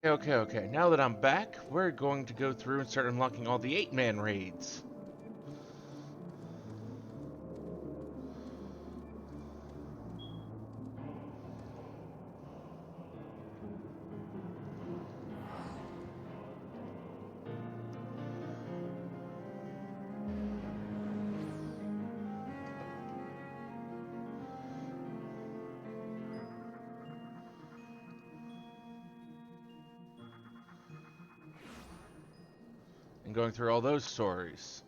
Okay. Now that I'm back, we're going to go through and start unlocking all the 8-man raids. And going through all those stories.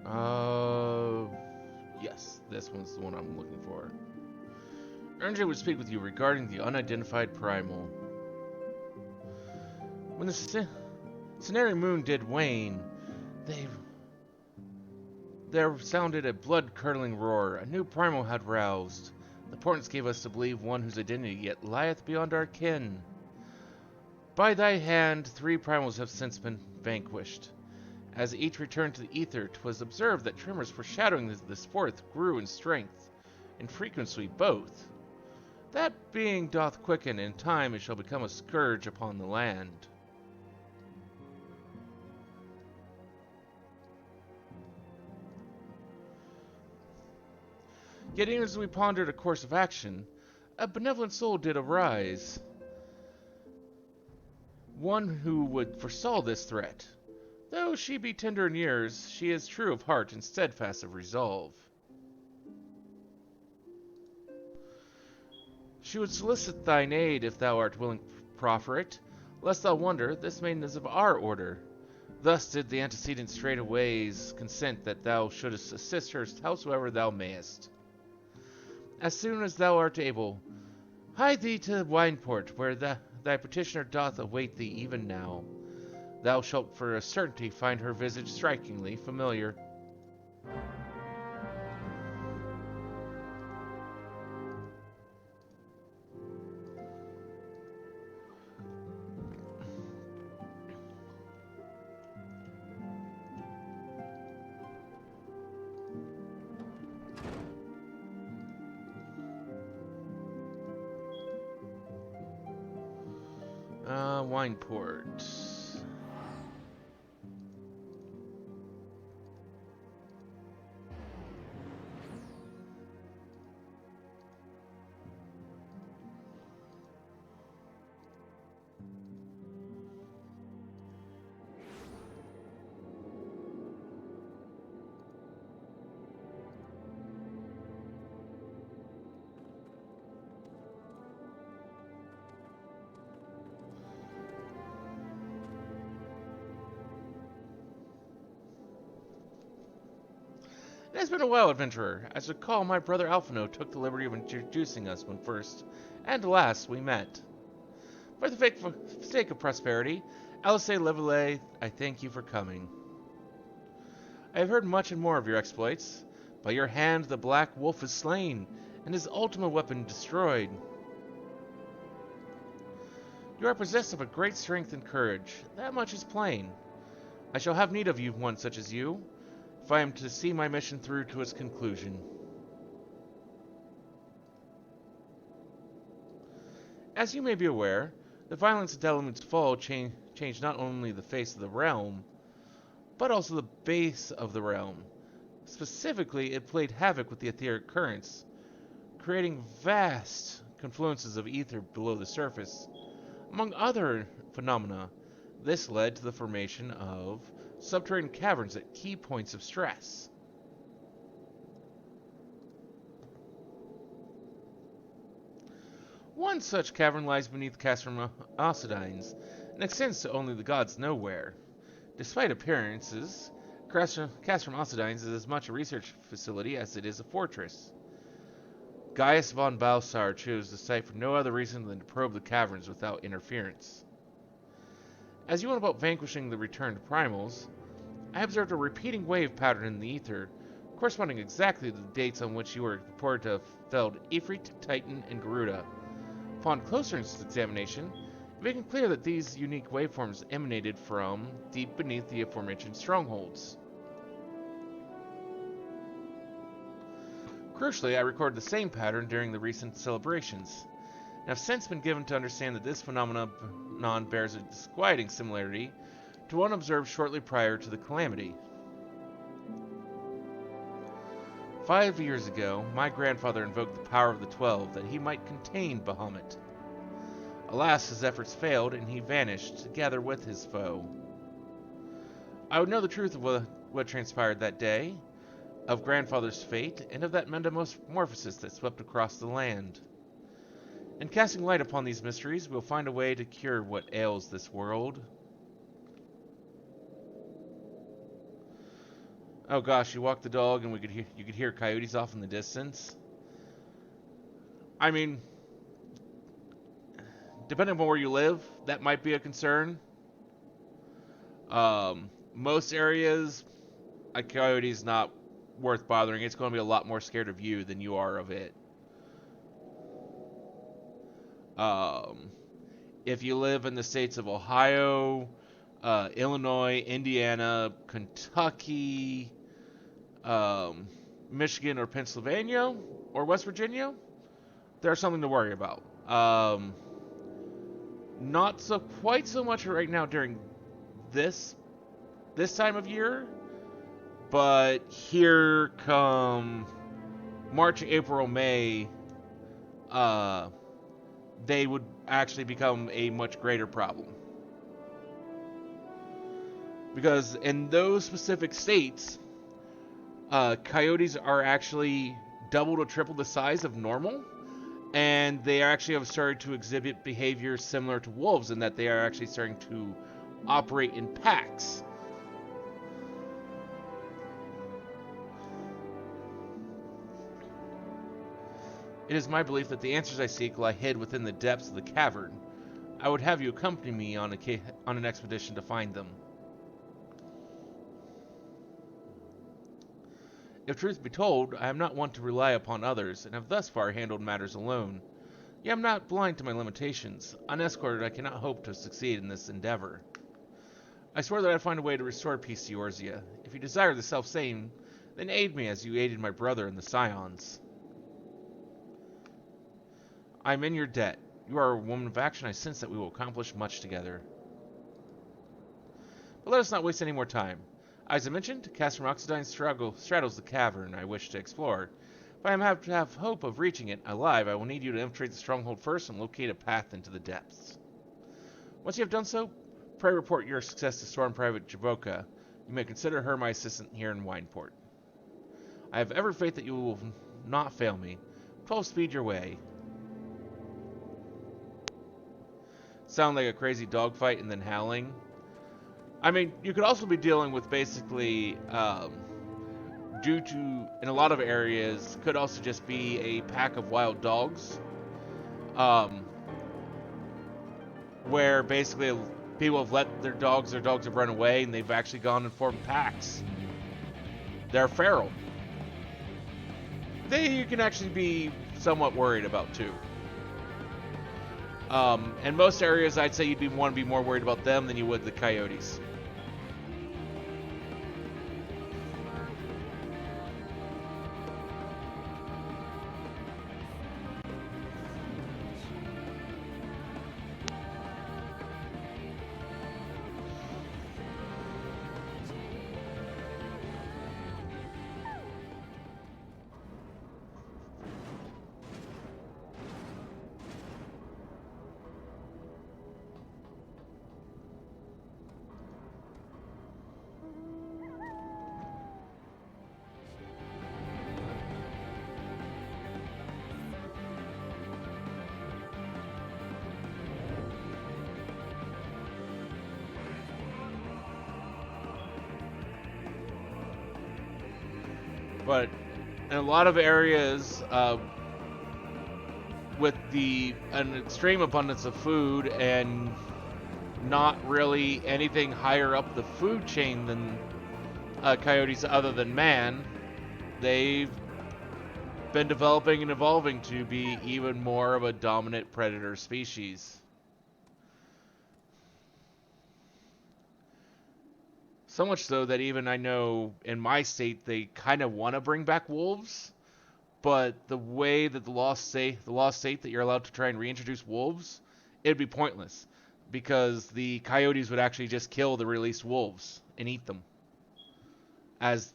Uh, yes, this one's the one I'm looking for. Ernjay would speak with you regarding the unidentified primal. When the Cenary moon did wane, they there sounded a blood-curdling roar. A new primal had roused. The portents gave us to believe one whose identity yet lieth beyond our ken. By thy hand, 3 primals have since been vanquished. As each returned to the ether, 'twas observed that tremors foreshadowing this fourth grew in strength, in frequency both. That being doth quicken, in time it shall become a scourge upon the land. Yet even as we pondered a course of action, a benevolent soul did arise, one who would forestall this threat. Though she be tender in years, she is true of heart and steadfast of resolve. She would solicit thine aid if thou art willing to proffer it. Lest thou wonder, this maiden is of our order. Thus did the antecedent straightways consent that thou shouldest assist her howsoever thou mayest. As soon as thou art able, hie thee to Wineport, where thy petitioner doth await thee even now. Thou shalt for a certainty find her visage strikingly familiar. Wineport. It has been a while, adventurer. As I recall, my brother Alphino took the liberty of introducing us when first, and last, we met. For the sake of prosperity, Alice Levele, I thank you for coming. I have heard much and more of your exploits. By your hand the Black Wolf is slain, and his ultimate weapon destroyed. You are possessed of a great strength and courage. That much is plain. I shall have need of you, one such as you, if I am to see my mission through to its conclusion. As you may be aware, the violence of Delamute's fall changed not only the face of the realm, but also the base of the realm. Specifically, it played havoc with the etheric currents, creating vast confluences of ether below the surface. Among other phenomena, this led to the formation of subterranean caverns at key points of stress. One such cavern lies beneath Castrum Ocidines, and extends to only the gods nowhere. Despite appearances, Castrum Ocidines is as much a research facility as it is a fortress. Gaius von Balsar chose the site for no other reason than to probe the caverns without interference. As you went about vanquishing the returned primals, I observed a repeating wave pattern in the ether, corresponding exactly to the dates on which you were reported to have felled Ifrit, Titan, and Garuda. Upon closer examination, it became clear that these unique waveforms emanated from deep beneath the aforementioned strongholds. Crucially, I recorded the same pattern during the recent celebrations, and have since been given to understand that this phenomenon bears a disquieting similarity to one observed shortly prior to the calamity. 5 years ago, my grandfather invoked the power of the 12 that he might contain Bahamut. Alas, his efforts failed, and he vanished, together with his foe. I would know the truth of what transpired that day, of grandfather's fate, and of that metamorphosis that swept across the land. In casting light upon these mysteries, we'll find a way to cure what ails this world. Oh gosh, you walked the dog and you could hear coyotes off in the distance. I mean, depending on where you live, that might be a concern. Most areas, a coyote's not worth bothering. It's going to be a lot more scared of you than you are of it. If you live in the states of Ohio, Illinois, Indiana, Kentucky, Michigan, or Pennsylvania, or West Virginia, there's something to worry about. Not quite so much right now during this time of year, but here come March, April, May, they would actually become a much greater problem. Because in those specific states, coyotes are actually double to triple the size of normal, and they actually have started to exhibit behavior similar to wolves in that they are actually starting to operate in packs. It is my belief that the answers I seek lie hid within the depths of the cavern. I would have you accompany me on an expedition to find them. If truth be told, I am not one to rely upon others, and have thus far handled matters alone. Yet I am not blind to my limitations. Unescorted, I cannot hope to succeed in this endeavor. I swore that I'd find a way to restore peace to Eorzea. If you desire the self-same, then aid me as you aided my brother and the Scions. I am in your debt. You are a woman of action. I sense that we will accomplish much together. But let us not waste any more time. As I mentioned, Castrum Ocidines straddles the cavern I wish to explore. If I am to have hope of reaching it alive, I will need you to infiltrate the stronghold first and locate a path into the depths. Once you have done so, pray report your success to Storm Private Javoka. You may consider her my assistant here in Wineport. I have every faith that you will not fail me. 12 speed your way. Sound like a crazy dogfight and then howling. I mean, you could also be dealing with basically, due to, in a lot of areas, could also just be a pack of wild dogs. Where basically people have let their dogs have run away and they've actually gone and formed packs. They're feral. You can actually be somewhat worried about too. In most areas, I'd say you'd want to be more worried about them than you would the coyotes. But in a lot of areas, with an extreme abundance of food and not really anything higher up the food chain than coyotes other than man, they've been developing and evolving to be even more of a dominant predator species. So much so that even I know in my state they kind of want to bring back wolves, but the way that the laws state that you're allowed to try and reintroduce wolves, it'd be pointless because the coyotes would actually just kill the released wolves and eat them. As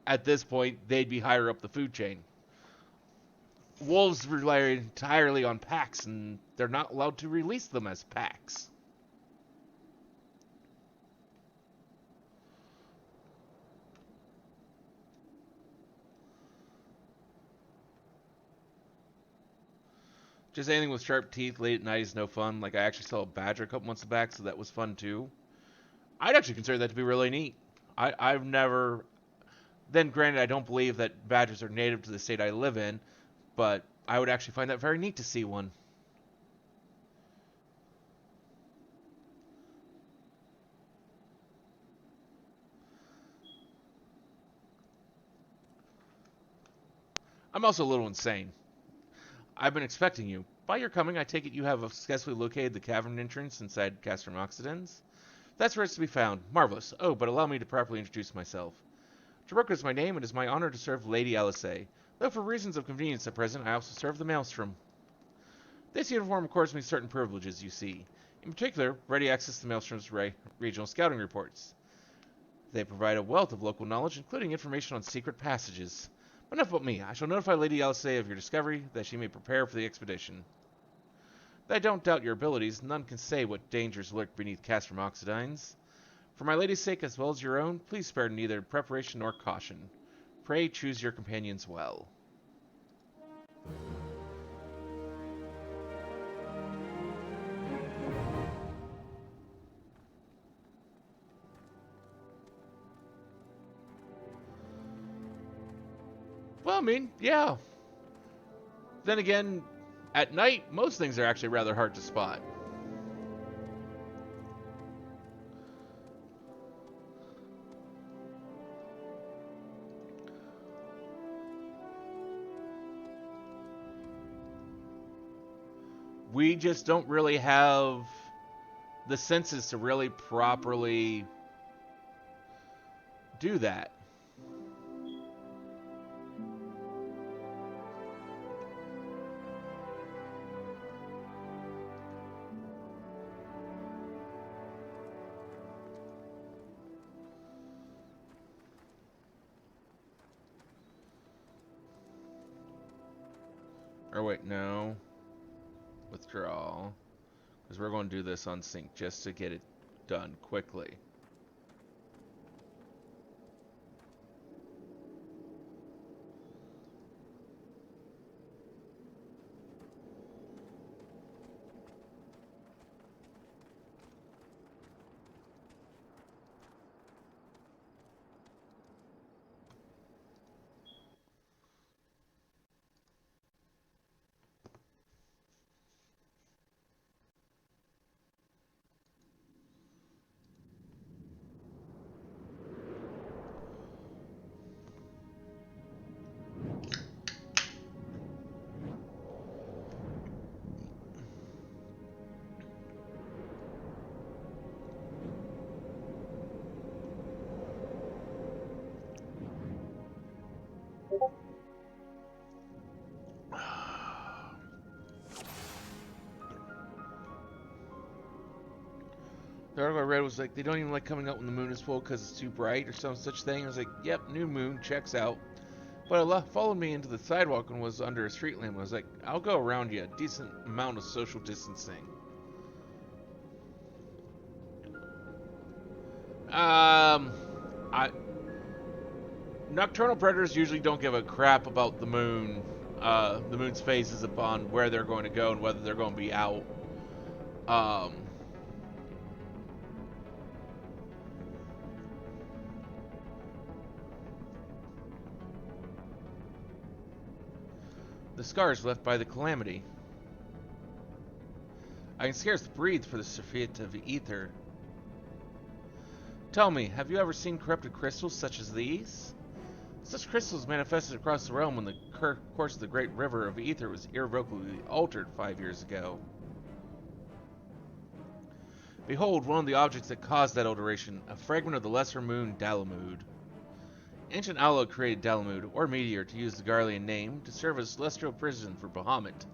at this point, they'd be higher up the food chain. Wolves rely entirely on packs, and they're not allowed to release them as packs. Just anything with sharp teeth late at night is no fun. Like, I actually saw a badger a couple months back, so that was fun too. I'd actually consider that to be really neat. I've never. Then, granted, I don't believe that badgers are native to the state I live in, but I would actually find that very neat to see one. I'm also a little insane. I've been expecting you. By your coming, I take it you have successfully located the cavern entrance inside Castrum Oxidens? That's where it's to be found. Marvelous. Oh, but allow me to properly introduce myself. Jaroka is my name, and it is my honor to serve Lady Alisay. Though for reasons of convenience at present, I also serve the Maelstrom. This uniform accords me certain privileges, you see. In particular, ready access to Maelstrom's regional scouting reports. They provide a wealth of local knowledge, including information on secret passages. But enough about me. I shall notify Lady Alisay of your discovery, that she may prepare for the expedition. Though I don't doubt your abilities, none can say what dangers lurk beneath Castrum Oxidines. For my lady's sake as well as your own, please spare neither preparation nor caution. Pray choose your companions well. Well, I mean, yeah. Then again, at night, most things are actually rather hard to spot. We just don't really have the senses to really properly do that. Or wait, no. Withdrawal. Because we're going to do this on sync just to get it done quickly. The article I read was like, they don't even like coming out when the moon is full because it's too bright or some such thing. I was like, yep, new moon, checks out. But it followed me into the sidewalk and was under a street lamp. I was like, I'll go around you. A decent amount of social distancing. I Nocturnal predators usually don't give a crap about the moon. The moon's phases upon where they're going to go and whether they're going to be out. Um, The scars left by the calamity. I can scarce breathe for the surfeit of ether. Tell me, have you ever seen corrupted crystals such as these? Such crystals manifested across the realm when the course of the great river of ether was irrevocably altered 5 years ago. Behold, one of the objects that caused that alteration, a fragment of the lesser moon, Dalamud. Ancient Allah created Dalamud, or Meteor, to use the Garlean name, to serve as celestial prison for Bahamut.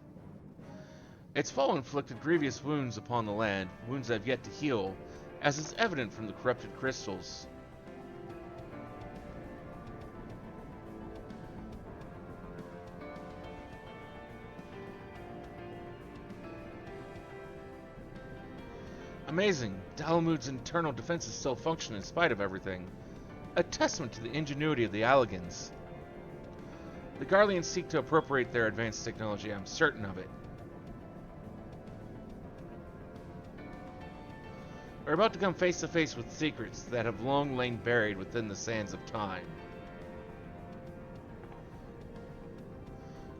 Its fall inflicted grievous wounds upon the land, wounds that have yet to heal, as is evident from the corrupted crystals. Amazing, Dalamud's internal defenses still function in spite of everything. A testament to the ingenuity of the Alligans. The Garleans seek to appropriate their advanced technology, I'm certain of it. We're about to come face to face with secrets that have long lain buried within the sands of time.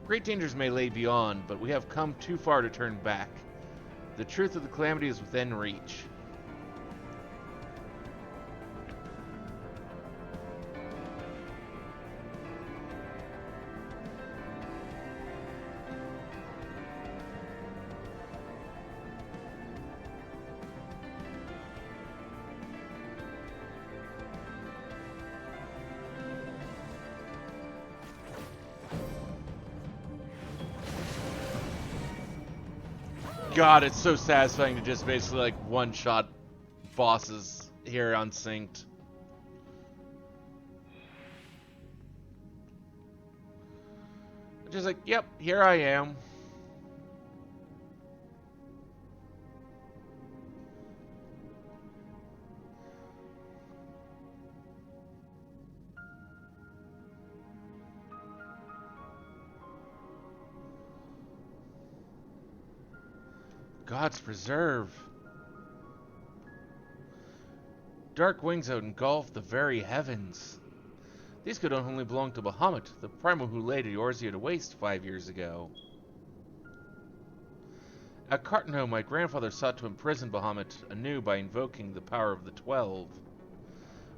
Great dangers may lay beyond, but we have come too far to turn back. The truth of the calamity is within reach. God, it's so satisfying to just basically like one-shot bosses here on Synced. Just like, yep, here I am. God's preserve. Dark wings out engulf the very heavens. These could only belong to Bahamut, the primal who laid Eorzea to waste 5 years ago. At Cartno, my grandfather sought to imprison Bahamut anew by invoking the power of the 12.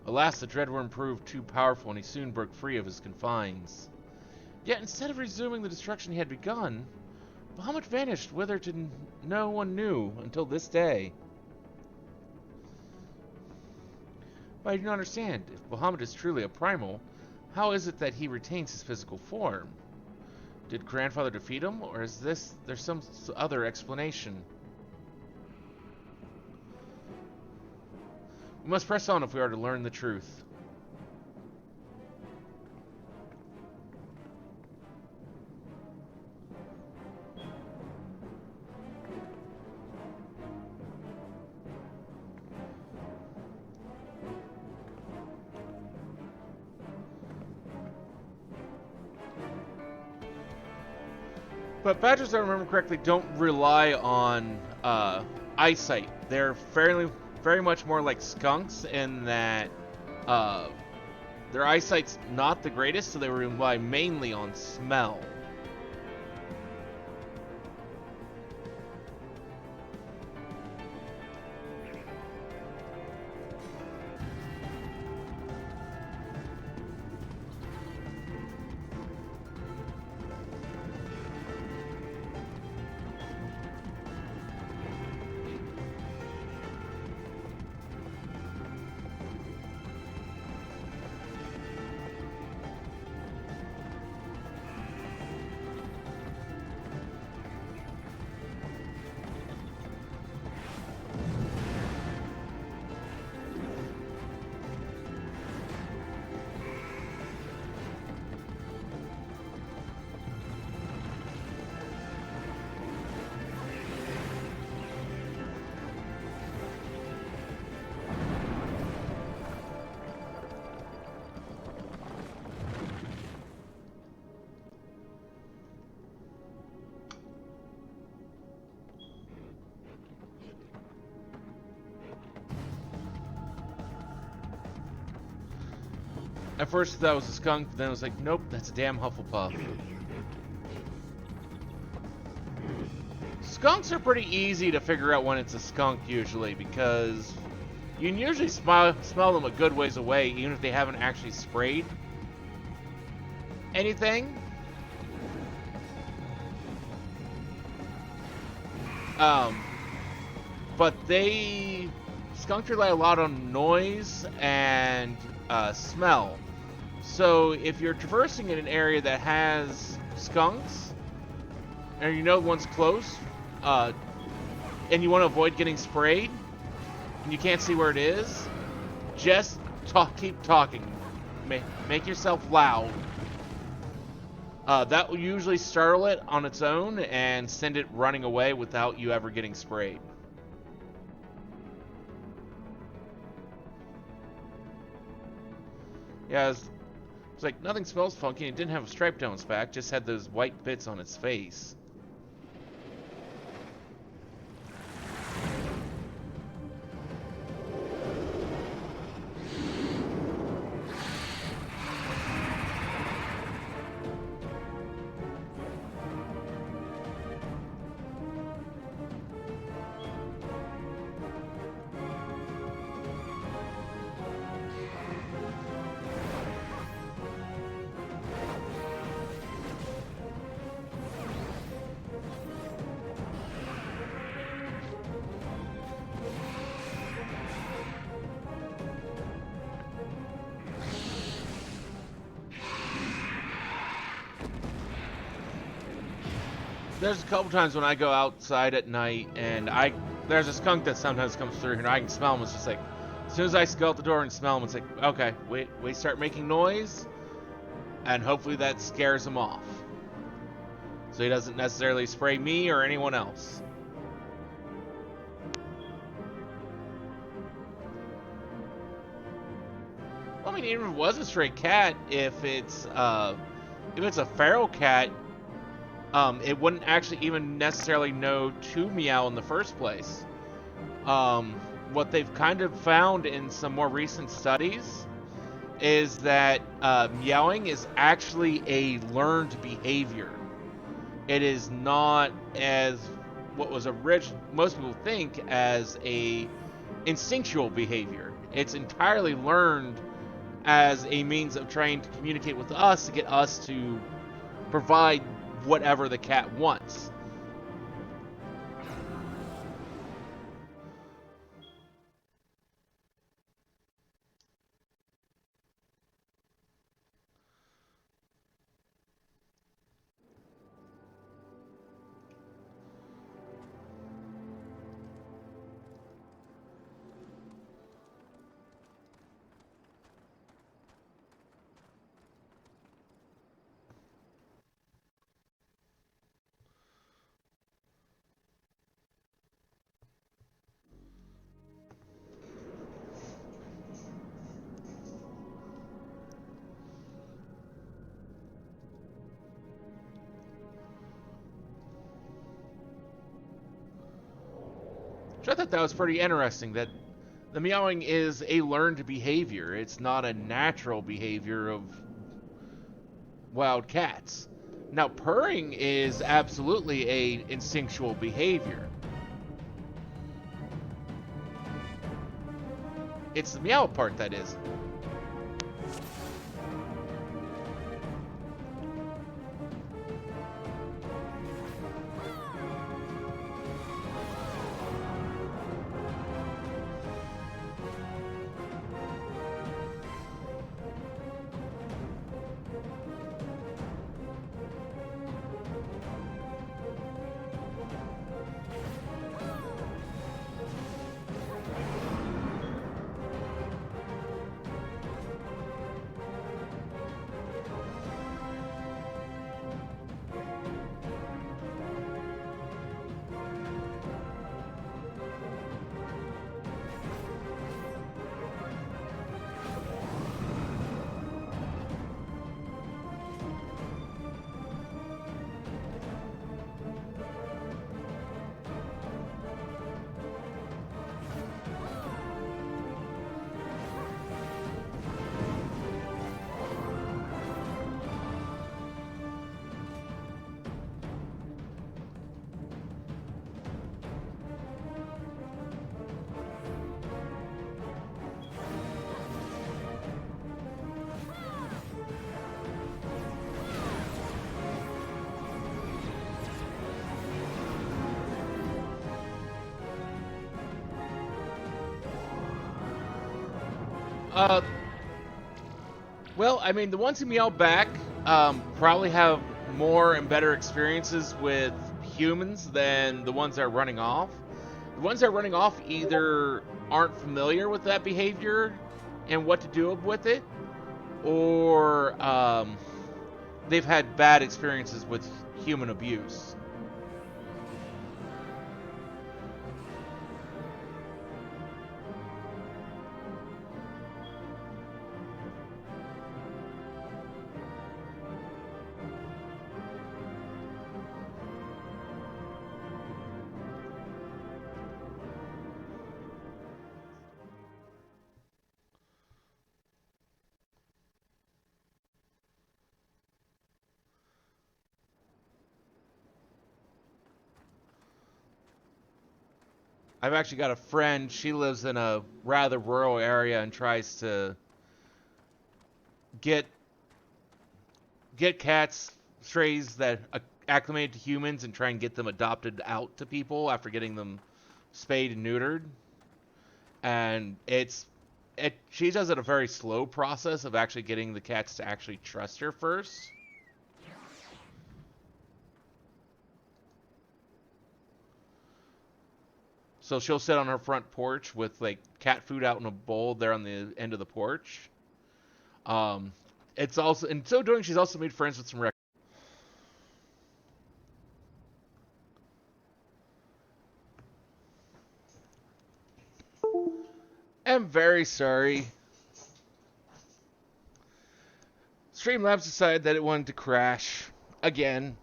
Alas, the Dreadworm proved too powerful and he soon broke free of his confines. Yet instead of resuming the destruction he had begun, Bahamut vanished, whither to no one knew until this day. But I do not understand. If Bahamut is truly a primal, how is it that he retains his physical form? Did grandfather defeat him, or is there some other explanation? We must press on if we are to learn the truth. But badgers, if I remember correctly, don't rely on eyesight. They're very much more like skunks in that their eyesight's not the greatest, so they rely mainly on smell. At first that was a skunk, then I was like, nope, that's a damn Hufflepuff. Skunks are pretty easy to figure out when it's a skunk usually, because you can usually smell them a good ways away, even if they haven't actually sprayed anything. But skunks rely a lot on noise and smell. So if you're traversing in an area that has skunks, and you know one's close, and you want to avoid getting sprayed, and you can't see where it is, just keep talking. Make yourself loud. That will usually startle it on its own and send it running away without you ever getting sprayed. Yeah, it's like nothing smells funky. It didn't have a stripe down its back, just had those white bits on its face. There's a couple times when I go outside at night and there's a skunk that sometimes comes through here and I can smell him. It's just like, as soon as I go out the door and smell him, it's like, okay, we start making noise, and hopefully that scares him off. So he doesn't necessarily spray me or anyone else. Well, I mean, even if it was a stray cat, if it's a feral cat, it wouldn't actually even necessarily know to meow in the first place. What they've kind of found in some more recent studies is that meowing is actually a learned behavior. It is not as what was most people think as a instinctual behavior. It's entirely learned as a means of trying to communicate with us to get us to provide whatever the cat wants. So I thought that was pretty interesting, that the meowing is a learned behavior. It's not a natural behavior of wild cats. Now, purring is absolutely a instinctual behavior. It's the meow part that is. Uh, well, I mean, the ones who meow back probably have more and better experiences with humans than the ones that are running off. The ones that are running off either aren't familiar with that behavior and what to do with it, or they've had bad experiences with human abuse. I've actually got a friend. She lives in a rather rural area and tries to get get cats, strays that acclimate to humans, and try and get them adopted out to people after getting them spayed and neutered. And she does it a very slow process of actually getting the cats to actually trust her first. So she'll sit on her front porch with like cat food out in a bowl there on the end of the porch. Um, it's also in so doing, she's also made friends with some I'm very sorry. Streamlabs decided that it wanted to crash again.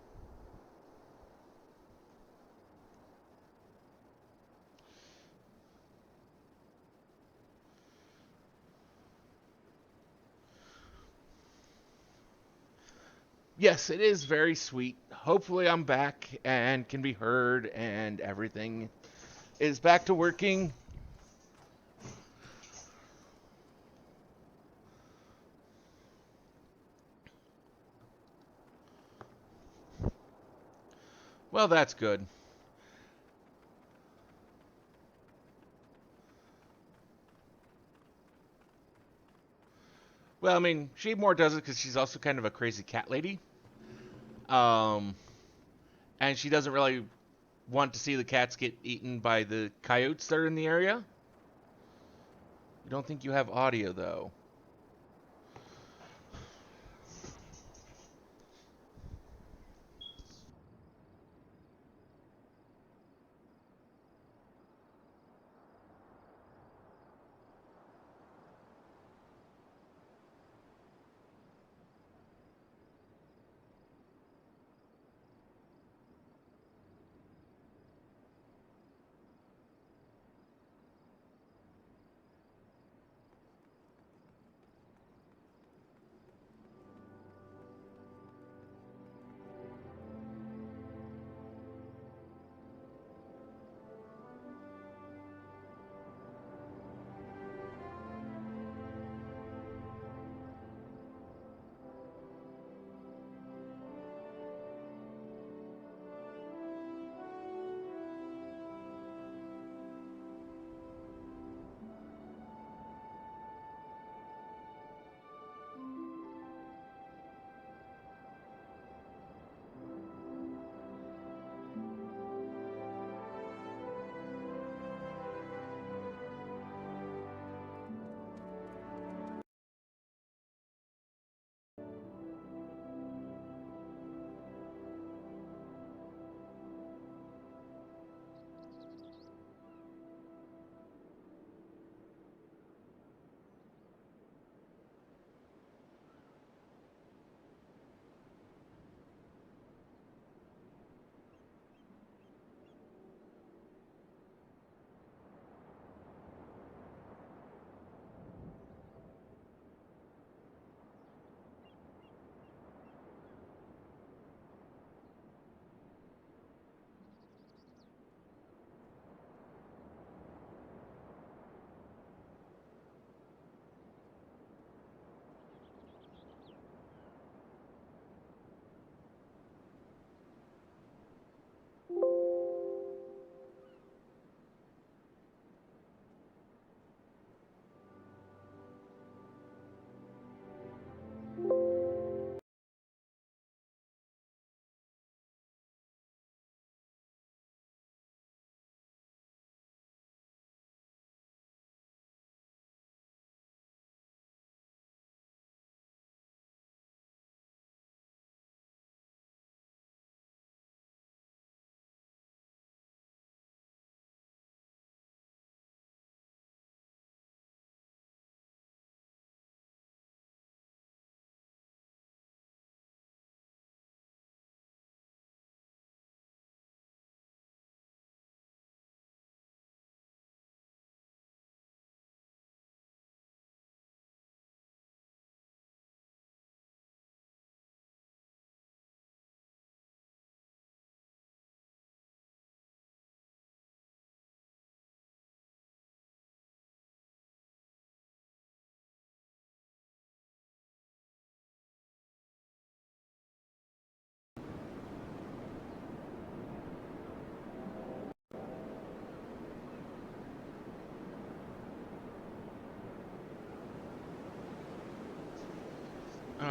Yes, it is very sweet. Hopefully, I'm back and can be heard, and everything is back to working. Well, that's good. Well, I mean, she more does it because she's also kind of a crazy cat lady. Um, and she doesn't really want to see the cats get eaten by the coyotes that are in the area. You don't think you have audio, though?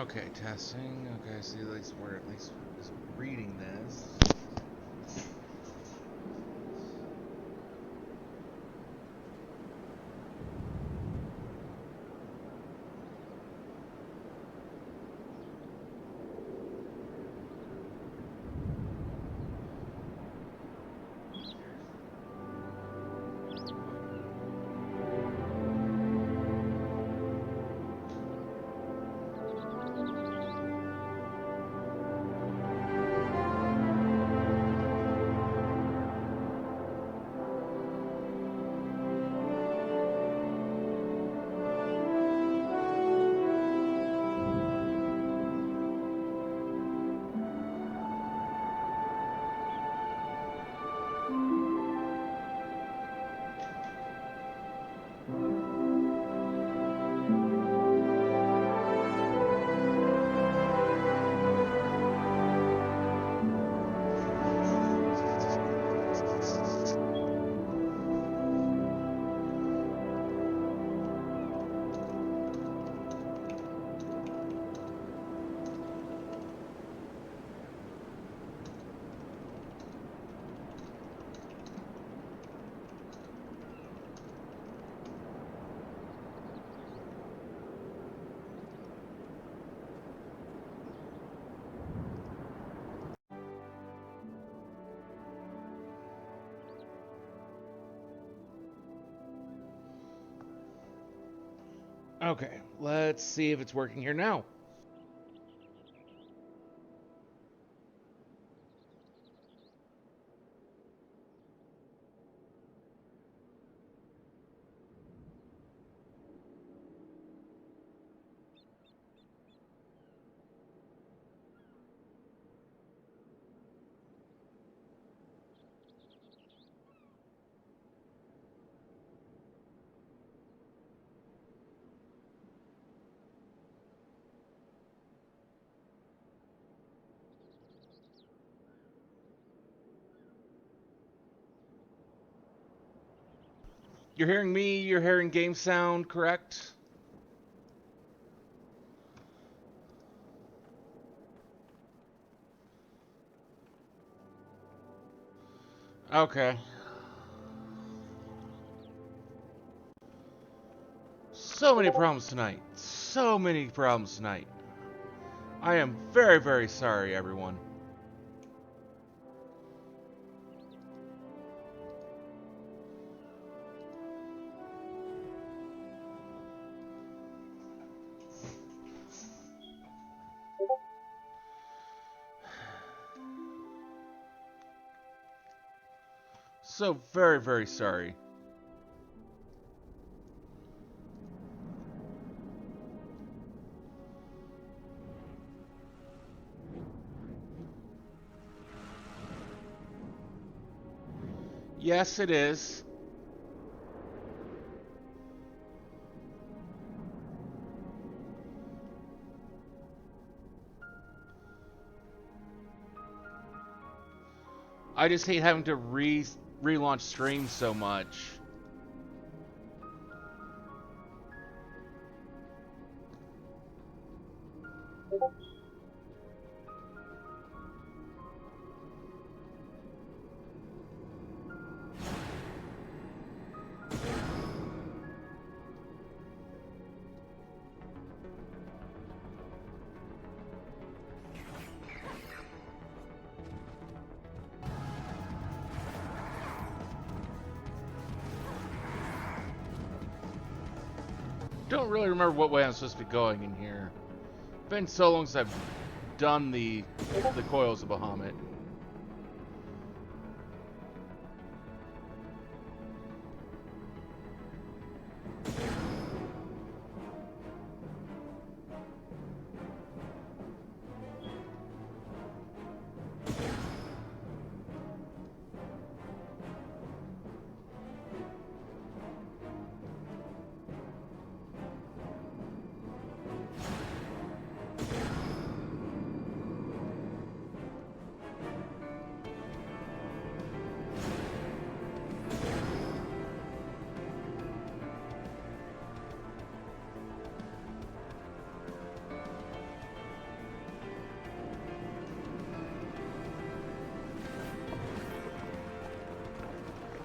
Okay, testing. Okay, see, at least we're at least reading this. Okay, let's see if it's working here now. You're hearing me, you're hearing game sound, correct? Okay. So many problems tonight. So many problems tonight. I am very, very sorry, everyone. So very, very sorry. Yes, it is. I just hate having to relaunch streams so much. Don't really remember what way I'm supposed to be going in here. Been so long since I've done the coils of Bahamut.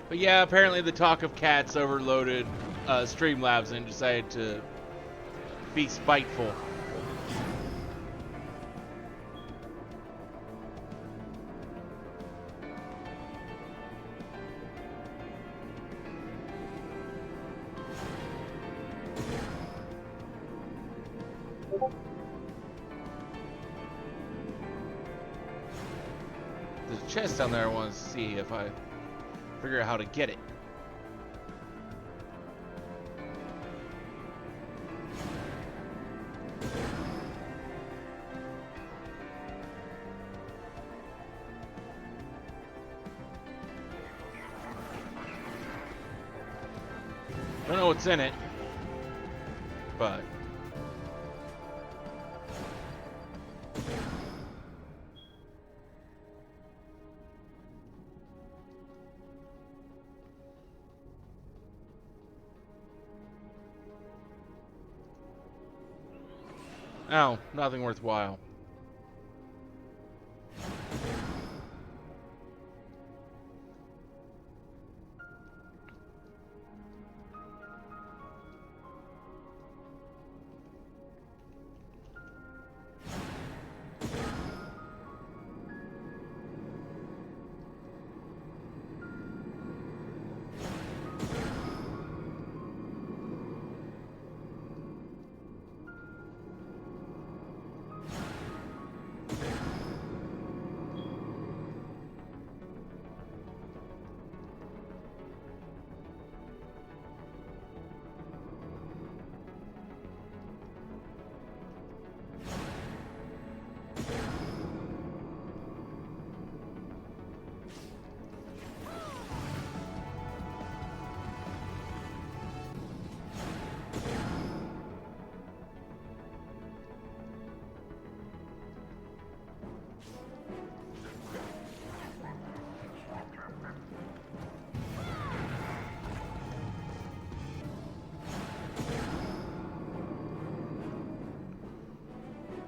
But yeah, apparently the talk of cats overloaded Streamlabs and decided to be spiteful. There's a chest down there I want to see if I figure out how to get it. Don't know what's in it, but oh, nothing worthwhile.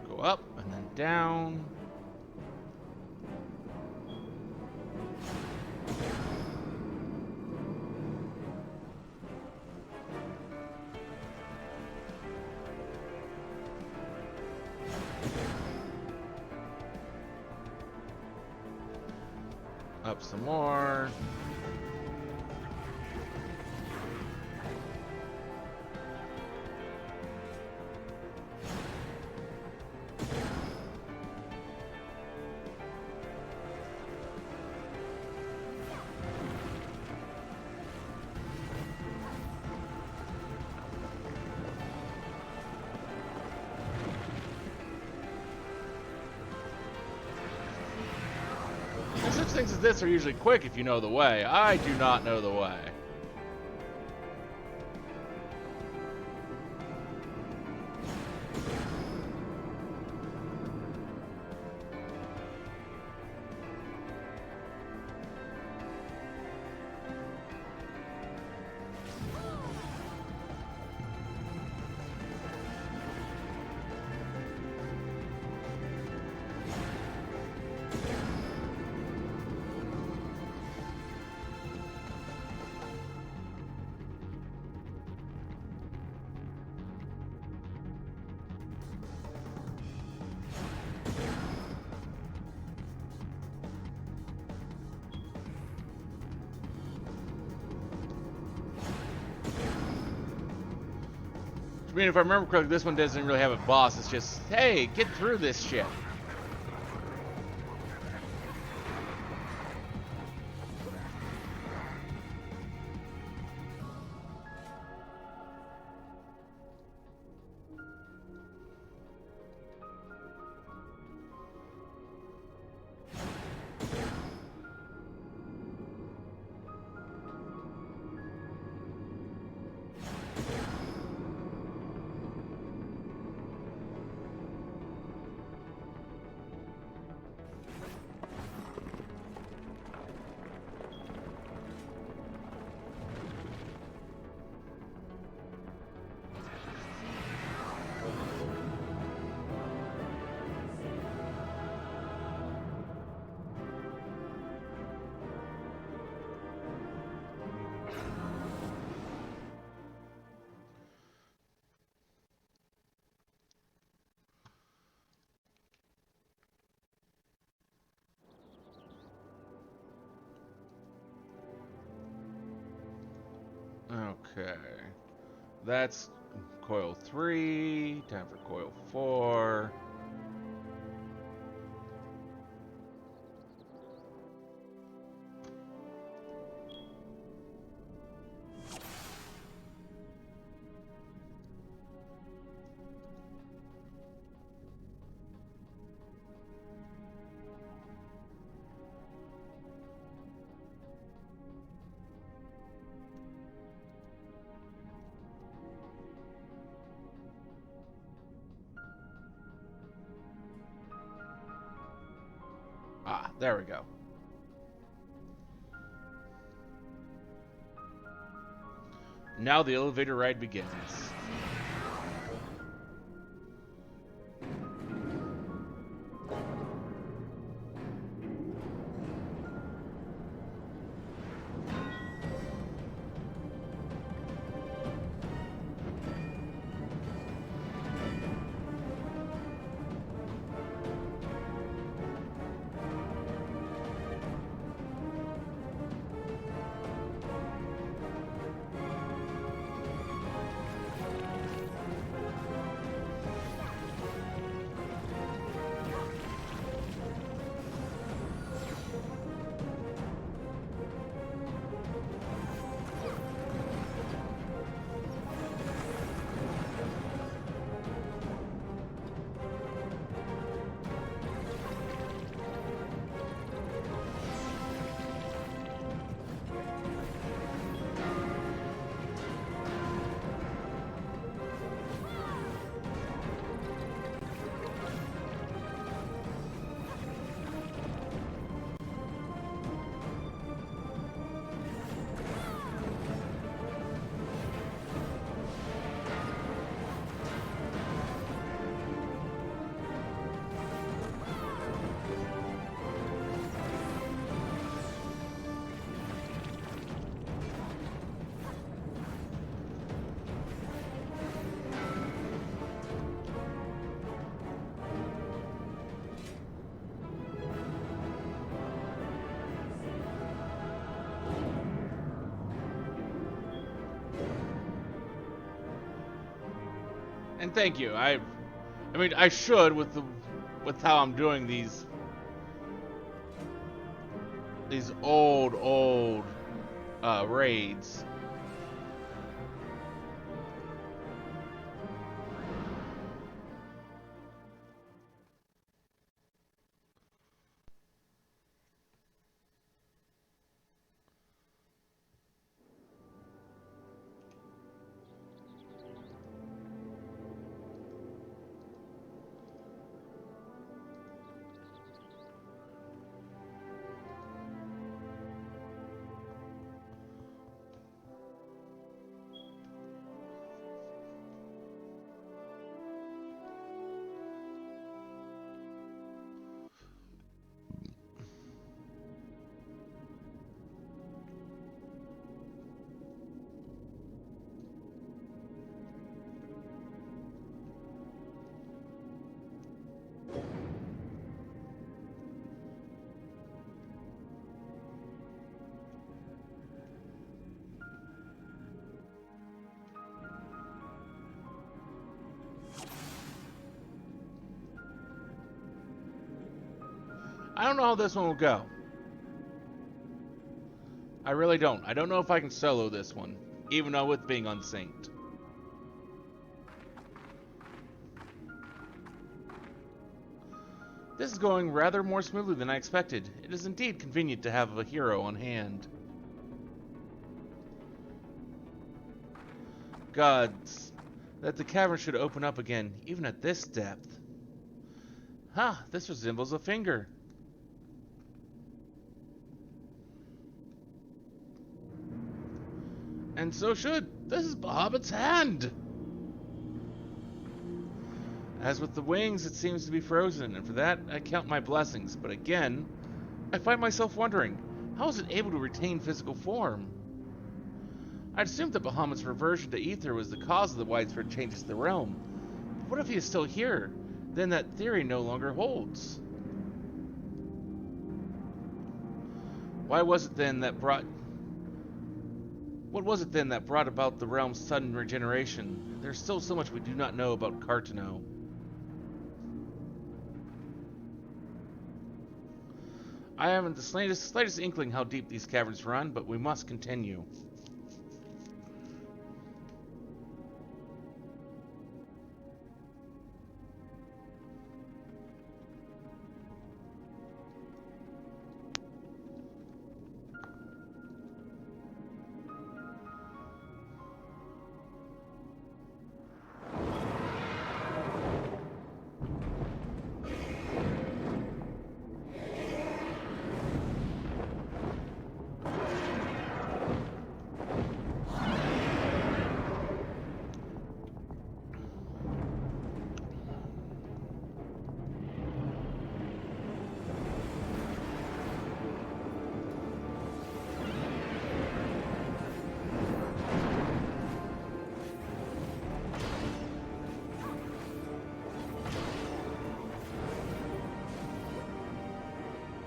Go up and then down. Up some more. Such things as this are usually quick if you know the way. I do not know the way. I mean, if I remember correctly, this one doesn't really have a boss. It's just, hey, get through this shit. Okay. That's coil 3. Time for coil 4. Ah, there we go. Now the elevator ride begins. And thank you. I mean, I should with how I'm doing these old raids. I don't know how this one will go. I really don't. I don't know if I can solo this one, even though with being unsynced. This is going rather more smoothly than I expected. It is indeed convenient to have a hero on hand. Gods, that the cavern should open up again, even at this depth. Huh, this resembles a finger. And so should. This is Bahamut's hand. As with the wings, it seems to be frozen, and for that I count my blessings. But again, I find myself wondering, how is it able to retain physical form? I'd assumed that Bahamut's reversion to ether was the cause of the widespread changes to the realm. But what if he is still here? Then that theory no longer holds. Why was it then that brought... What was it then that brought about the realm's sudden regeneration? There's still so much we do not know about Cartano. I haven't the slightest inkling how deep these caverns run, but we must continue.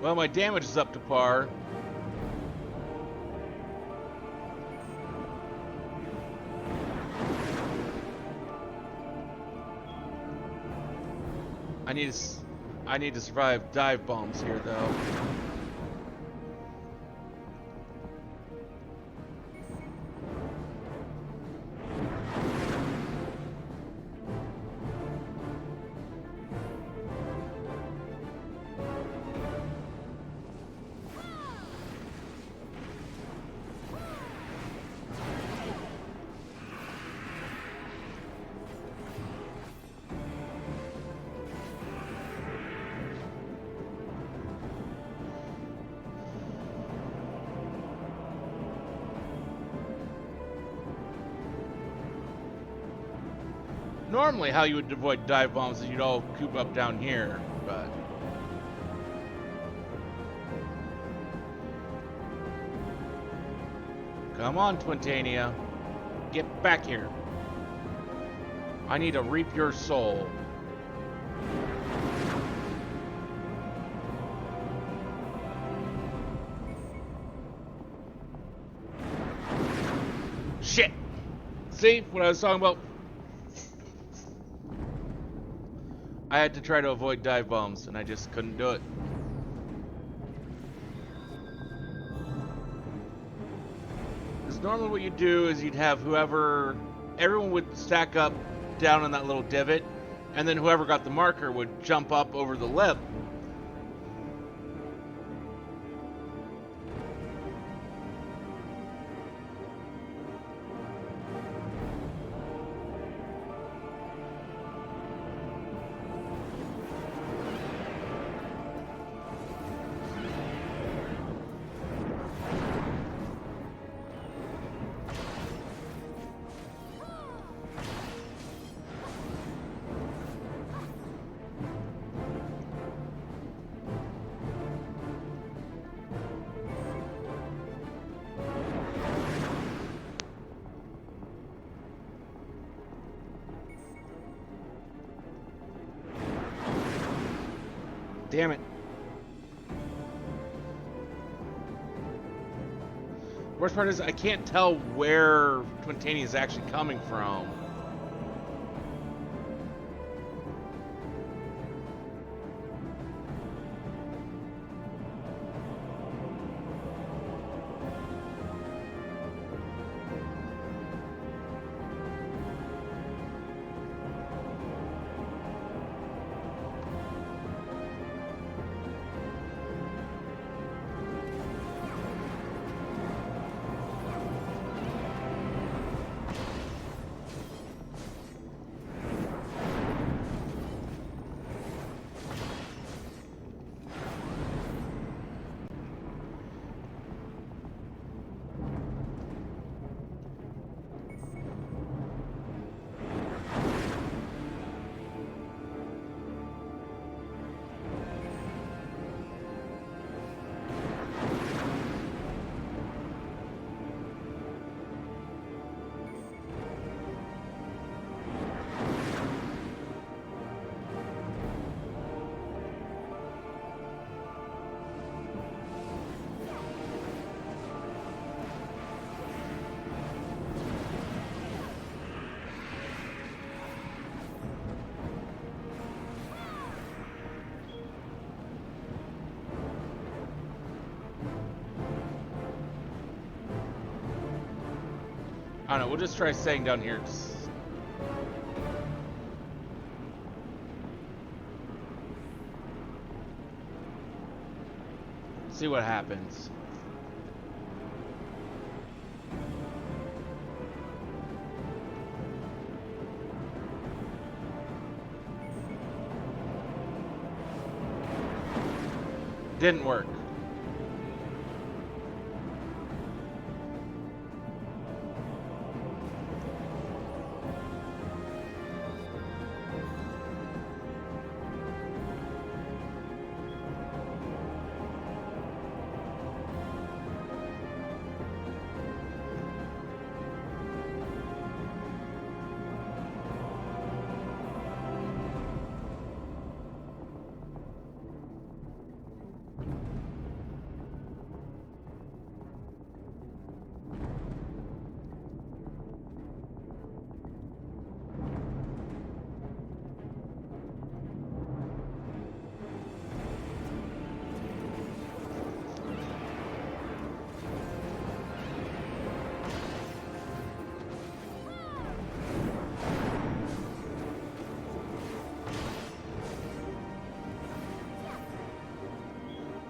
Well, my damage is up to par. I need to survive dive bombs here, though. Normally, how you would avoid dive bombs is you'd all coop up down here, but... Come on, Twintania. Get back here. I need to reap your soul. Shit! See what I was talking about? I had to try to avoid dive bombs, and I just couldn't do it. Because normally what you'd do is you'd have everyone would stack up down in that little divot, and then whoever got the marker would jump up over the lip. Damn it. Worst part is I can't tell where Twintania is actually coming from. I don't know, we'll just try staying down here. See what happens. Didn't work.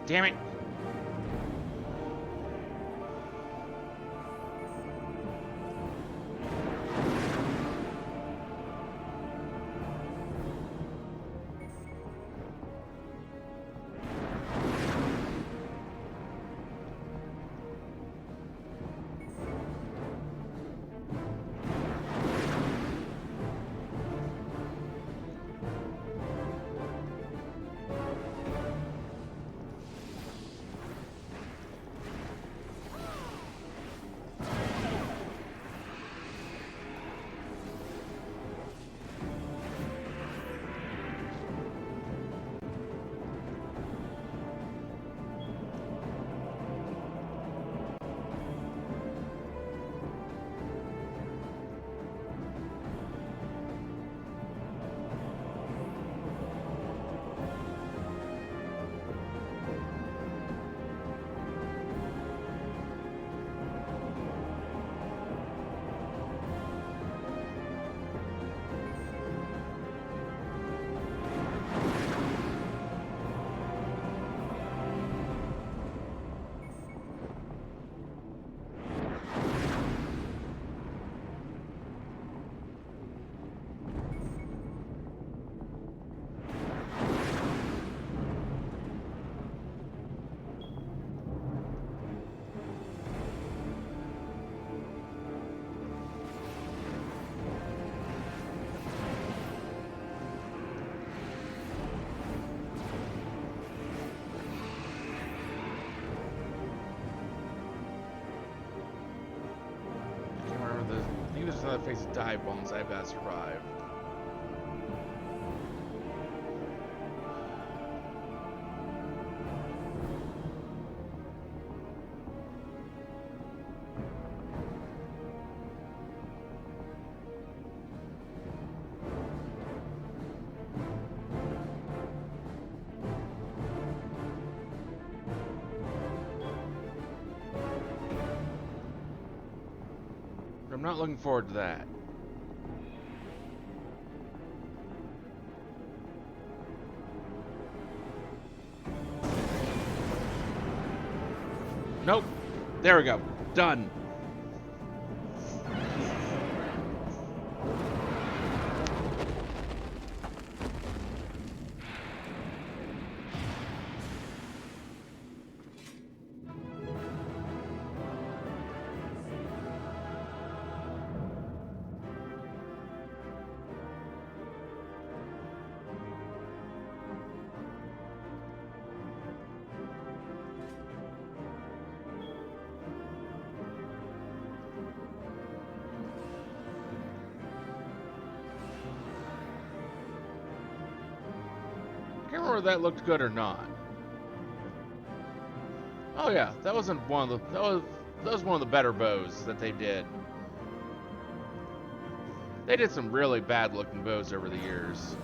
Damn it. I think there's another phase of dive bombs I've got to survive. I'm not looking forward to that. Nope. There we go. Done. I can't remember if that looked good or not. Oh yeah, that wasn't one of the that was one of the better bows that they did. They did some really bad looking bows over the years.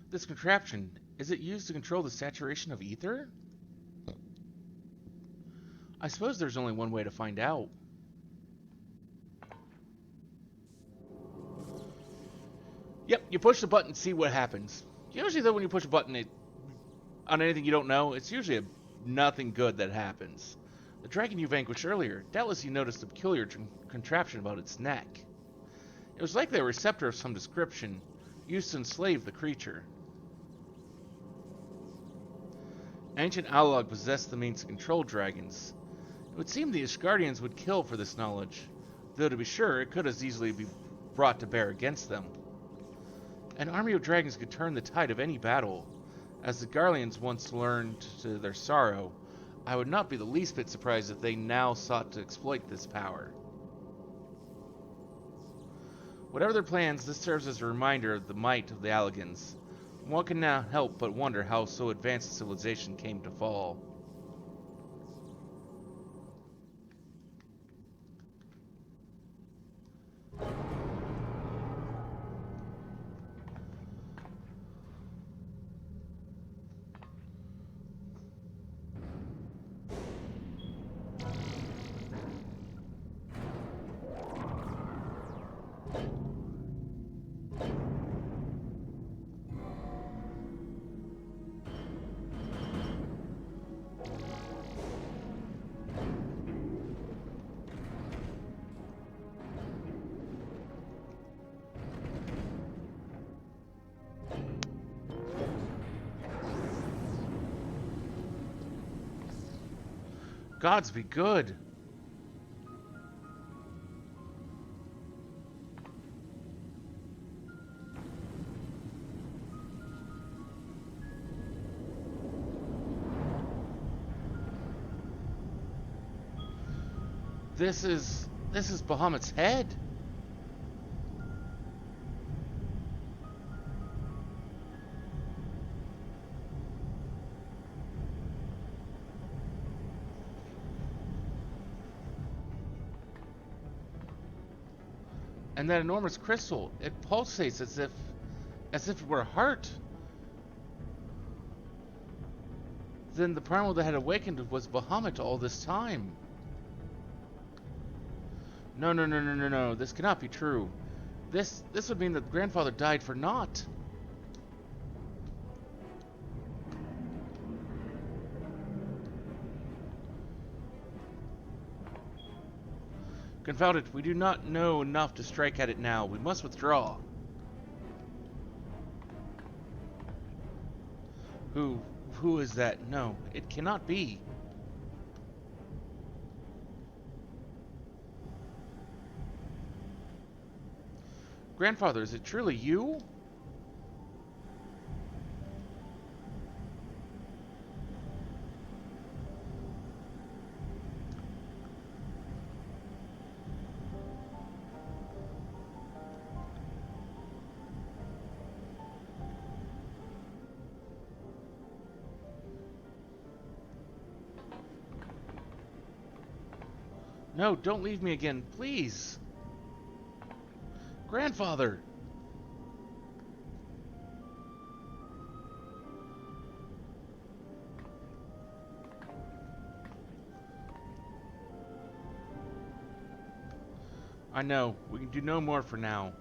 This contraption, is it used to control the saturation of ether? I suppose there's only one way to find out. Yep, you push the button and see what happens. Usually, though, when you push a button on anything you don't know, it's usually nothing good that happens. The dragon you vanquished earlier, doubtless you noticed a peculiar contraption about its neck. It was likely a receptor of some description, used to enslave the creature. Ancient Alog possessed the means to control dragons. It would seem the Ishgardians would kill for this knowledge, though to be sure, it could as easily be brought to bear against them. An army of dragons could turn the tide of any battle. As the Garleans once learned to their sorrow, I would not be the least bit surprised if they now sought to exploit this power. Whatever their plans, this serves as a reminder of the might of the Allagans. One can now help but wonder how so advanced a civilization came to fall. Gods be good. This is Bahamut's head. And that enormous crystal, it pulsates as if it were a heart. Then the primal that had awakened was Bahamut all this time. No, no, no, no, no, no. This cannot be true. This would mean that grandfather died for naught. Confound it, we do not know enough to strike at it now. We must withdraw. Who is that? No, it cannot be. Grandfather, is it truly you? No, don't leave me again, please. Grandfather! I know, we can do no more for now.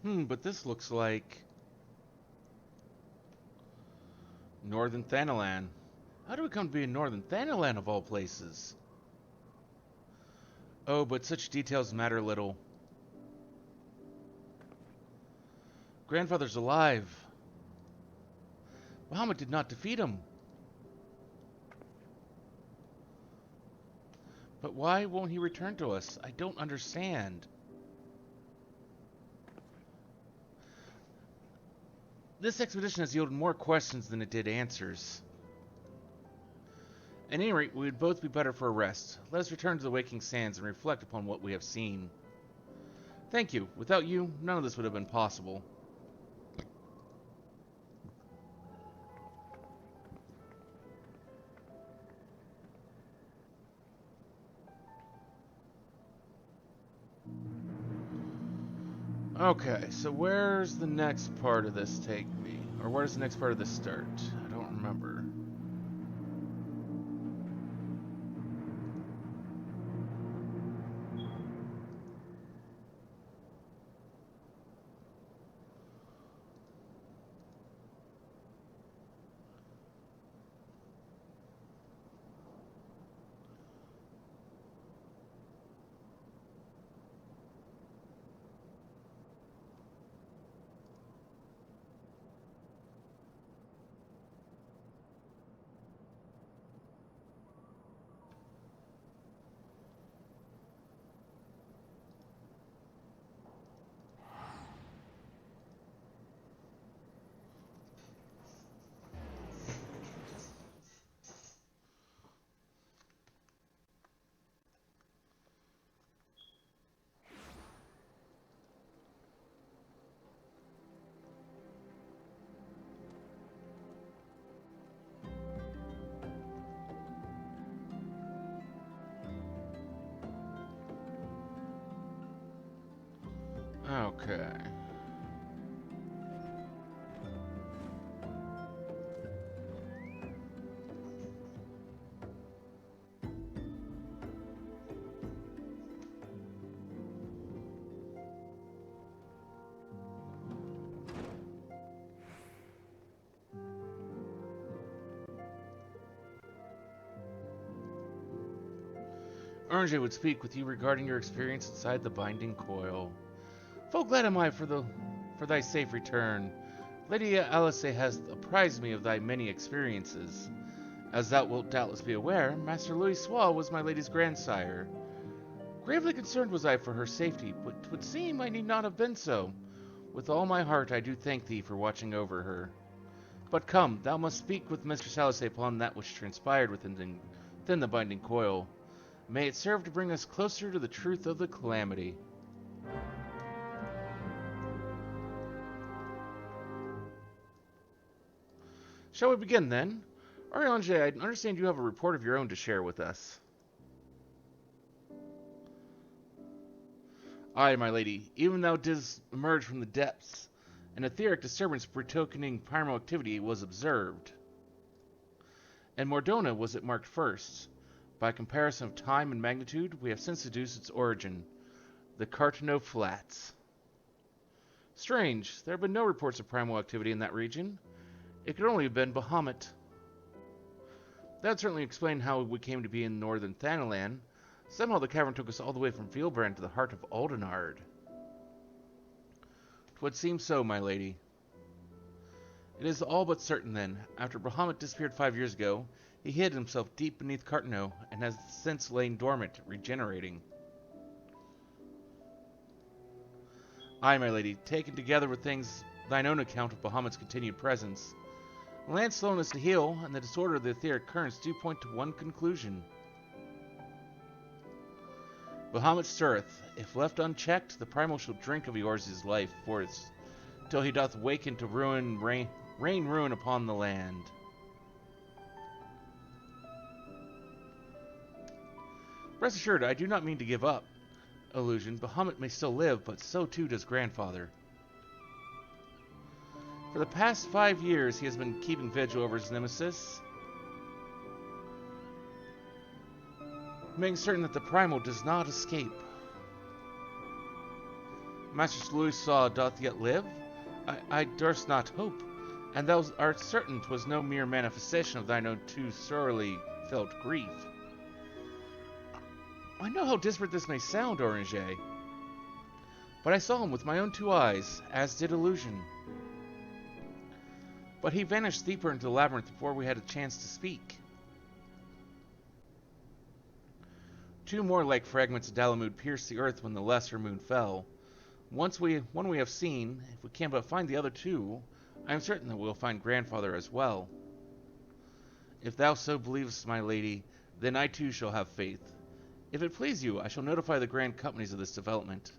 But this looks like Northern Thanalan. How do we come to be in Northern Thanalan of all places? Oh, but such details matter little. Grandfather's alive. Bahamut did not defeat him. But why won't he return to us? I don't understand. This expedition has yielded more questions than it did answers. At any rate, we would both be better for a rest. Let us return to the waking sands and reflect upon what we have seen. Thank you. Without you, none of this would have been possible. Okay, so where's the next part of this take me? Or where does the next part of this start? I don't remember. Okay. Orange would speak with you regarding your experience inside the binding coil. Full glad am I for thy safe return. Lady Alice has apprised me of thy many experiences. As thou wilt doubtless be aware, Master Louis Swall was my lady's grandsire. Gravely concerned was I for her safety, but 'twould seem I need not have been so. With all my heart I do thank thee for watching over her. But come, thou must speak with Mr. Alice upon that which transpired within the binding coil. May it serve to bring us closer to the truth of the calamity. Shall we begin, then? Orange, I understand you have a report of your own to share with us. Aye, my lady, even thou didst emerge from the depths. An etheric disturbance betokening primal activity was observed. And Mordona was it marked first. By comparison of time and magnitude, we have since deduced its origin, the Cartano Flats. Strange, there have been no reports of primal activity in that region. It could only have been Bahamut. That would certainly explain how we came to be in northern Thanalan. Somehow the cavern took us all the way from Fieldbrand to the heart of Aldenard. 'Twould seem so, my lady. It is all but certain, then. After Bahamut disappeared 5 years ago, he hid himself deep beneath Cartano, and has since lain dormant, regenerating. Aye, my lady, taken together with thine own account of Bahamut's continued presence, the land's slowness to heal and the disorder of the etheric currents do point to one conclusion. Bahamut stirreth. If left unchecked, the primal shall drink of Eorze's life forth, till he doth waken to rain ruin upon the land. Rest assured, I do not mean to give up. Illusion, Bahamut may still live, but so too does Grandfather. For the past 5 years, he has been keeping vigil over his nemesis, making certain that the primal does not escape. Master Louis Saw doth yet live? I durst not hope, and thou art certain 'twas no mere manifestation of thine own too sorely felt grief. I know how disparate this may sound, Orange, but I saw him with my own 2 eyes, as did Illusion. but he vanished deeper into the labyrinth before we had a chance to speak. 2 more like fragments of Dalamud pierced the earth when the lesser moon fell. One we have seen. If we can but find the other 2, I am certain that we'll find grandfather as well. If thou so believest, my lady, then I too shall have faith. If it please you, I shall notify the grand companies of this development.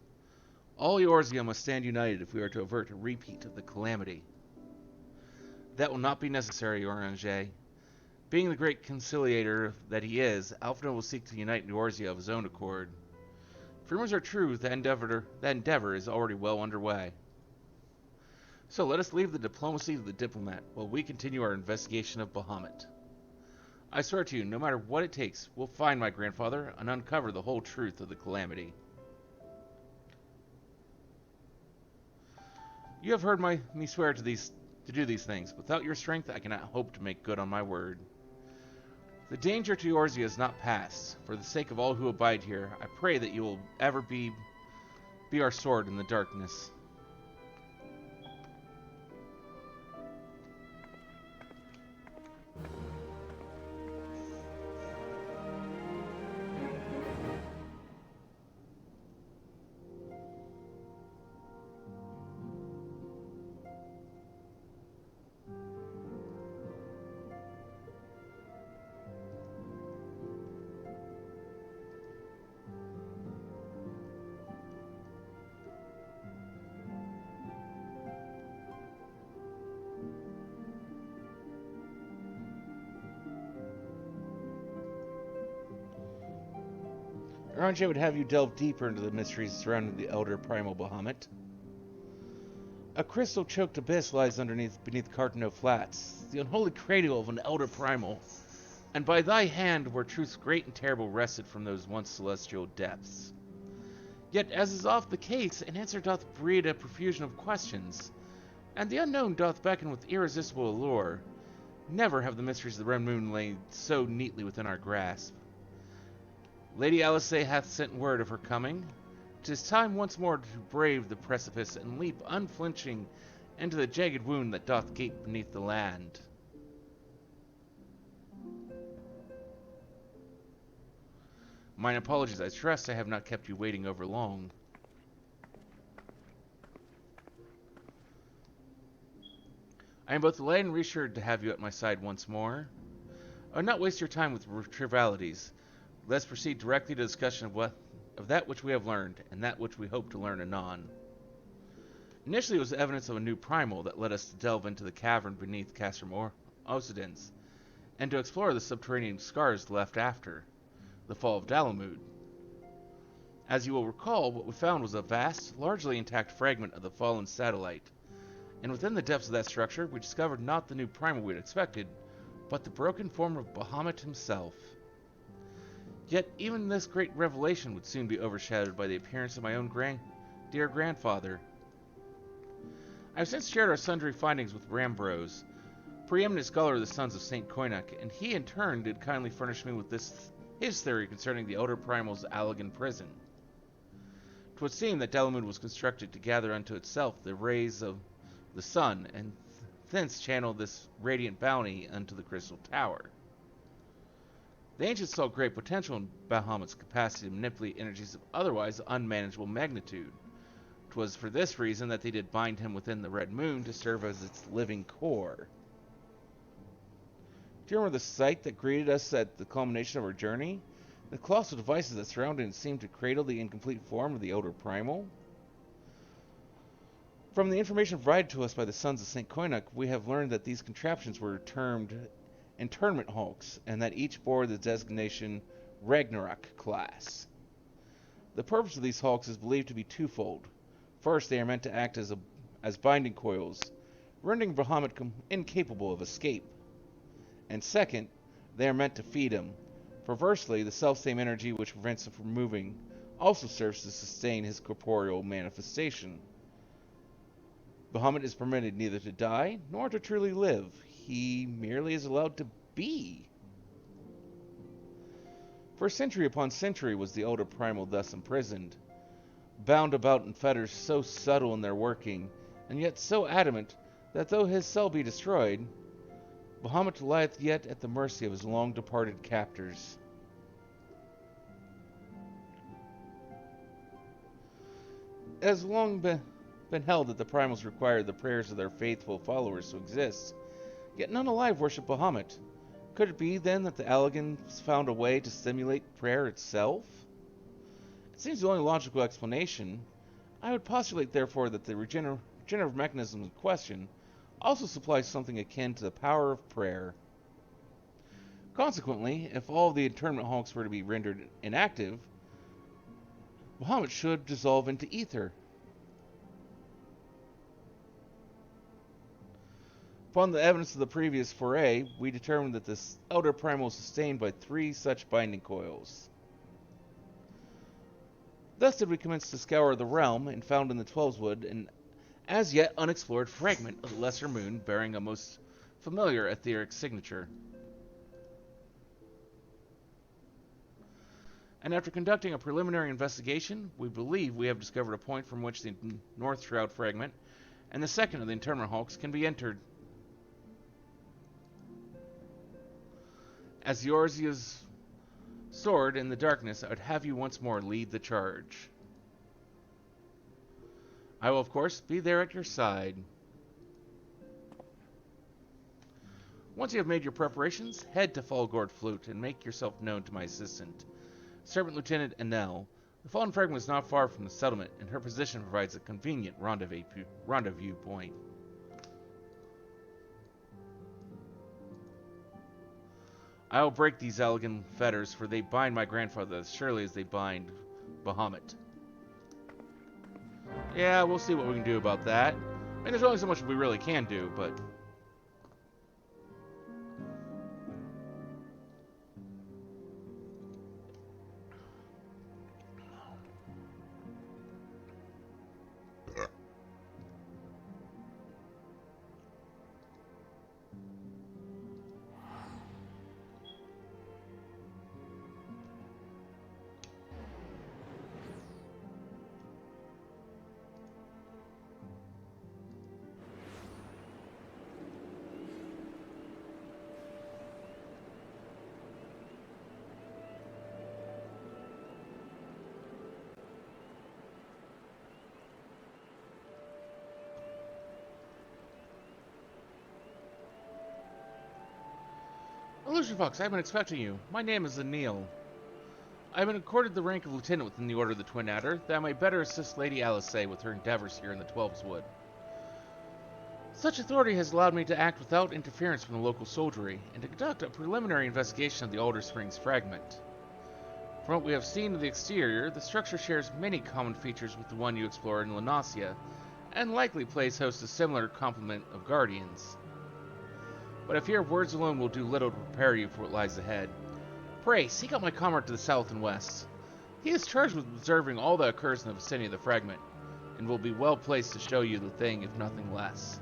All Eorzea must stand united if we are to avert a repeat of the calamity. That will not be necessary, Oranger. Being the great conciliator that he is, Alfred will seek to unite Eorzea of his own accord. If rumors are true, that endeavor is already well underway. So let us leave the diplomacy to the diplomat, while we continue our investigation of Bahamut. I swear to you, no matter what it takes, we'll find my grandfather and uncover the whole truth of the calamity. You have heard me swear to do these things. Without your strength, I cannot hope to make good on my word. The danger to Eorzea is not past. For the sake of all who abide here, I pray that you will ever be our sword in the darkness. Oranger would have you delve deeper into the mysteries surrounding the elder primal Bahamut. A crystal-choked abyss lies beneath Cartano Flats, the unholy cradle of an elder primal, and by thy hand where truths great and terrible rested from those once celestial depths. Yet, as is oft the case, an answer doth breed a profusion of questions, and the unknown doth beckon with irresistible allure. Never have the mysteries of the Red Moon lain so neatly within our grasp. Lady Alice hath sent word of her coming. 'Tis time once more to brave the precipice and leap unflinching into the jagged wound that doth gape beneath the land. Mine apologies, I trust I have not kept you waiting over long. I am both delighted and reassured to have you at my side once more. I would not waste your time with trivialities. Let's proceed directly to discussion of that which we have learned, and that which we hope to learn anon. Initially, it was evidence of a new primal that led us to delve into the cavern beneath Castrum Occidens, and to explore the subterranean scars left after the fall of Dalamud. As you will recall, what we found was a vast, largely intact fragment of the fallen satellite, and within the depths of that structure, we discovered not the new primal we had expected, but the broken form of Bahamut himself. Yet even this great revelation would soon be overshadowed by the appearance of my own dear grandfather. I have since shared our sundry findings with Rambrose, preeminent scholar of the Sons of St. Koinak, and he in turn did kindly furnish me with his theory concerning the elder primal's Allegan prison. 'Twould seem that Dalamud was constructed to gather unto itself the rays of the sun, and thence channel this radiant bounty unto the Crystal Tower. The ancients saw great potential in Bahamut's capacity to manipulate energies of otherwise unmanageable magnitude. 'Twas for this reason that they did bind him within the Red Moon to serve as its living core. Do you remember the sight that greeted us at the culmination of our journey? The colossal devices that surrounded it seemed to cradle the incomplete form of the elder primal. From the information provided to us by the Sons of St. Koinak, we have learned that these contraptions were termed internment hulks, and that each bore the designation Ragnarok class. The purpose of these hulks is believed to be twofold. First, they are meant to act as binding coils, rendering Bahamut incapable of escape. And second, they are meant to feed him. Perversely, the selfsame energy which prevents him from moving also serves to sustain his corporeal manifestation. Bahamut is permitted neither to die nor to truly live. He merely is allowed to be. For century upon century was the elder primal thus imprisoned, bound about in fetters so subtle in their working, and yet so adamant that though his cell be destroyed, Bahamut lieth yet at the mercy of his long-departed captors. It has long been held that the primals require the prayers of their faithful followers to exist, yet none alive worship Bahamut. Could it be, then, that the Allagans found a way to simulate prayer itself? It seems the only logical explanation. I would postulate, therefore, that the regenerative mechanism in question also supplies something akin to the power of prayer. Consequently, if all of the internment hulks were to be rendered inactive, Bahamut should dissolve into ether. Upon the evidence of the previous foray, we determined that this elder primal was sustained by 3 such binding coils. Thus did we commence to scour the realm, and found in the Twelveswood an as yet unexplored fragment of the lesser moon bearing a most familiar etheric signature. And after conducting a preliminary investigation, we believe we have discovered a point from which the North Shroud fragment and the second of the internment hulks can be entered. As the Orzia's sword in the darkness, I would have you once more lead the charge. I will, of course, be there at your side. Once you have made your preparations, head to Falgord Flute and make yourself known to my assistant, Servant Lieutenant Enel. The fallen fragment is not far from the settlement, and her position provides a convenient rendezvous point. I will break these Allagan fetters, for they bind my grandfather as surely as they bind Bahamut. Yeah, we'll see what we can do about that. I mean, there's only so much we really can do, but... Illusion Fox, I've been expecting you. My name is Anil. I have been accorded the rank of lieutenant within the Order of the Twin Adder, that I might better assist Lady Alice with her endeavors here in the Twelveswood. Such authority has allowed me to act without interference from the local soldiery, and to conduct a preliminary investigation of the Alder Springs fragment. From what we have seen of the exterior, the structure shares many common features with the one you explored in Lanasia, and likely plays host to similar complement of guardians. But I fear words alone will do little to prepare you for what lies ahead. Pray, seek out my comrade to the south and west. He is charged with observing all that occurs in the vicinity of the fragment, and will be well placed to show you the thing, if nothing less.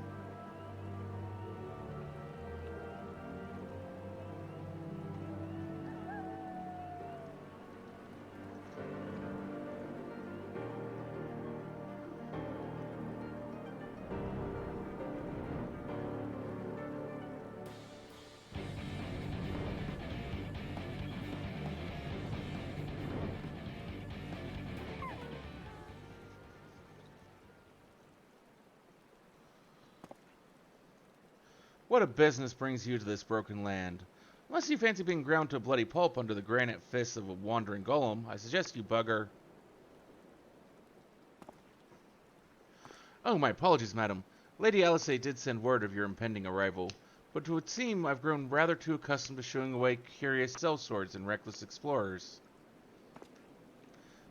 What a business brings you to this broken land? Unless you fancy being ground to a bloody pulp under the granite fists of a wandering golem, I suggest you bugger. Oh, my apologies, madam. Lady Alice did send word of your impending arrival, but it would seem I've grown rather too accustomed to shooing away curious sellswords and reckless explorers.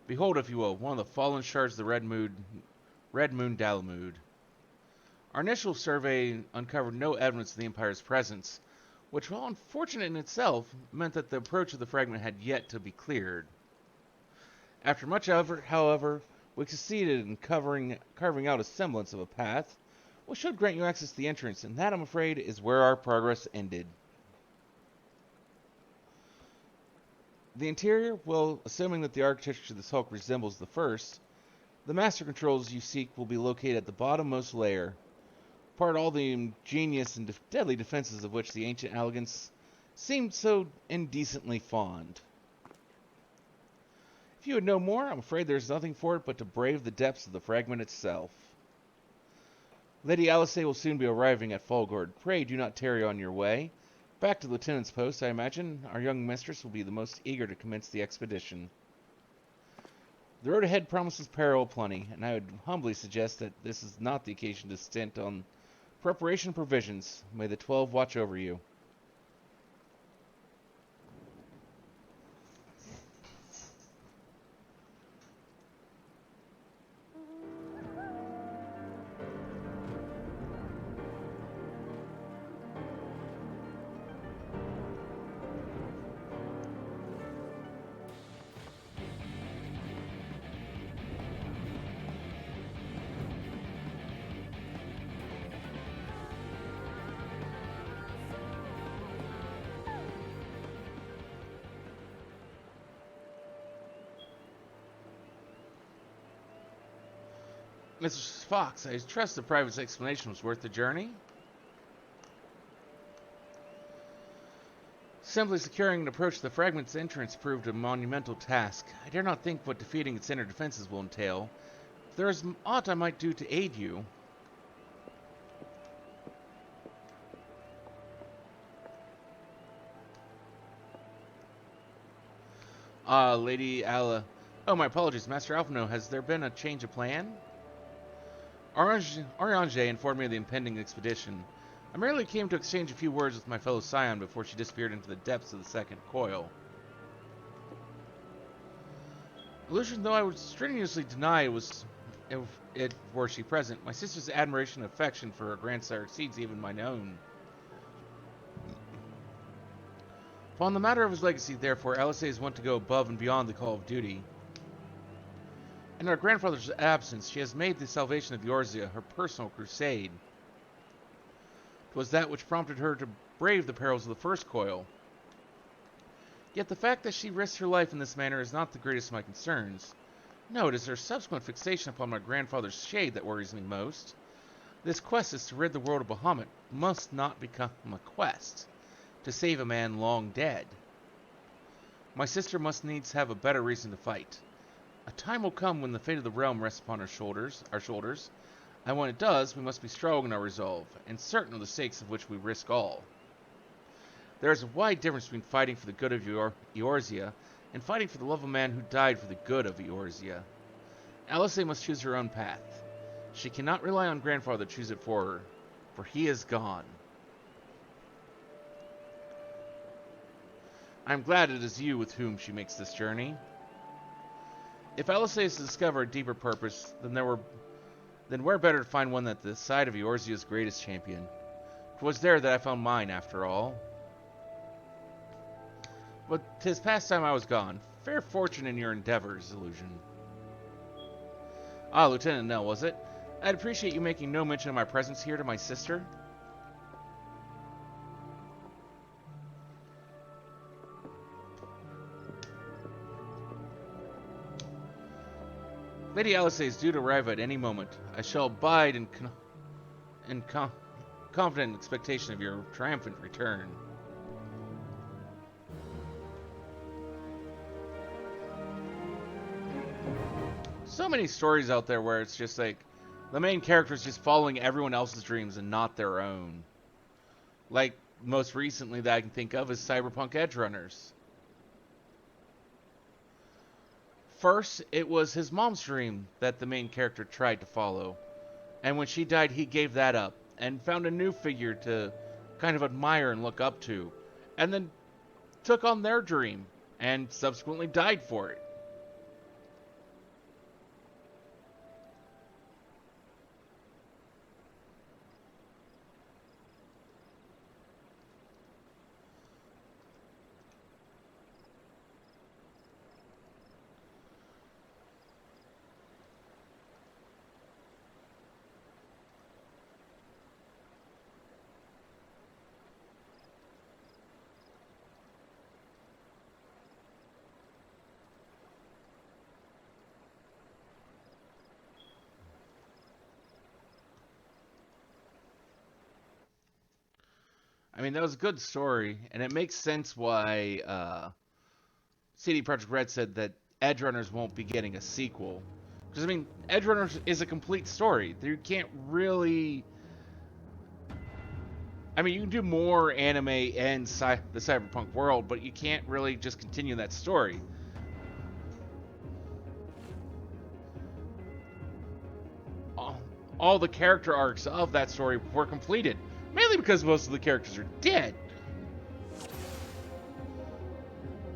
Behold, if you will, one of the fallen shards of the Red Moon Dalamud. Our initial survey uncovered no evidence of the Empire's presence, which, while unfortunate in itself, meant that the approach of the fragment had yet to be cleared. After much effort, however, we succeeded in carving out a semblance of a path, which should grant you access to the entrance, and that, I'm afraid, is where our progress ended. The interior, well, assuming that the architecture of this hulk resembles the first, the master controls you seek will be located at the bottommost layer. apart all the ingenious and deadly defenses of which the ancient elegants seemed so indecently fond. If you would know more, I'm afraid there's nothing for it but to brave the depths of the fragment itself. Lady Alice will soon be arriving at Falgord. Pray do not tarry on your way. Back to the lieutenant's post, I imagine our young mistress will be the most eager to commence the expedition. The road ahead promises peril plenty, and I would humbly suggest that this is not the occasion to stint on preparation provisions. May the 12 watch over you. Mrs. Fox, I trust the private's explanation was worth the journey? Simply securing an approach to the fragment's entrance proved a monumental task. I dare not think what defeating its inner defenses will entail. If there is aught I might do to aid you... Lady Ala... Oh, my apologies, Master Alphino. Has there been a change of plan? Orange informed me of the impending expedition. I merely came to exchange a few words with my fellow scion before she disappeared into the depths of the second coil. Illusion, though I would strenuously deny it were she present, my sister's admiration and affection for her grandsire exceeds even mine own. Upon the matter of his legacy, therefore, Alice is one to go above and beyond the call of duty. In our grandfather's absence, she has made the salvation of Eorzea her personal crusade. 'Twas that which prompted her to brave the perils of the first coil. Yet the fact that she risks her life in this manner is not the greatest of my concerns. No, it is her subsequent fixation upon my grandfather's shade that worries me most. This quest is to rid the world of Bahamut must not become a quest to save a man long dead. My sister must needs have a better reason to fight. A time will come when the fate of the realm rests upon our shoulders, and when it does, we must be strong in our resolve, and certain of the stakes of which we risk all. There is a wide difference between fighting for the good of Eorzea and fighting for the love of a man who died for the good of Eorzea. Alice must choose her own path. She cannot rely on grandfather to choose it for he is gone. I am glad it is you with whom she makes this journey. If Alice is to discover a deeper purpose, then where better to find one at the side of Eorzea's greatest champion? 'Twas there that I found mine, after all. But 'tis past time I was gone. Fair fortune in your endeavors, Illusion. Ah, Lieutenant Nell, was it? I'd appreciate you making no mention of my presence here to my sister. Lady Alice is due to arrive at any moment. I shall abide in confident expectation of your triumphant return. So many stories out there where it's just like the main character is just following everyone else's dreams and not their own. Like most recently that I can think of is Cyberpunk Edge Runners. First, it was his mom's dream that the main character tried to follow. And when she died, he gave that up and found a new figure to kind of admire and look up to. And then took on their dream and subsequently died for it. I mean, that was a good story, and it makes sense why CD Projekt Red said that Edge Runners won't be getting a sequel. Because, I mean, Edge Runners is a complete story. You can't really... I mean, you can do more anime and the cyberpunk world, but you can't really just continue that story. All the character arcs of that story were completed, mainly because most of the characters are dead.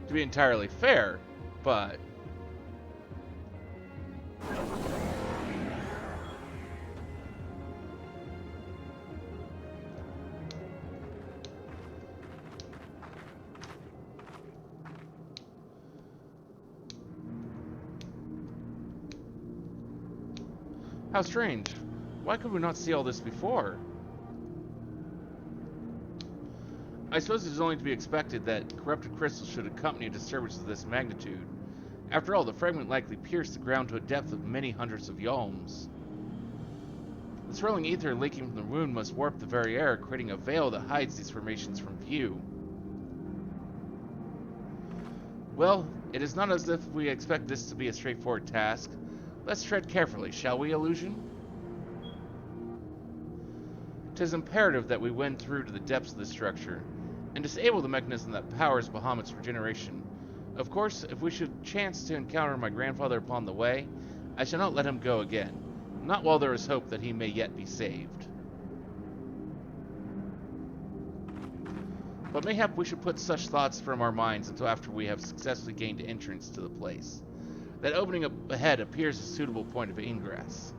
To be entirely fair, but... How strange. Why could we not see all this before? I suppose it is only to be expected that corrupted crystals should accompany a disturbance of this magnitude. After all, the fragment likely pierced the ground to a depth of many hundreds of yalms. The swirling ether leaking from the wound must warp the very air, creating a veil that hides these formations from view. Well, it is not as if we expect this to be a straightforward task. Let's tread carefully, shall we, Illusion? 'Tis imperative that we wend through to the depths of this structure, and disable the mechanism that powers Bahamut's regeneration. Of course, if we should chance to encounter my grandfather upon the way, I shall not let him go again, not while there is hope that he may yet be saved. But mayhap we should put such thoughts from our minds until after we have successfully gained entrance to the place. That opening up ahead appears a suitable point of ingress.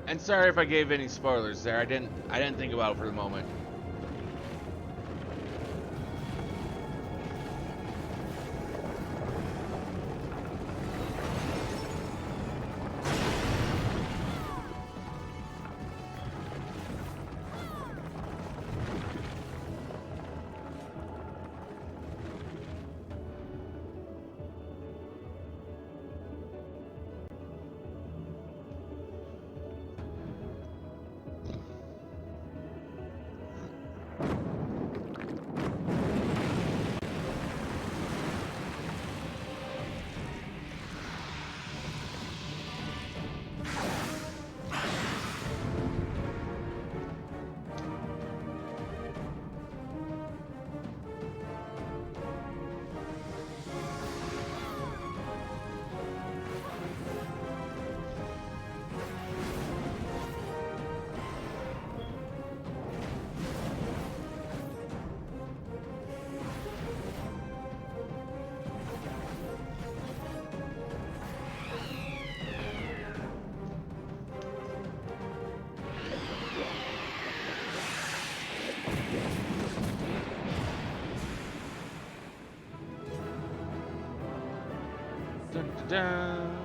And sorry if I gave any spoilers there. I didn't think about it for the moment. Dun, dun, dun.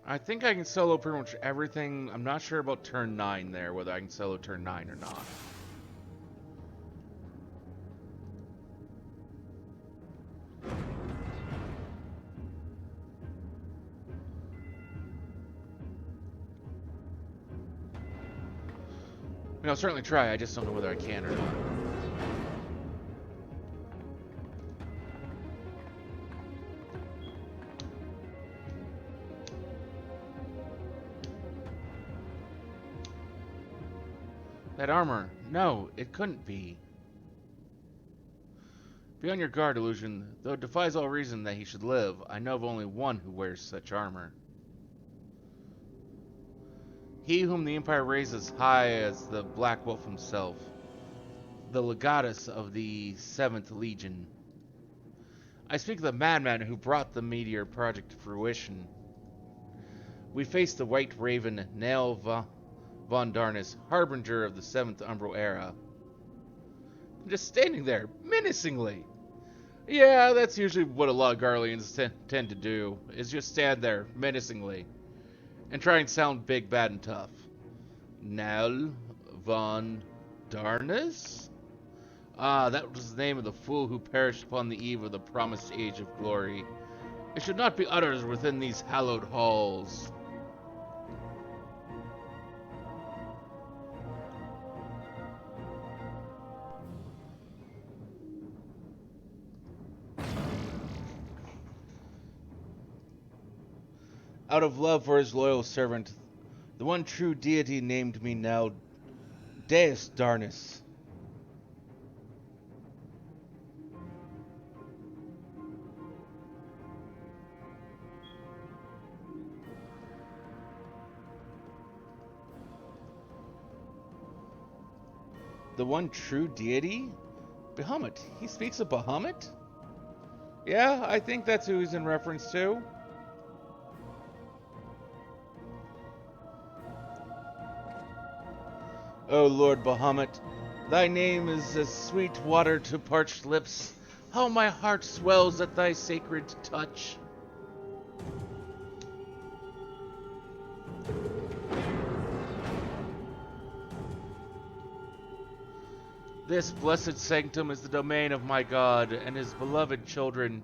I think I can solo pretty much everything. I'm not sure about turn 9 there, whether I can solo turn 9 or not. I'll certainly try. I just don't know whether I can or not. That armor. No, it couldn't be. Be on your guard, Illusion. Though it defies all reason that he should live, I know of only one who wears such armor. He whom the Empire raises high as the Black Wolf himself, the legatus of the 7th Legion. I speak of the madman who brought the Meteor Project to fruition. We face the White Raven, Nael von Darnus, harbinger of the 7th Umbral Era. I'm just standing there, menacingly. Yeah, that's usually what a lot of Garleans tend to do, is just stand there, menacingly, and try and sound big, bad, and tough. Nael von Darnus? Ah, that was the name of the fool who perished upon the eve of the promised age of glory. It should not be uttered within these hallowed halls. Out of love for his loyal servant, the one true deity named me now Deus Darnus. The one true deity? Bahamut. He speaks of Bahamut? Yeah, I think that's who he's in reference to. O Lord Bahamut, thy name is as sweet water to parched lips. How my heart swells at thy sacred touch. This blessed sanctum is the domain of my God and his beloved children.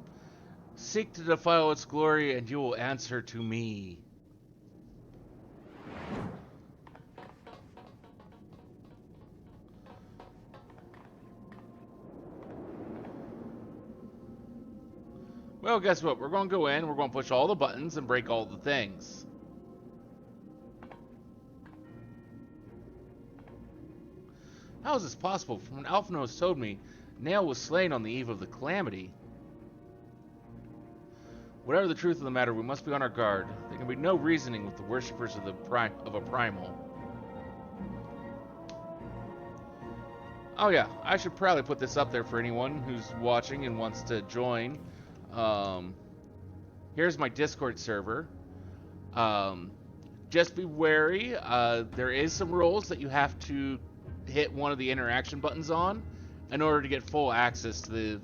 Seek to defile its glory, and you will answer to me. Well, guess what? We're going to go in, we're going to push all the buttons and break all the things. How is this possible? From what Alphonse told me, Nael was slain on the eve of the calamity. Whatever the truth of the matter, we must be on our guard. There can be no reasoning with the worshippers of a primal. Oh yeah, I should probably put this up there for anyone who's watching and wants to join. Here's my Discord server. Just be wary. There is some rules that you have to hit one of the interaction buttons on in order to get full access to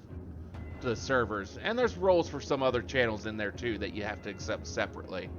the servers. And there's roles for some other channels in there too that you have to accept separately.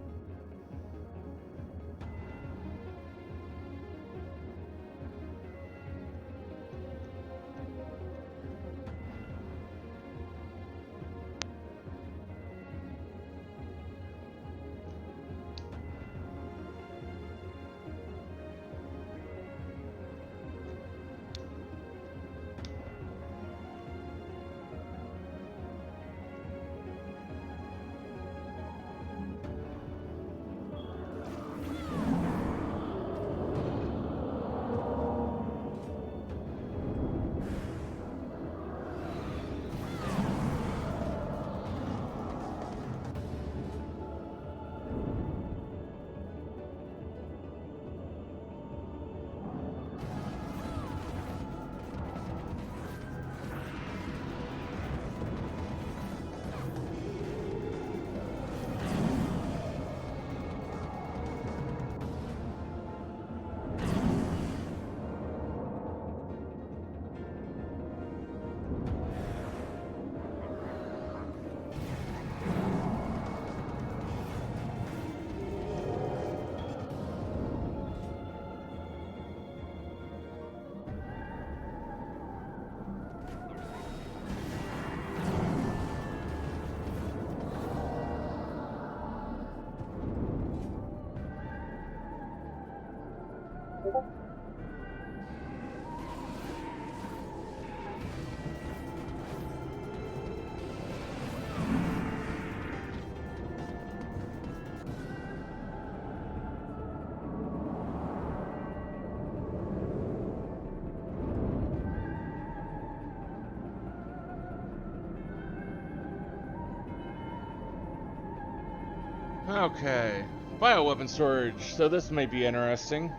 Okay. Bioweapon storage. So this may be interesting.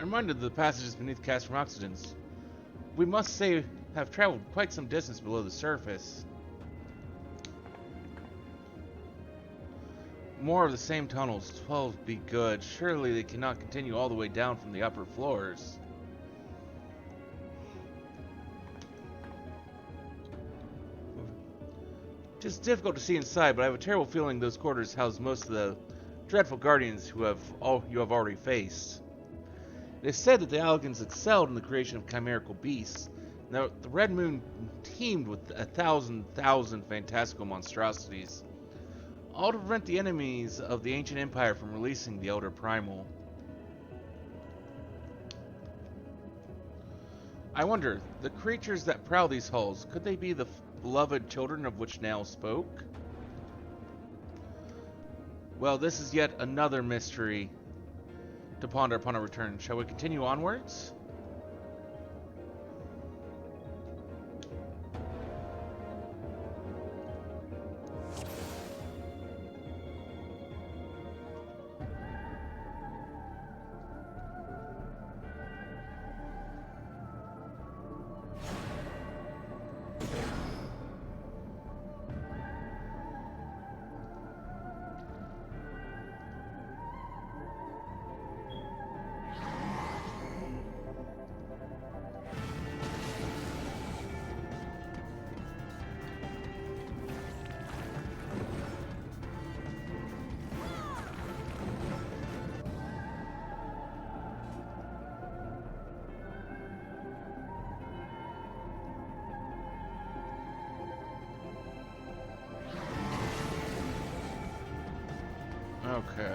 I'm reminded of the passages beneath Castrum Oxygens. We must say have traveled quite some distance below the surface. More of the same tunnels. 12 be good. Surely they cannot continue all the way down from the upper floors. It is difficult to see inside, but I have a terrible feeling those quarters house most of the dreadful guardians you have already faced. It is said that the Allagans excelled in the creation of chimerical beasts. Now, the Red Moon teemed with a thousand fantastical monstrosities, all to prevent the enemies of the ancient empire from releasing the Elder Primal. I wonder, the creatures that prowl these halls, could they be the beloved children of which Nell spoke? Well, this is yet another mystery to ponder upon our return. Shall we continue onwards? Okay.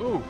Oof.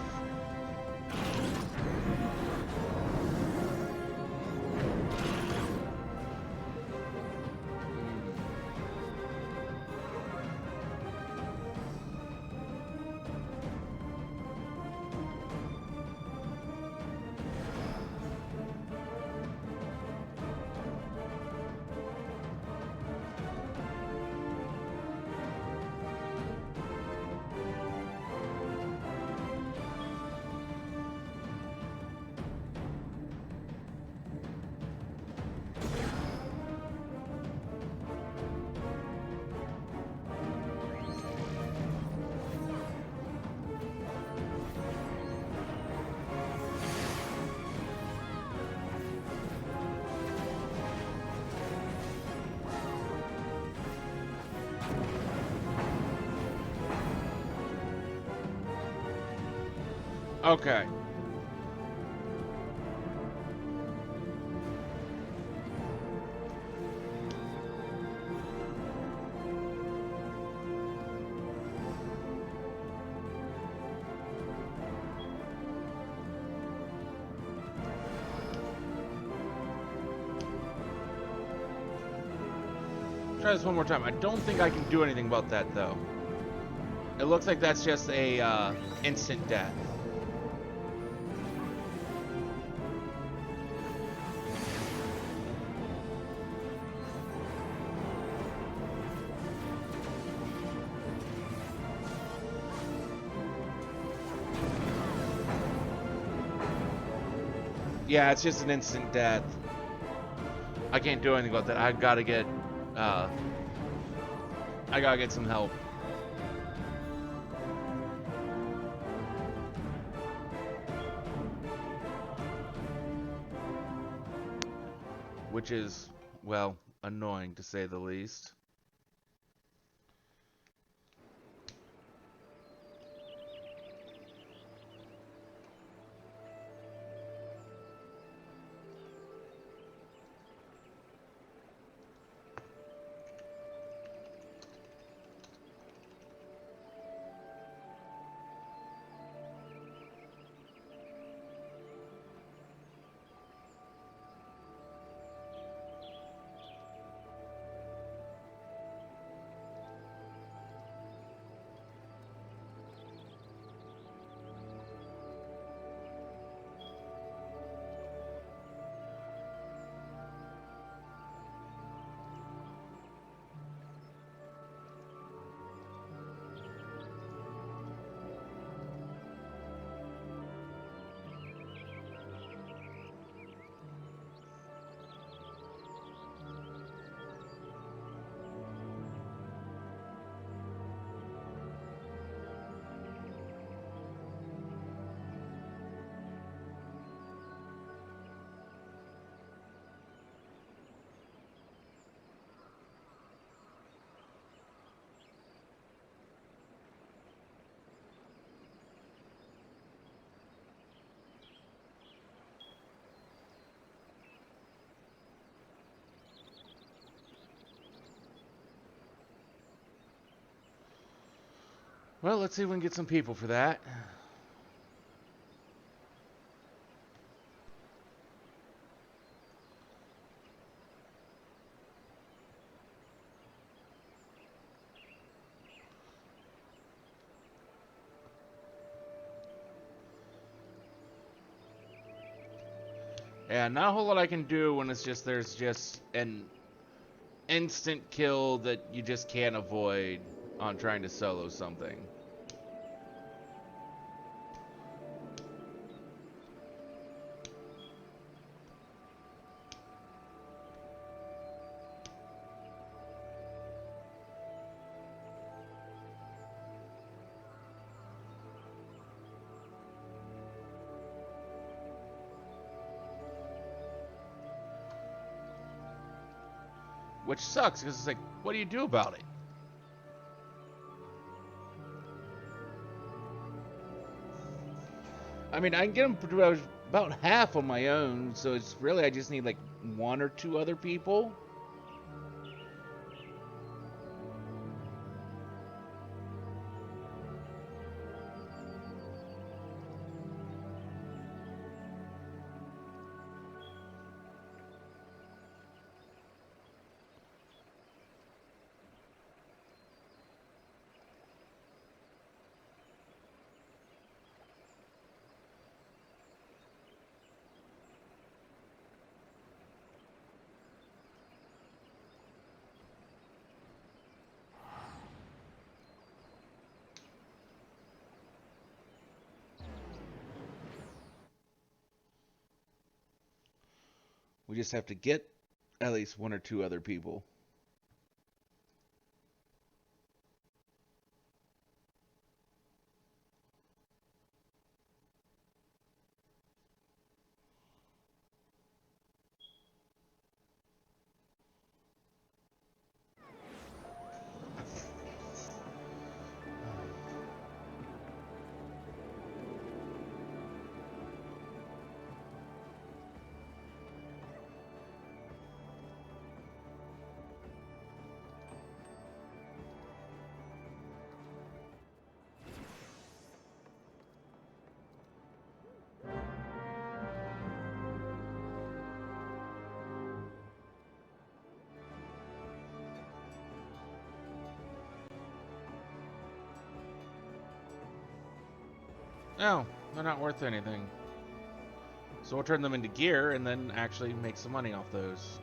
Okay. Try this one more time. I don't think I can do anything about that, though. It looks like that's just a, instant death. Yeah, it's just an instant death. I can't do anything about that. I gotta get some help. Which is, well, annoying to say the least. Well, let's see if we can get some people for that. Yeah, not a whole lot I can do when there's just an instant kill that you just can't avoid on trying to solo something. Which sucks, because it's like, what do you do about it? I mean, I can get them about half on my own, so it's really, I just need like one or two other people. We just have to get at least one or two other people. No, they're not worth anything. So we'll turn them into gear and then actually make some money off those.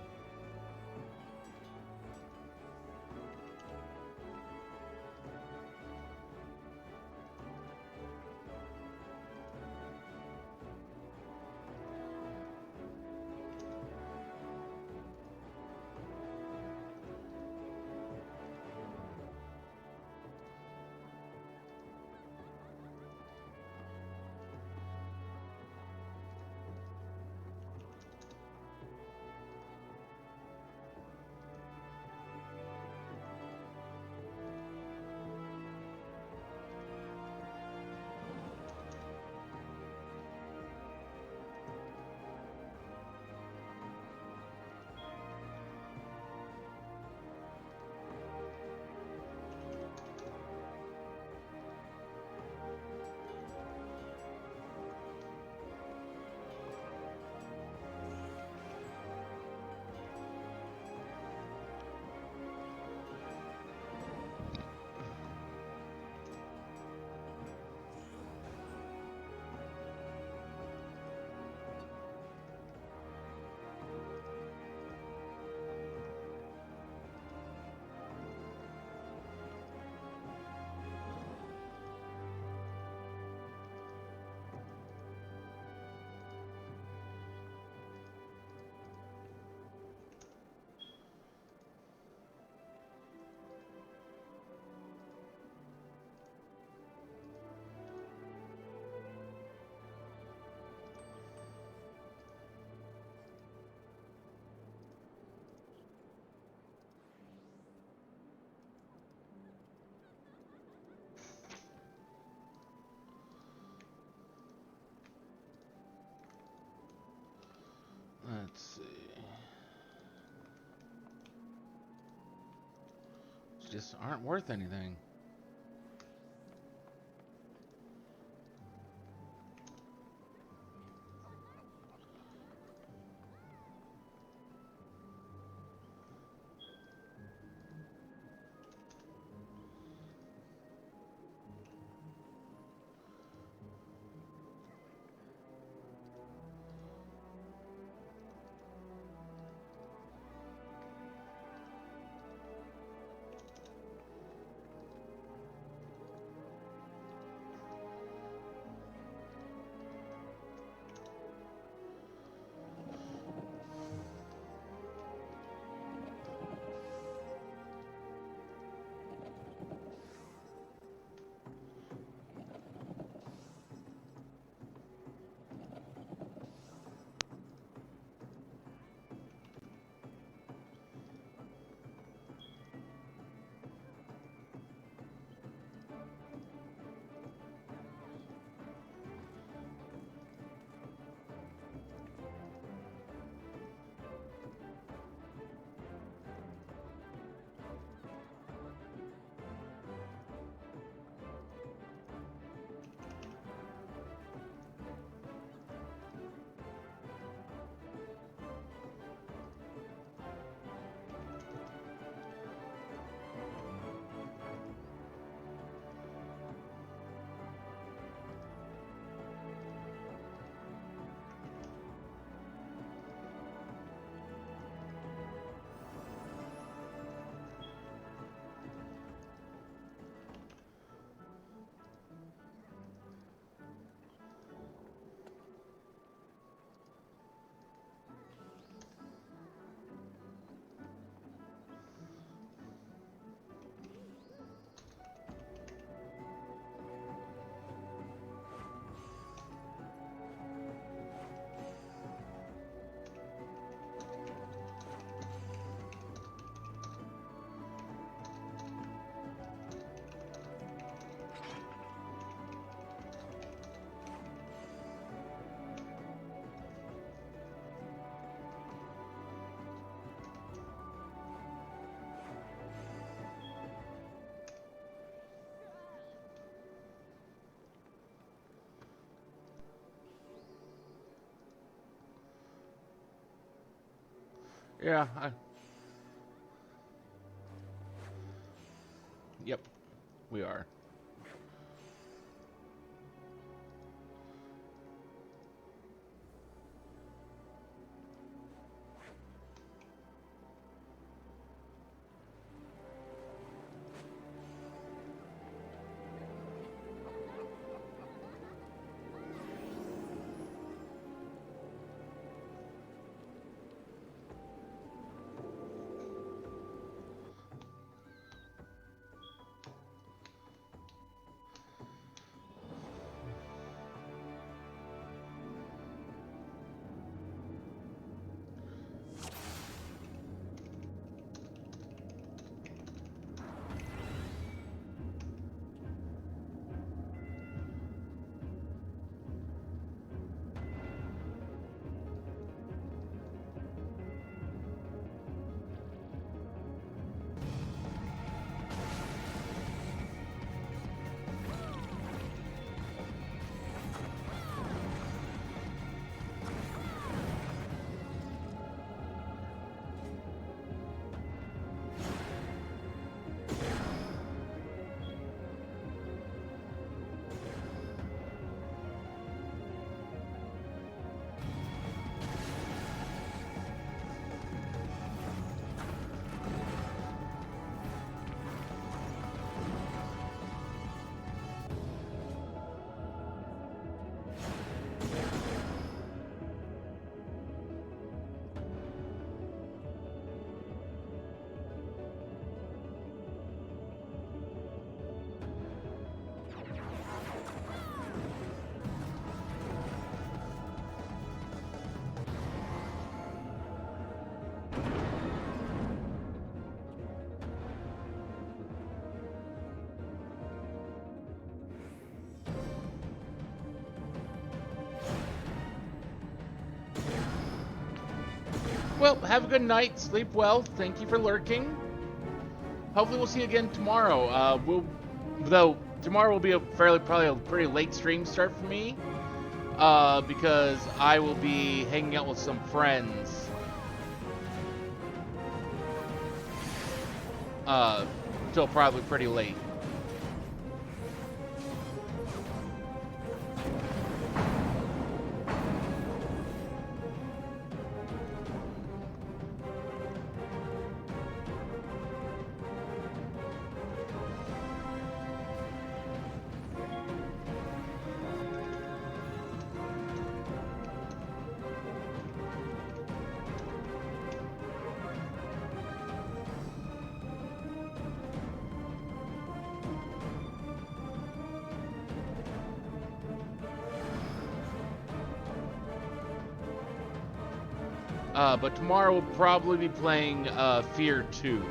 Let's see. Just aren't worth anything. Yeah, yep, we are. Well, have a good night. Sleep well. Thank you for lurking. Hopefully, we'll see you again tomorrow. Though tomorrow will be probably a pretty late stream start for me, because I will be hanging out with some friends. Till probably pretty late. But tomorrow we'll probably be playing Fear 2.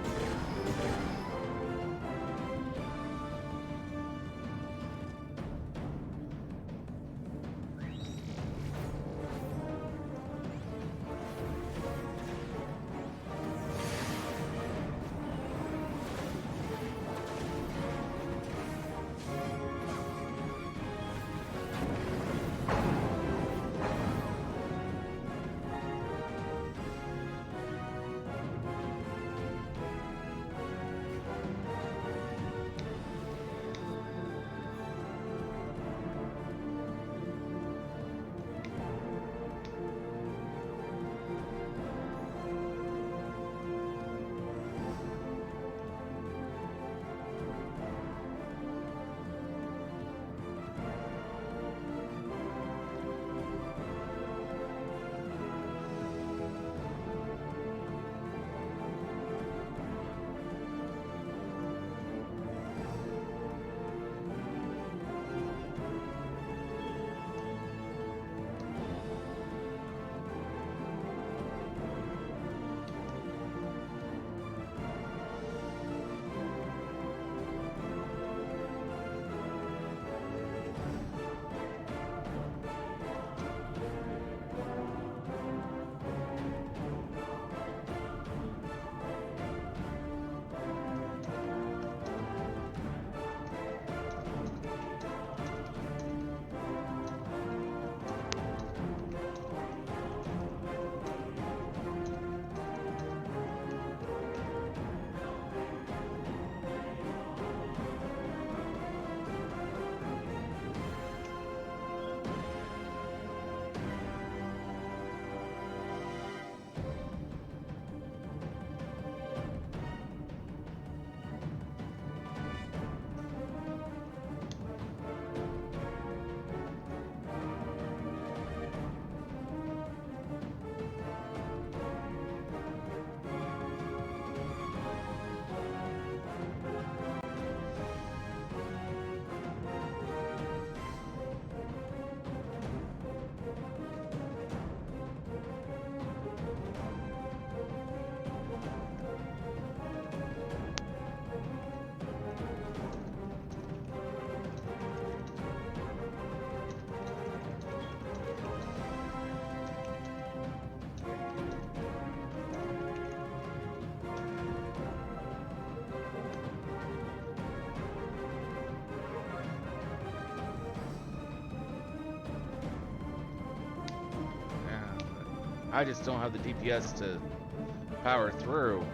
I just don't have the DPS to power through.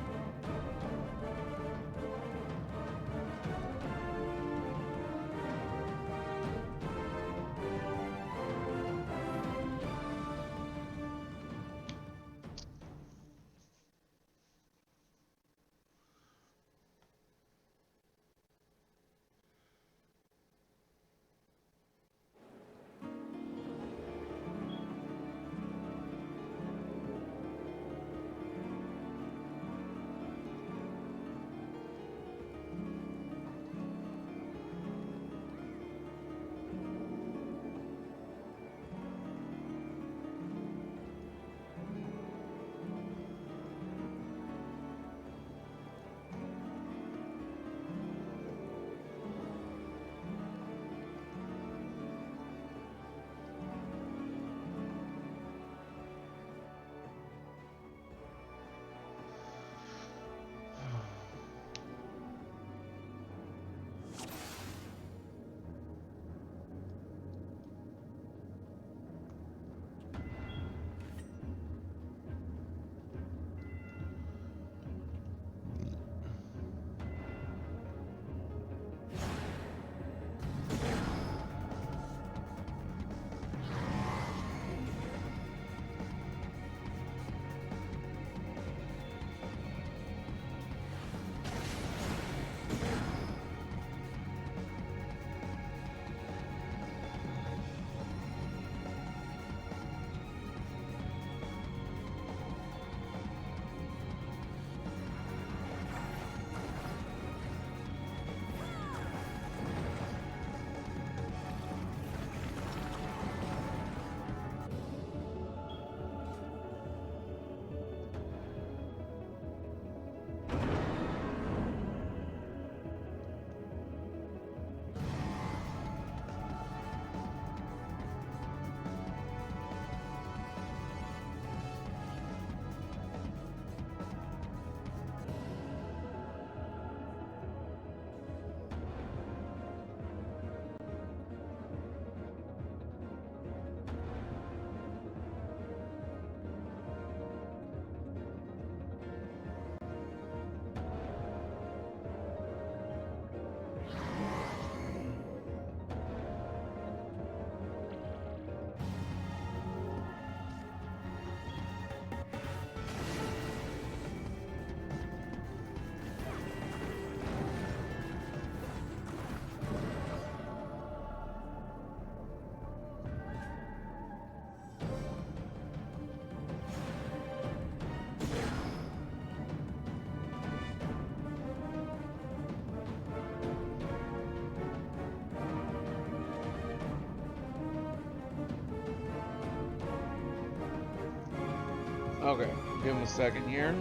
Okay, give him a second here.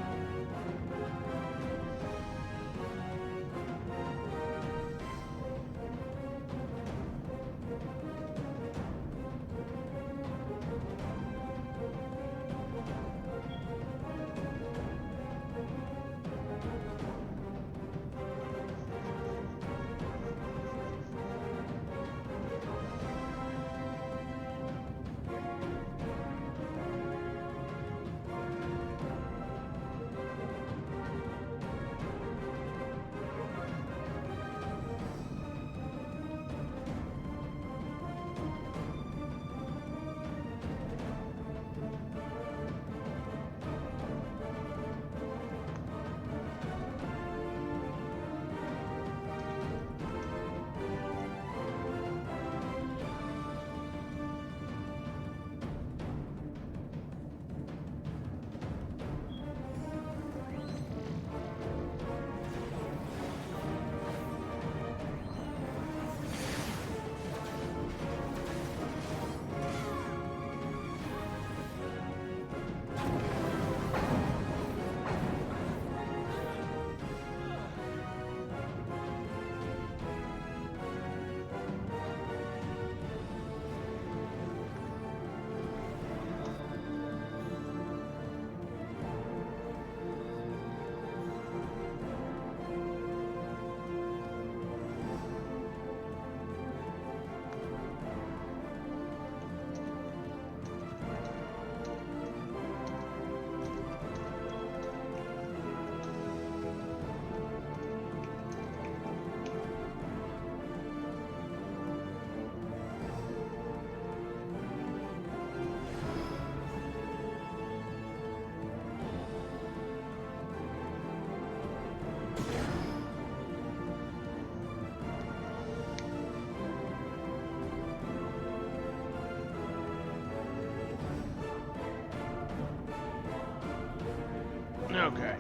Okay.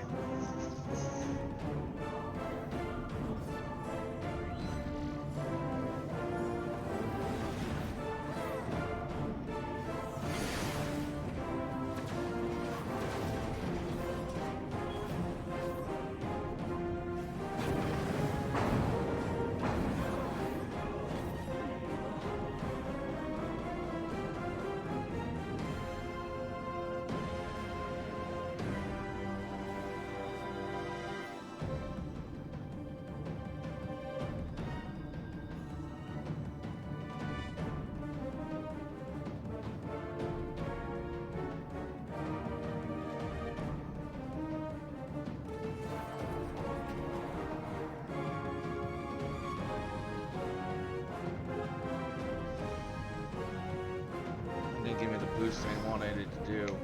Didn't give me the boost I wanted it to do.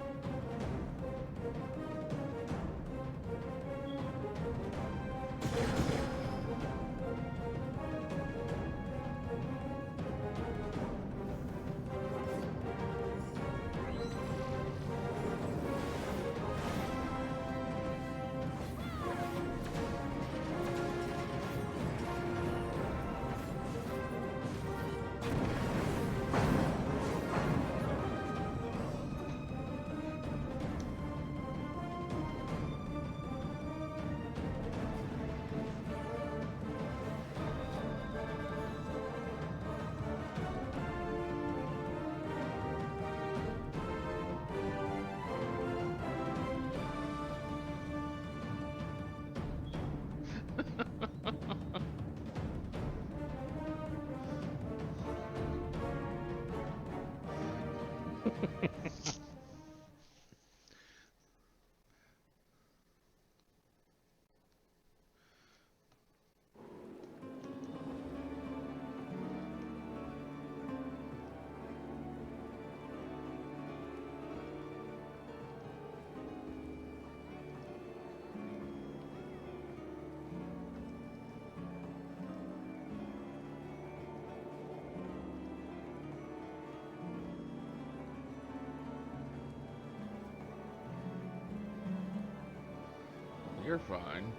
You're fine.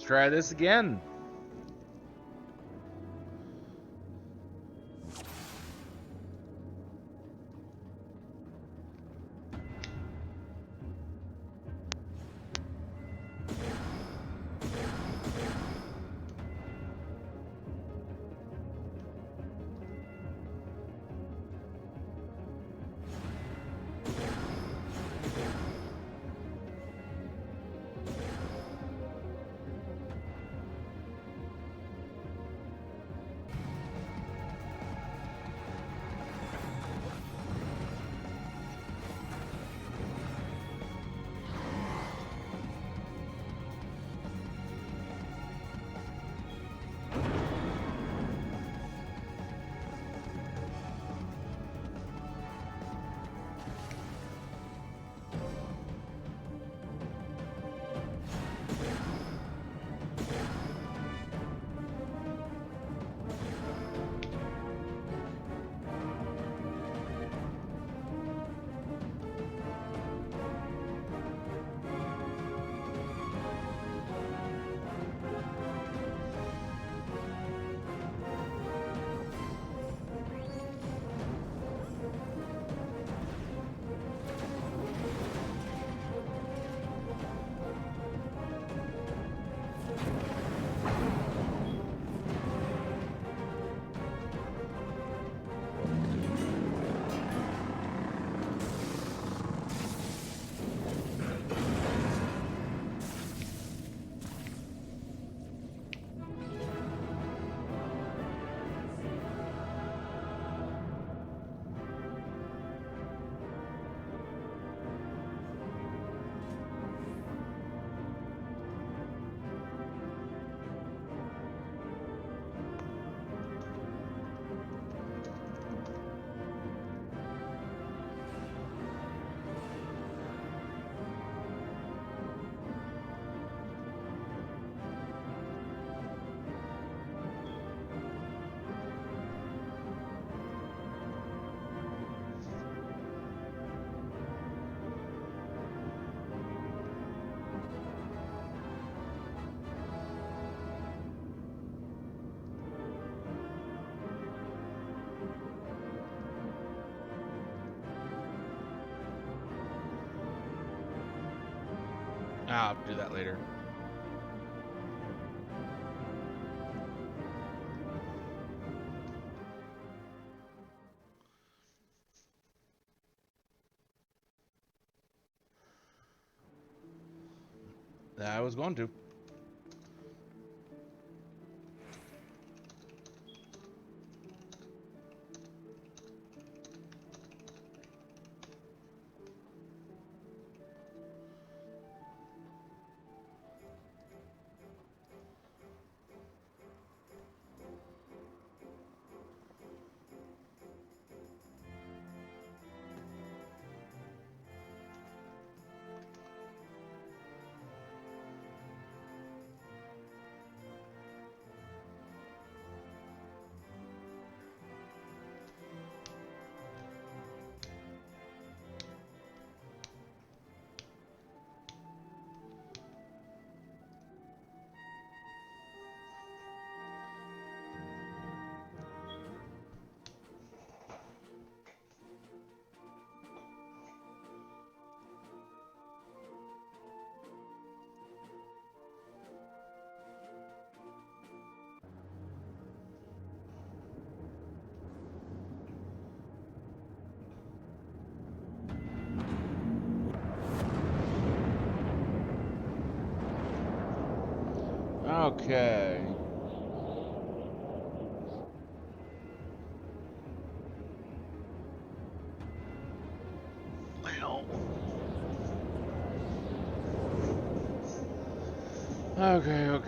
try this again. I'll do that later. I was going to. Okay. Well. Okay.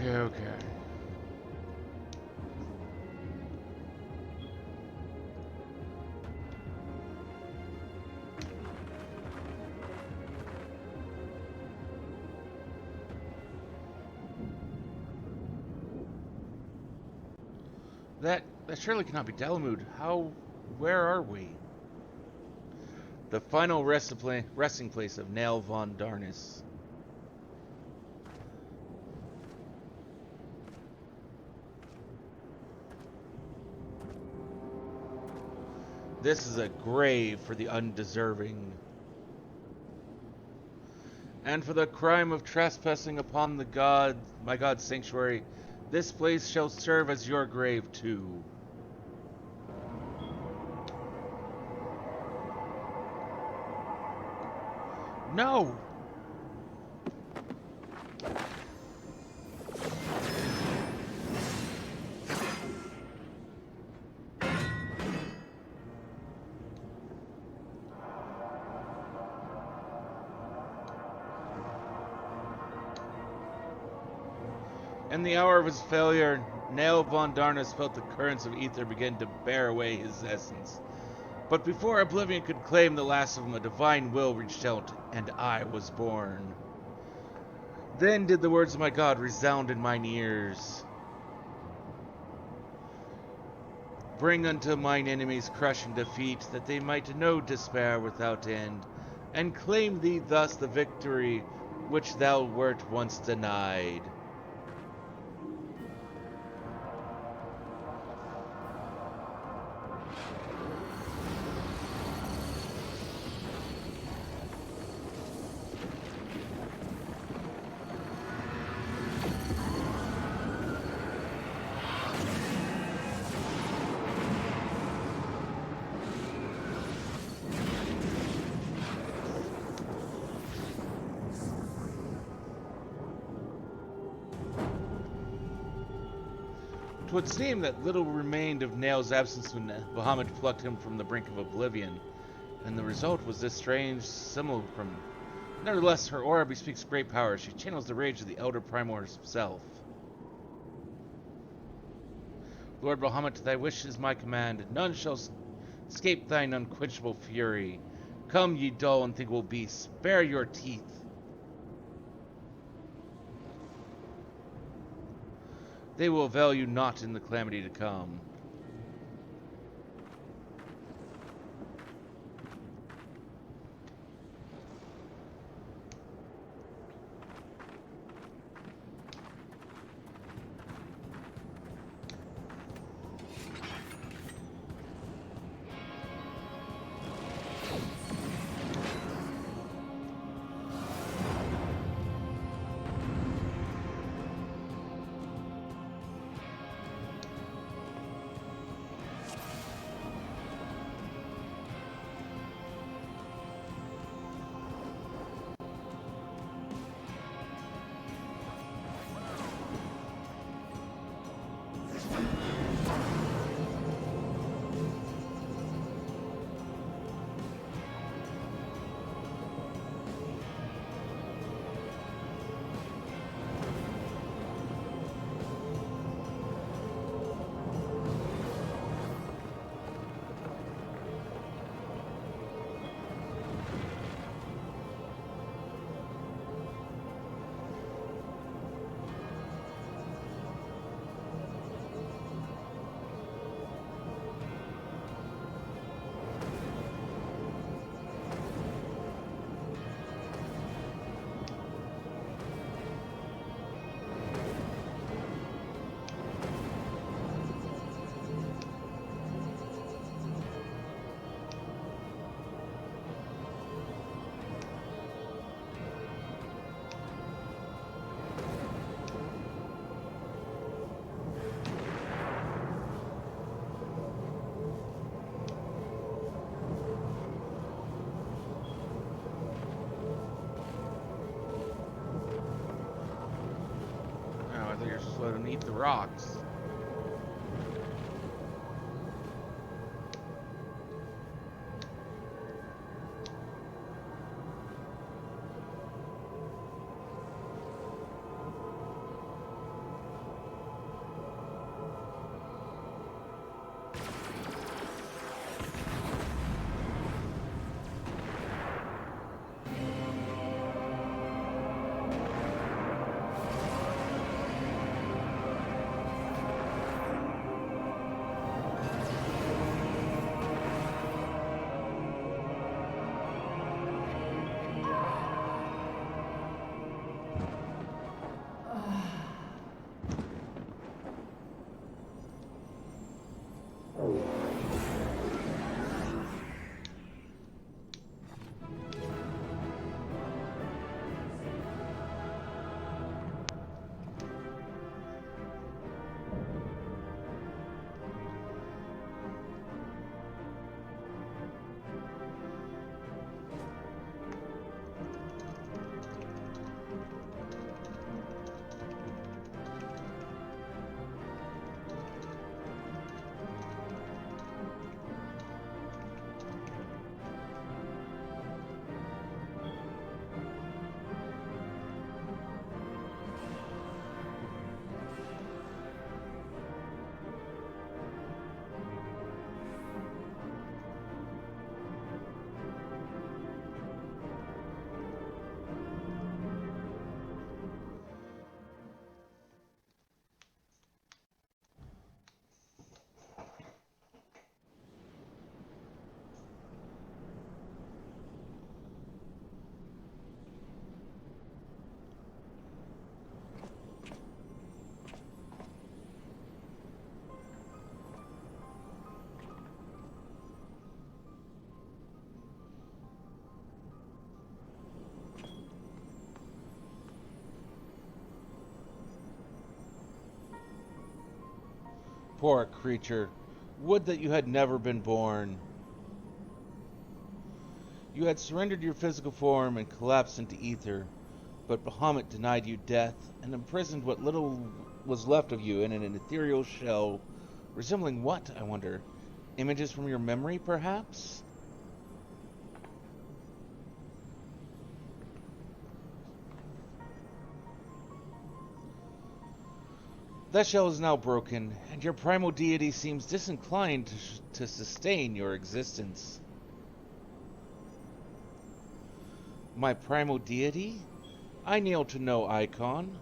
That surely cannot be Dalamud. Where are we? The final resting place of Nail von Darnus. This is a grave for the undeserving. And for the crime of trespassing upon my God's sanctuary, this place shall serve as your grave too. No! In the hour of his failure, Nail von Darnus felt the currents of ether begin to bear away his essence. But before oblivion could claim the last of him, a divine will reached out, and I was born. Then did the words of my God resound in mine ears. Bring unto mine enemies crushing defeat, that they might know despair without end, and claim thee thus the victory which thou wert once denied. Twould seem that little remained of Nail's absence when Bahamut plucked him from the brink of oblivion, and the result was this strange simulacrum. Nevertheless, her aura bespeaks great power. She channels the rage of the Elder Primal himself. Lord Bahamut, thy wish is my command. None shall escape thine unquenchable fury. Come, ye dull and unthinkable beasts, bare your teeth. They will avail you not in the calamity to come. You're just let them eat the rocks. Poor creature. Would that you had never been born. You had surrendered your physical form and collapsed into ether, but Bahamut denied you death and imprisoned what little was left of you in an ethereal shell, resembling what, I wonder? Images from your memory, perhaps? That shell is now broken, and your primal deity seems disinclined to sustain your existence. My primal deity? I kneel to no icon.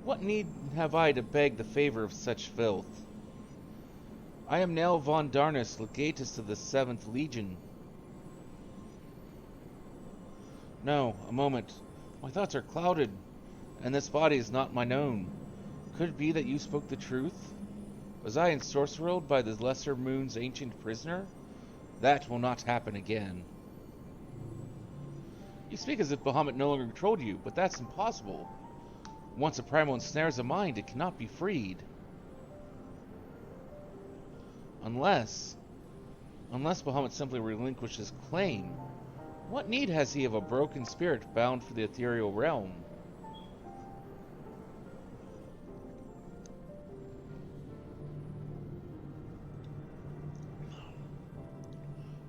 What need have I to beg the favor of such filth? I am Nell von Darnus, legatus of the 7th Legion. No, a moment. My thoughts are clouded, and this body is not mine own. Could it be that you spoke the truth? Was I ensorcered by the Lesser Moon's ancient prisoner? That will not happen again. You speak as if Bahamut no longer controlled you, but that's impossible. Once a primal ensnares a mind, it cannot be freed. Unless Bahamut simply relinquished his claim. What need has he of a broken spirit bound for the ethereal realm?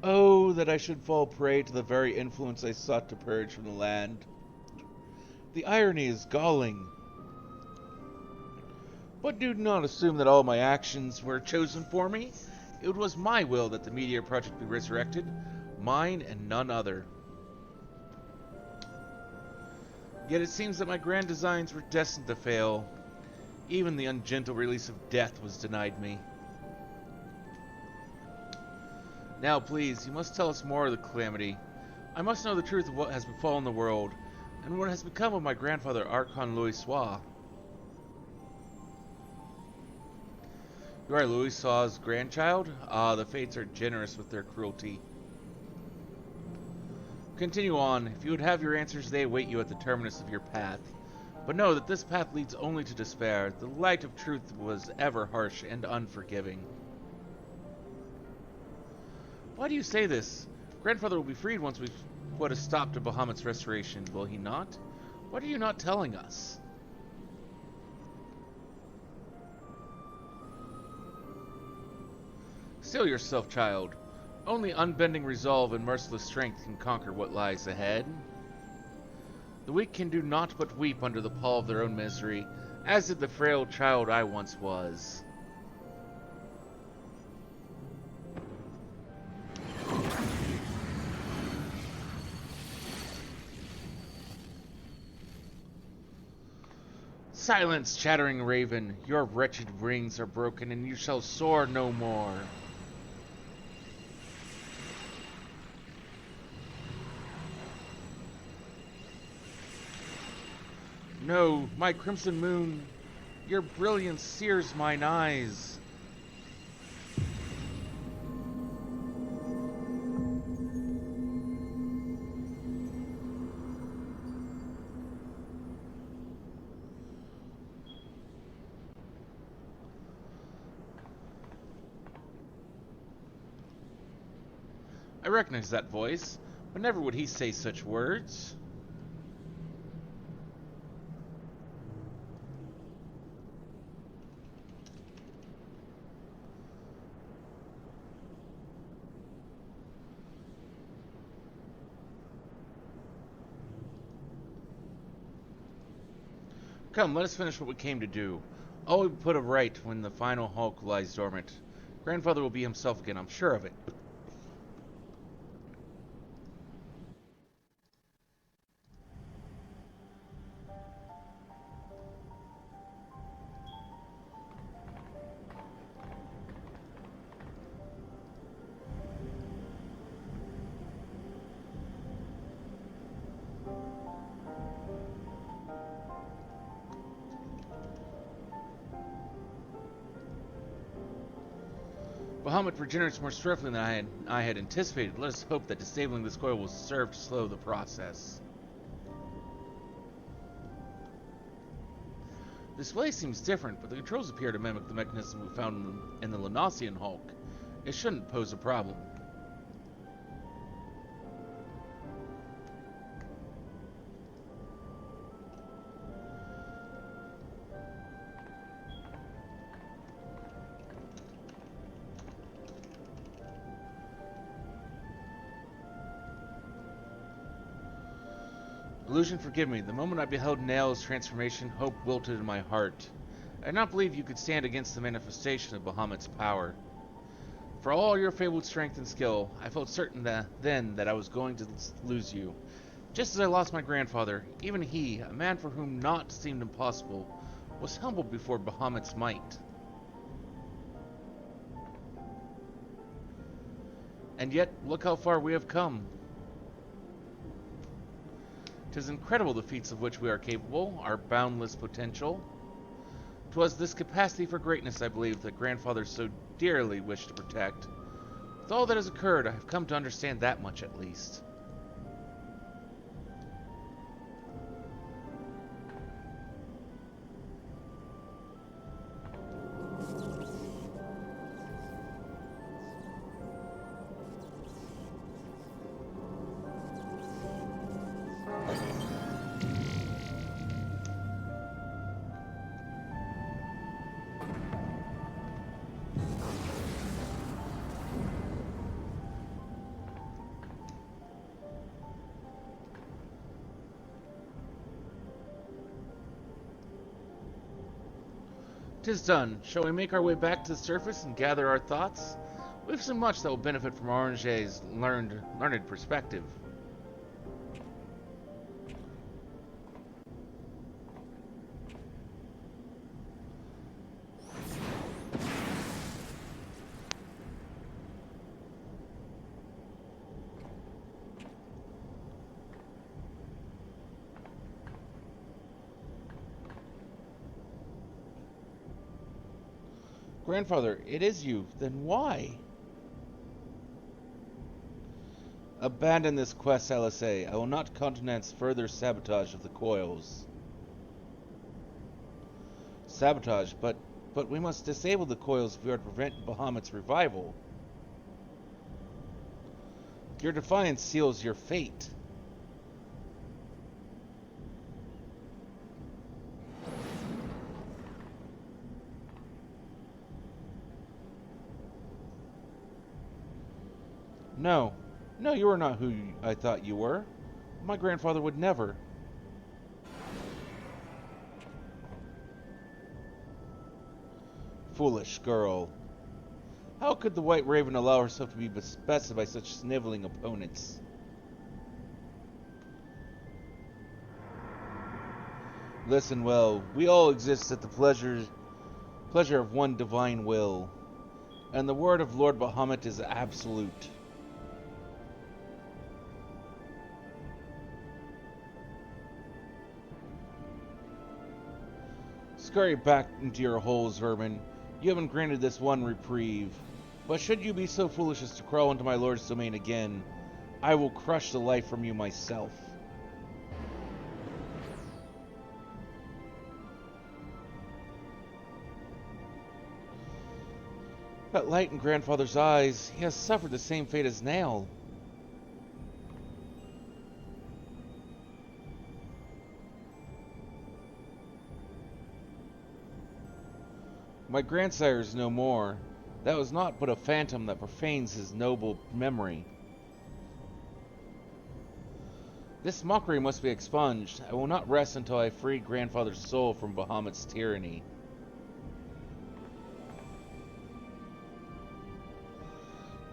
Oh, that I should fall prey to the very influence I sought to purge from the land. The irony is galling. But do not assume that all my actions were chosen for me. It was my will that the Meteor Project be resurrected, mine and none other. Yet it seems that my grand designs were destined to fail. Even the ungentle release of death was denied me. Now, please, you must tell us more of the calamity. I must know the truth of what has befallen the world, and what has become of my grandfather Archon Louis Sois. You are Louis Sois' grandchild? Ah, the fates are generous with their cruelty. Continue on. If you would have your answers, they await you at the terminus of your path. But know that this path leads only to despair. The light of truth was ever harsh and unforgiving. Why do you say this? Grandfather will be freed once we've put a stop to Bahamut's restoration, will he not? What are you not telling us? Still yourself, child. Only unbending resolve and merciless strength can conquer what lies ahead. The weak can do naught but weep under the pall of their own misery, as did the frail child I once was. Silence, chattering raven. Your wretched wings are broken, and you shall soar no more. No, my crimson moon, your brilliance sears mine eyes. I recognize that voice, but never would he say such words. Come, let us finish what we came to do. All will be put right when the final hulk lies dormant. Grandfather will be himself again, I'm sure of it. Bahamut regenerates more swiftly than I had anticipated. Let us hope that disabling this coil will serve to slow the process. Display seems different, but the controls appear to mimic the mechanism we found in the Lanosian Hulk. It shouldn't pose a problem. Illusion, forgive me. The moment I beheld Nail's transformation, hope wilted in my heart. I did not believe you could stand against the manifestation of Bahamut's power. For all your fabled strength and skill, I felt certain that I was going to lose you. Just as I lost my grandfather, even he, a man for whom naught seemed impossible, was humbled before Bahamut's might. And yet, look how far we have come. 'Tis incredible the feats of which we are capable, our boundless potential. 'Twas this capacity for greatness, I believe, that grandfather so dearly wished to protect. With all that has occurred, I have come to understand that much at least. "'Tis done. Shall we make our way back to the surface and gather our thoughts? We have so much that will benefit from Orange's learned perspective." Grandfather, it is you. Then why? Abandon this quest, LSA. I will not countenance further sabotage of the coils. Sabotage, but we must disable the coils if we are to prevent Bahamut's revival. Your defiance seals your fate. No. No, you are not who I thought you were. My grandfather would never. Foolish girl. How could the White Raven allow herself to be bested by such sniveling opponents? Listen well, we all exist at the pleasure of one divine will, and the word of Lord Bahamut is absolute. Scurry back into your holes, vermin. You haven't granted this one reprieve. But should you be so foolish as to crawl into my lord's domain again, I will crush the life from you myself. That light in grandfather's eyes, he has suffered the same fate as Nail. My grandsire is no more. That was not but a phantom that profanes his noble memory. This mockery must be expunged. I will not rest until I free grandfather's soul from Bahamut's tyranny.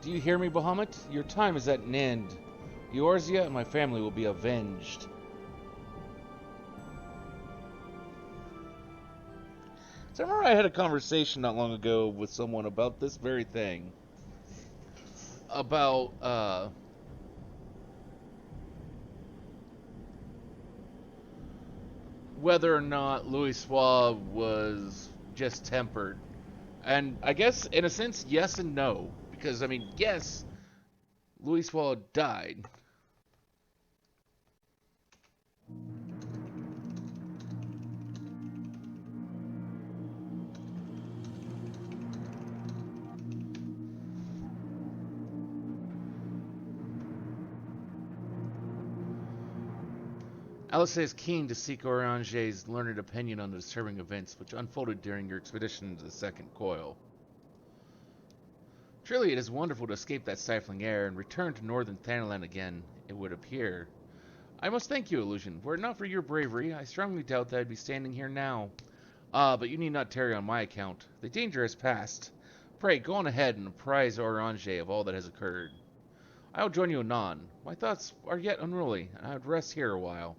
Do you hear me, Bahamut? Your time is at an end. Eorzea and my family will be avenged. So I remember I had a conversation not long ago with someone about this very thing. About, whether or not Louis Schwab was just tempered. And I guess, in a sense, yes and no. Because, I mean, yes, Louis Schwab died. Alice is keen to seek Orange's learned opinion on the disturbing events which unfolded during your expedition into the second coil. Truly, it is wonderful to escape that stifling air and return to northern Thanalan again, it would appear. I must thank you, Illusion. Were it not for your bravery, I strongly doubt that I'd be standing here now. But you need not tarry on my account. The danger has passed. Pray, go on ahead and apprise Orange of all that has occurred. I will join you anon. My thoughts are yet unruly, and I would rest here a while.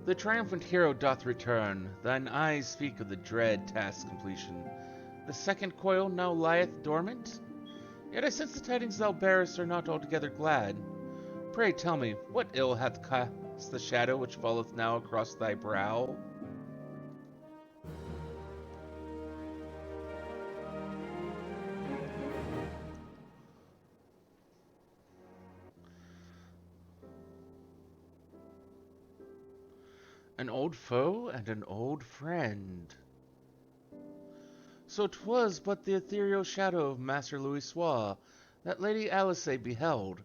The triumphant hero doth return, thine eyes speak of the dread task completion. The second coil now lieth dormant? Yet I sense the tidings thou bearest are not altogether glad. Pray tell me, what ill hath cast the shadow which falleth now across thy brow? An old foe and an old friend. So 'twas but the ethereal shadow of Master Louisoix that Lady Alice beheld,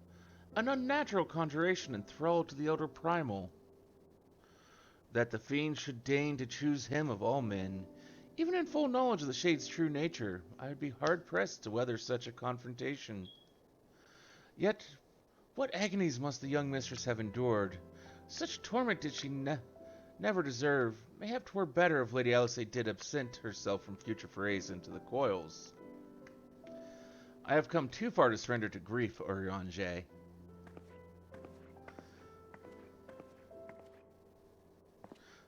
an unnatural conjuration enthralled to the elder primal. That the fiend should deign to choose him of all men, even in full knowledge of the shade's true nature, I would be hard-pressed to weather such a confrontation. Yet, what agonies must the young mistress have endured? Such torment did she never deserve. Mayhap 'twere better if Lady Alice did absent herself from future forays into the coils. I have come too far to surrender to grief, Orange.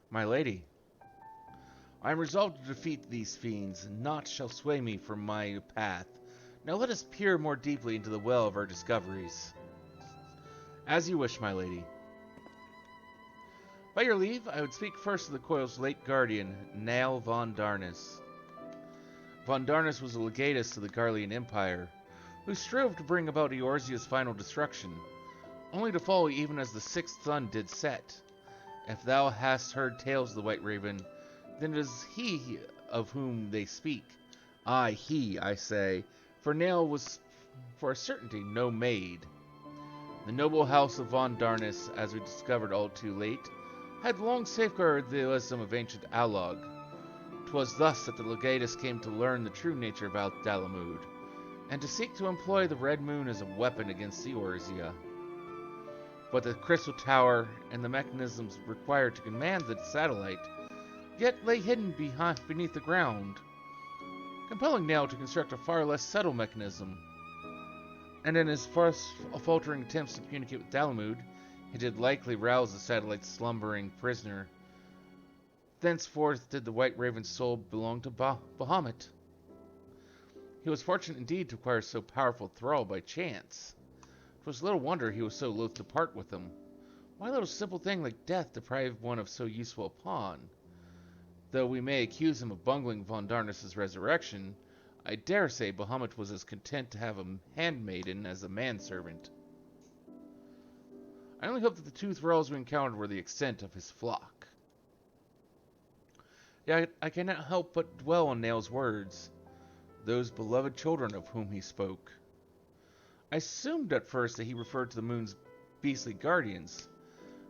My lady, I am resolved to defeat these fiends, and naught shall sway me from my path. Now let us peer more deeply into the well of our discoveries. As you wish, my lady. By your leave, I would speak first of the coil's late guardian, Nael von Darnus. Von Darnus was a legatus to the Garlean Empire, who strove to bring about Eorzea's final destruction, only to fall even as the sixth sun did set. If thou hast heard tales of the White Raven, then it is he of whom they speak. Aye, he, I say, for Nael was for a certainty no maid. The noble house of von Darnus, as we discovered all too late, had long safeguarded the wisdom of ancient Alog. 'Twas thus that the legatus came to learn the true nature about Dalamud, and to seek to employ the Red Moon as a weapon against Eorzea. But the crystal tower and the mechanisms required to command the satellite yet lay hidden beneath the ground, compelling Nael to construct a far less subtle mechanism. And in his first faltering attempts to communicate with Dalamud, he did likely rouse the satellite's slumbering prisoner. Thenceforth did the White Raven's soul belong to Bahamut. He was fortunate indeed to acquire so powerful a thrall by chance. 'Twas little wonder he was so loath to part with them. Why let a simple thing like death deprive one of so useful a pawn? Though we may accuse him of bungling von Darnus's resurrection, I dare say Bahamut was as content to have a handmaiden as a manservant. I only hope that the two thralls we encountered were the extent of his flock. Yet I cannot help but dwell on Nael's words, those beloved children of whom he spoke. I assumed at first that he referred to the moon's beastly guardians.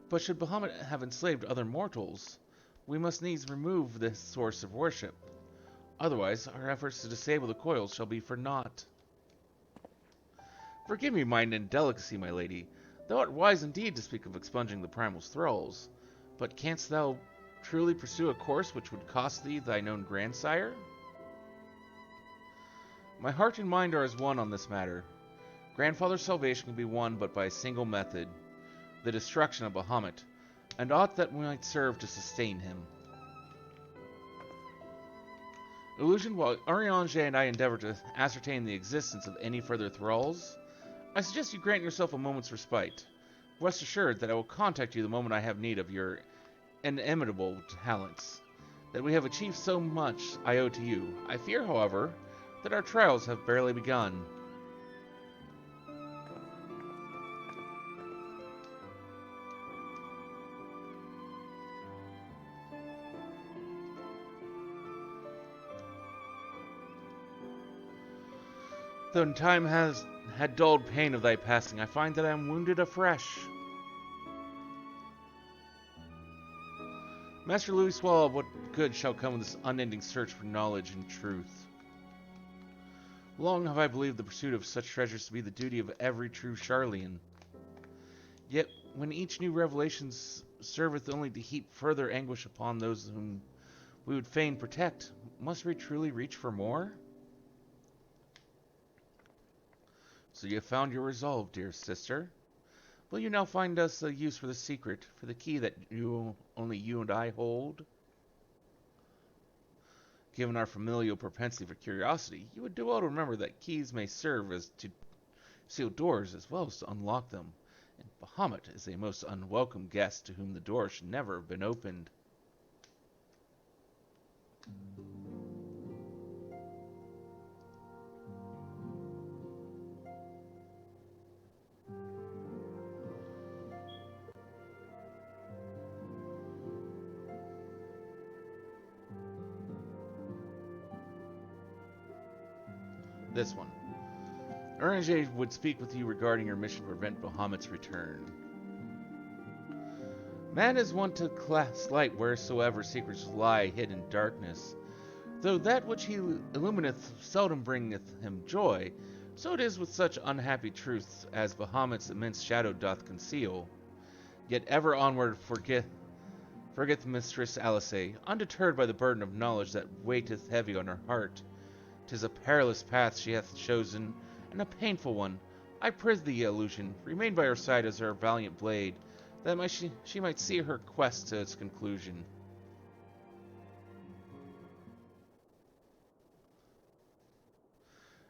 But should Bahamut have enslaved other mortals, we must needs remove this source of worship. Otherwise, our efforts to disable the coils shall be for naught. Forgive me mine indelicacy, my lady. Thou art wise indeed to speak of expunging the primal's thralls. But canst thou truly pursue a course which would cost thee thine own grandsire? My heart and mind are as one on this matter. Grandfather's salvation can be won but by a single method, the destruction of Bahamut, and aught that might serve to sustain him. Illusion, while Urianger and I endeavor to ascertain the existence of any further thralls, I suggest you grant yourself a moment's respite. Rest assured that I will contact you the moment I have need of your inimitable talents. That we have achieved so much I owe to you. I fear, however, that our trials have barely begun. Though time has had dulled pain of thy passing, I find that I am wounded afresh. Master Louis Swallow, what good shall come of this unending search for knowledge and truth? Long have I believed the pursuit of such treasures to be the duty of every true Charlian. Yet, when each new revelation serveth only to heap further anguish upon those whom we would fain protect, must we truly reach for more? So you have found your resolve, dear sister. Will you now find us a use for the secret, for the key that only you and I hold? Given our familial propensity for curiosity, you would do well to remember that keys may serve as to seal doors as well as to unlock them, and Bahamut is a most unwelcome guest to whom the door should never have been opened. This one. Urianger would speak with you regarding your mission to prevent Bahamut's return. Man is wont to cast light wheresoever secrets lie hid in darkness. Though that which he illumineth seldom bringeth him joy, so it is with such unhappy truths as Bahamut's immense shadow doth conceal. Yet ever onward forgeth Mistress Alice, undeterred by the burden of knowledge that weighteth heavy on her heart. 'Tis a perilous path she hath chosen, and a painful one. I prithee, Illusion, remain by her side as her valiant blade, that she might see her quest to its conclusion.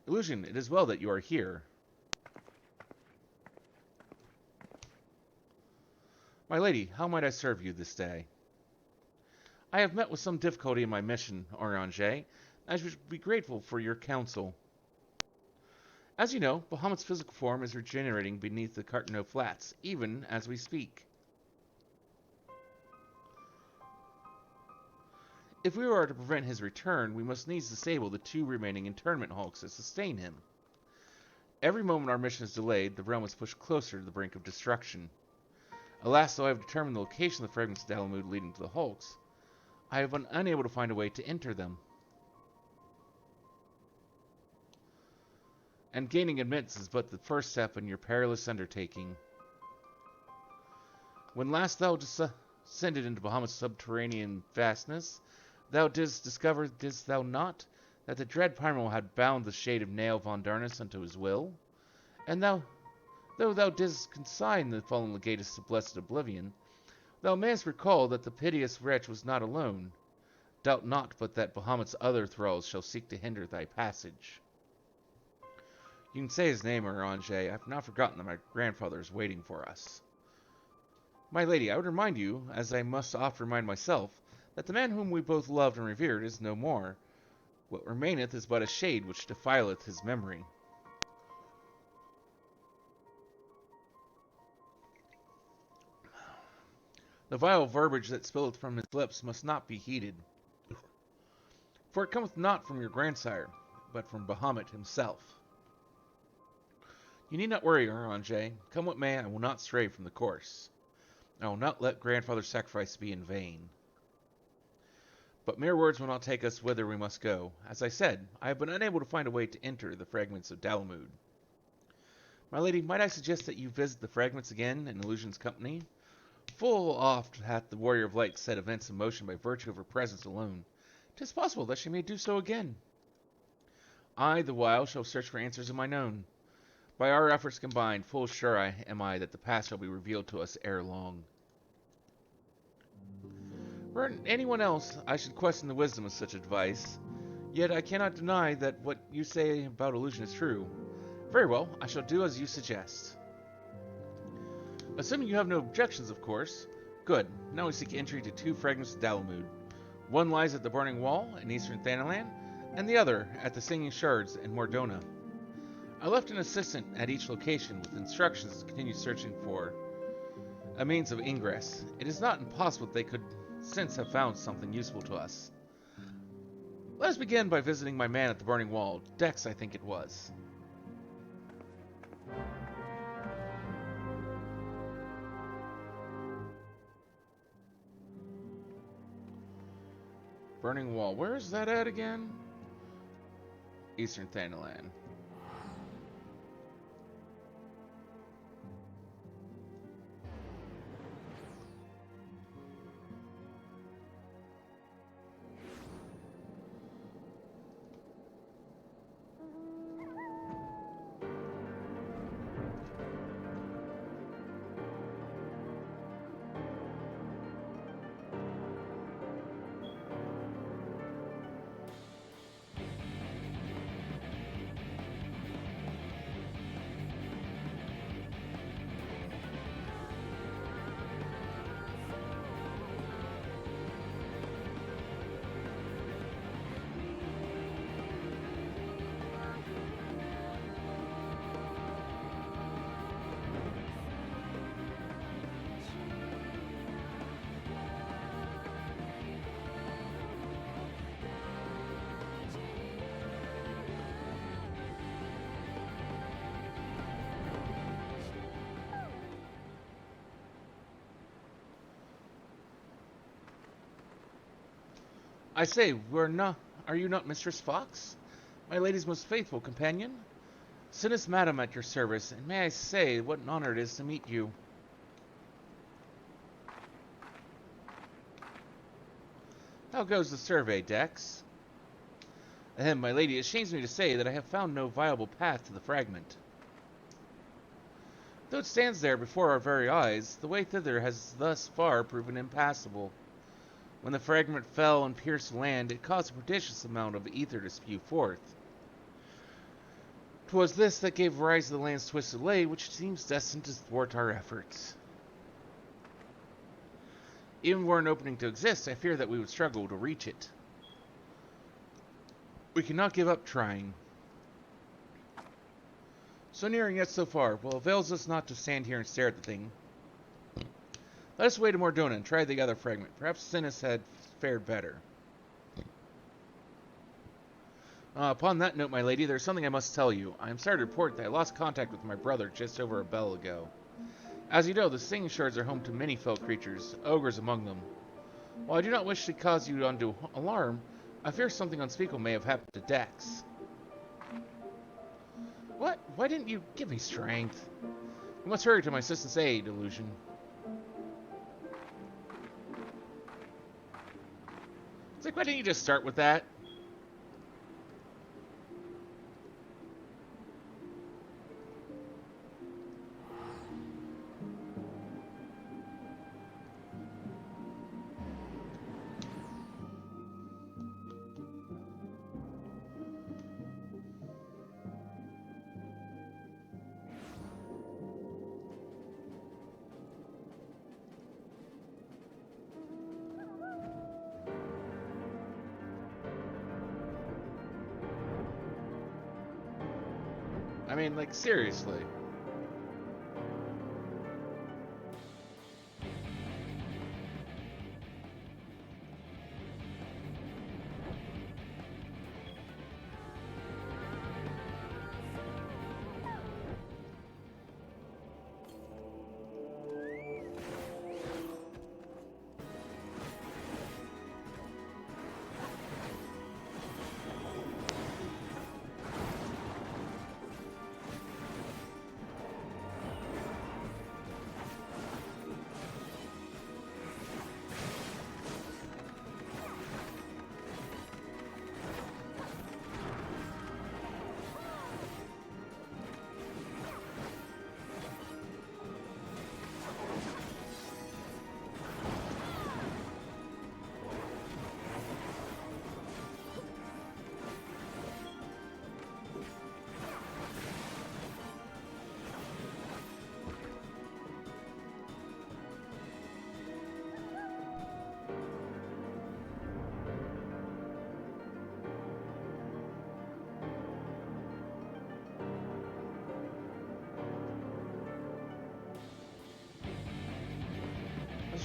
Illusion, it is well that you are here. My lady, how might I serve you this day? I have met with some difficulty in my mission, Urianger. I should be grateful for your counsel. As you know, Bahamut's physical form is regenerating beneath the Cartano Flats, even as we speak. If we are to prevent his return, we must needs disable the 2 remaining internment hulks that sustain him. Every moment our mission is delayed, the realm is pushed closer to the brink of destruction. Alas, though I have determined the location of the fragments of Dalamud leading to the hulks, I have been unable to find a way to enter them. And gaining admittance is but the first step in your perilous undertaking. When last thou descended into Bahamut's subterranean fastness, thou didst discover, didst thou not, that the dread primal had bound the shade of Nael von Darnus unto his will? And though thou didst consign the fallen legatus to blessed oblivion, thou mayest recall that the piteous wretch was not alone. Doubt not but that Bahamut's other thralls shall seek to hinder thy passage. You can say his name, Urianger. I have not forgotten that my grandfather is waiting for us. My lady, I would remind you, as I must oft remind myself, that the man whom we both loved and revered is no more. What remaineth is but a shade which defileth his memory. The vile verbiage that spilleth from his lips must not be heeded, for it cometh not from your grandsire, but from Bahamut himself. You need not worry, Orange. Come what may, I will not stray from the course. I will not let grandfather's sacrifice be in vain. But mere words will not take us whither we must go. As I said, I have been unable to find a way to enter the fragments of Dalamud. My lady, might I suggest that you visit the fragments again in Illusion's company? Full oft hath the warrior of light set events in motion by virtue of her presence alone. 'Tis possible that she may do so again. I, the while, shall search for answers in mine own. By our efforts combined, full sure am I that the past shall be revealed to us ere long. Were anyone else, I should question the wisdom of such advice. Yet I cannot deny that what you say about illusion is true. Very well, I shall do as you suggest. Assuming you have no objections, of course. Good. Now we seek entry to 2 fragments of Dalamud. One lies at the Burning Wall in eastern Thanalan, and the other at the Singing Shards in Mordona. I left an assistant at each location with instructions to continue searching for a means of ingress. It is not impossible that they could since have found something useful to us. Let us begin by visiting my man at the Burning Wall. Dex, I think it was. Burning Wall. Where is that at again? Eastern Thanalan. I say, are you not Mistress Fox? My lady's most faithful companion? Sinus Madam at your service, and may I say what an honor it is to meet you. How goes the survey, Dex? Ahem, my lady, it shames me to say that I have found no viable path to the fragment. Though it stands there before our very eyes, the way thither has thus far proven impassable. When the fragment fell and pierced land, it caused a prodigious amount of ether to spew forth. 'Twas this that gave rise to the land's twisted lay, which seems destined to thwart our efforts. Even were an opening to exist, I fear that we would struggle to reach it. We cannot give up trying. So near and yet so far. Well, it avails us not to stand here and stare at the thing. Let us wait to Mordona and try the other fragment. Perhaps Sinus had fared better. Upon that note, my lady, there's something I must tell you. I am sorry to report that I lost contact with my brother just over a bell ago. As you know, the Singing Shards are home to many fell creatures, ogres among them. While I do not wish to cause you undue alarm, I fear something unspeakable may have happened to Dex. What? Why didn't you give me strength? You must hurry to my assistant's aid, Illusion. It's like, why didn't you just start with that? I mean, like, seriously.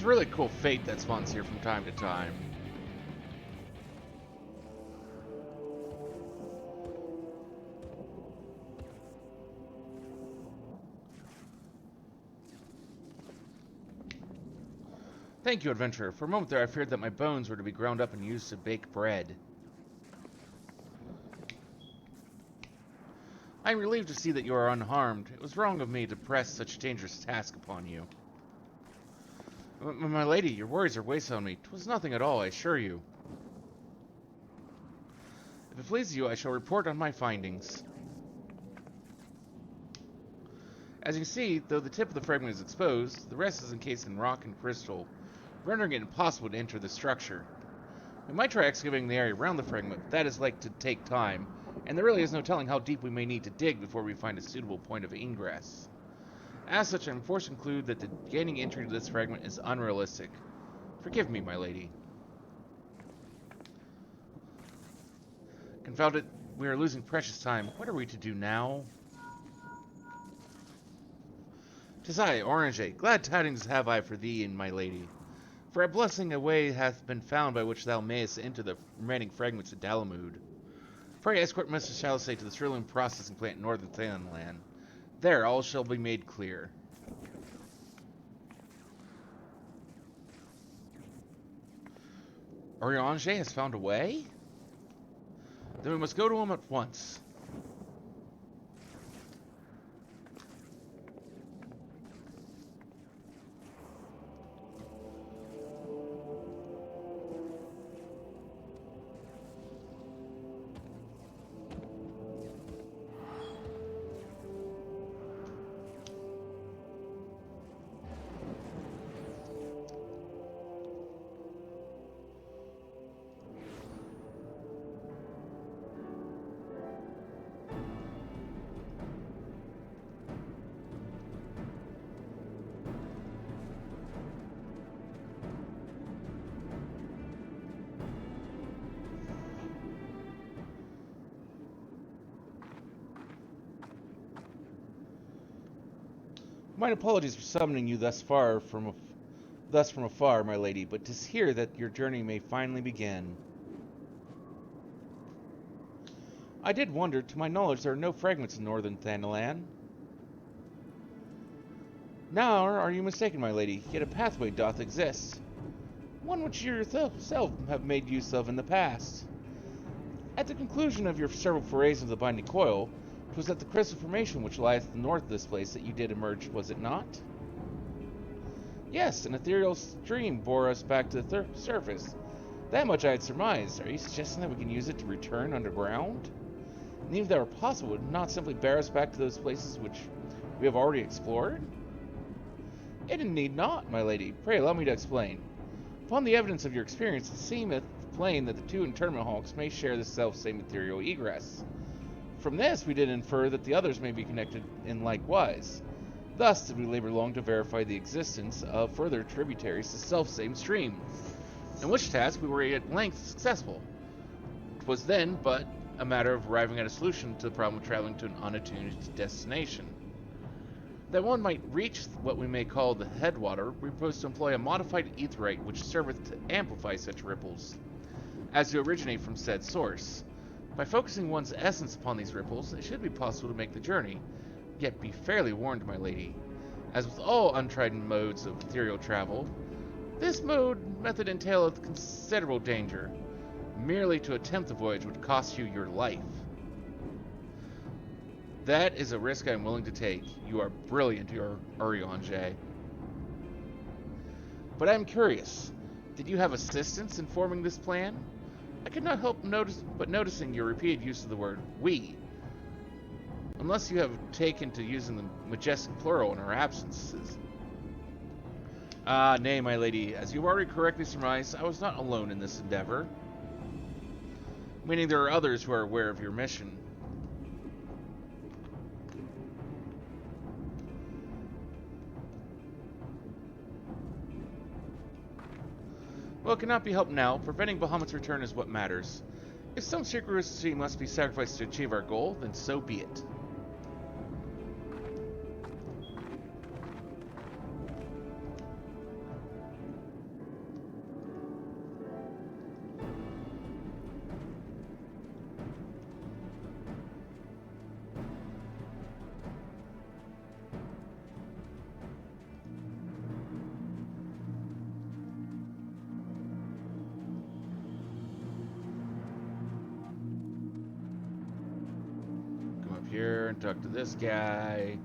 really cool fate that spawns here from time to time. Thank you, adventurer. For a moment there, I feared that my bones were to be ground up and used to bake bread. I am relieved to see that you are unharmed. It was wrong of me to press such a dangerous task upon you. My lady, your worries are wasted on me. 'Twas nothing at all, I assure you. If it pleases you, I shall report on my findings. As you can see, though the tip of the fragment is exposed, the rest is encased in rock and crystal, rendering it impossible to enter the structure. We might try excavating the area around the fragment, but that is like to take time, and there really is no telling how deep we may need to dig before we find a suitable point of ingress. As such, I am forced to conclude that gaining entry to this fragment is unrealistic. Forgive me, my lady. Confound it, we are losing precious time. What are we to do now? 'Tis I, Orange. Glad tidings have I for thee and my lady. For a blessing a way hath been found by which thou mayest enter the remaining fragments of Dalamud. Pray escort Mr. Chalice to the Cerulean processing plant in northern Thanalan. There all shall be made clear. Orange has found a way? Then we must go to him at once. My apologies for summoning you thus from afar, my lady, but 'tis here that your journey may finally begin. I did wonder. To my knowledge, there are no fragments in northern Thanalan. Now are you mistaken, my lady? Yet a pathway doth exist, one which you yourself have made use of in the past. At the conclusion of your several forays of the Binding Coil, 'twas at the crystal formation which lieth north of this place that you did emerge, was it not? Yes, an ethereal stream bore us back to the surface. That much I had surmised. Are you suggesting that we can use it to return underground? And even if that were possible, would it not simply bear us back to those places which we have already explored? It need not, my lady. Pray allow me to explain. Upon the evidence of your experience, it seemeth plain that the two internment hulks may share the self-same ethereal egress. From this, we did infer that the others may be connected in like wise. Thus did we labor long to verify the existence of further tributaries to self-same stream, in which task we were at length successful. 'Twas then but a matter of arriving at a solution to the problem of traveling to an unattuned destination. That one might reach what we may call the headwater, we propose to employ a modified aetheryte which serveth to amplify such ripples, as to originate from said source. By focusing one's essence upon these ripples, it should be possible to make the journey. Yet be fairly warned, my lady. As with all untried modes of ethereal travel, this method entaileth considerable danger. Merely to attempt the voyage would cost you your life. That is a risk I am willing to take. You are brilliant, Oriange. But I am curious. Did you have assistance in forming this plan? I could not help noticing your repeated use of the word we. Unless you have taken to using the majestic plural in our absences. Ah, nay, my lady. As you already correctly surmised, I was not alone in this endeavor. Meaning there are others who are aware of your mission. Well, it cannot be helped now. Preventing Bahamut's return is what matters. If some secrecy must be sacrificed to achieve our goal, then so be it. here and talk to this guy.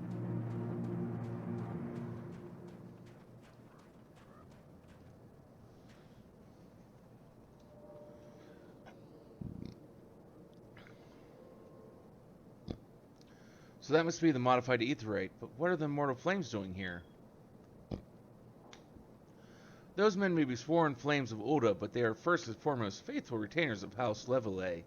So that must be the modified aetherite, but what are the immortal flames doing here? Those men may be sworn flames of Ulda, but they are first and foremost faithful retainers of House Levelet.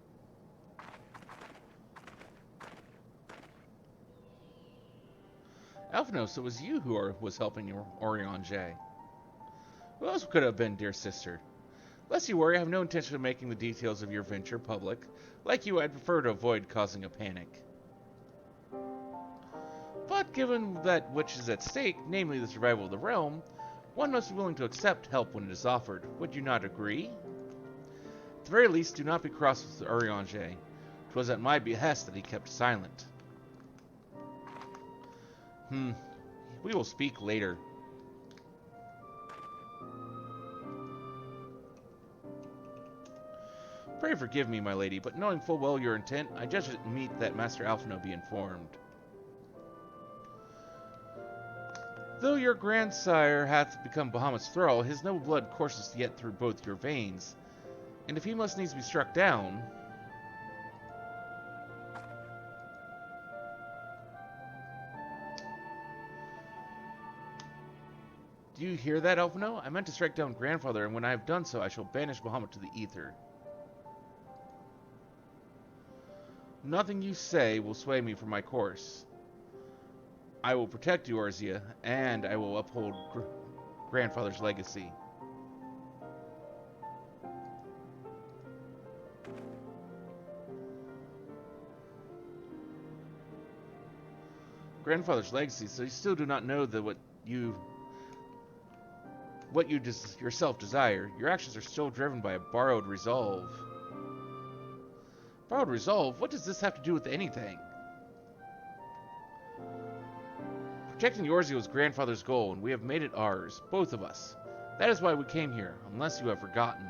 Alphanos, it was you who was helping your Oriange. Who else could it have been, dear sister? Lest you worry, I have no intention of making the details of your venture public. Like you, I'd prefer to avoid causing a panic. But given that which is at stake, namely the survival of the realm, one must be willing to accept help when it is offered. Would you not agree? At the very least, do not be cross with Oriange. 'Twas at my behest that he kept silent. We will speak later. Pray forgive me, my lady, but knowing full well your intent, I judge it meet that Master Alphino be informed. Though your grandsire hath become Bahamut's thrall, his noble blood courses yet through both your veins, and if he must needs be struck down... Do you hear that, Alphino? I meant to strike down grandfather, and when I have done so, I shall banish Bahamut to the ether. Nothing you say will sway me from my course. I will protect Eorzea, and I will uphold grandfather's legacy. Grandfather's legacy, so you still do not know that what you yourself desire. Your actions are still driven by a borrowed resolve. Borrowed resolve? What does this have to do with anything? Protecting Eorzea was grandfather's goal, and we have made it ours, both of us. That is why we came here, unless you have forgotten.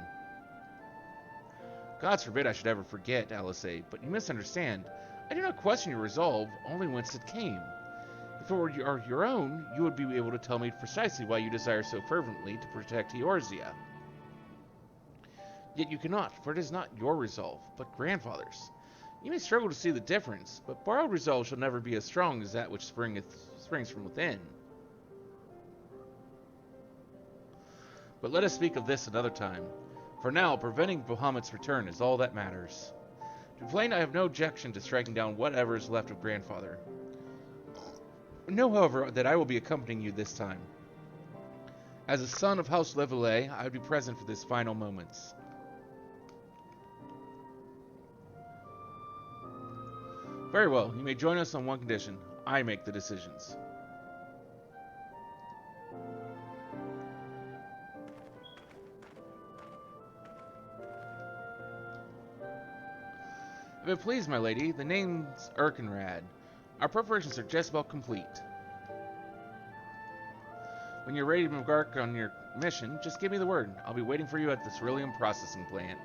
God forbid I should ever forget, Alisaie, but you misunderstand. I do not question your resolve, only whence it came. If it were your own, you would be able to tell me precisely why you desire so fervently to protect Eorzea. Yet you cannot, for it is not your resolve, but grandfather's. You may struggle to see the difference, but borrowed resolve shall never be as strong as that which springs from within. But let us speak of this another time. For now, preventing Bahamut's return is all that matters. To be plain, I have no objection to striking down whatever is left of grandfather. Know, however, that I will be accompanying you this time. As a son of House Levelet, I would be present for this final moments. Very well, you may join us on one condition. I make the decisions. If it please, my lady, the name's Erkenrad. Our preparations are just about complete. When you're ready to embark on your mission, just give me the word. I'll be waiting for you at the cerulean processing plant.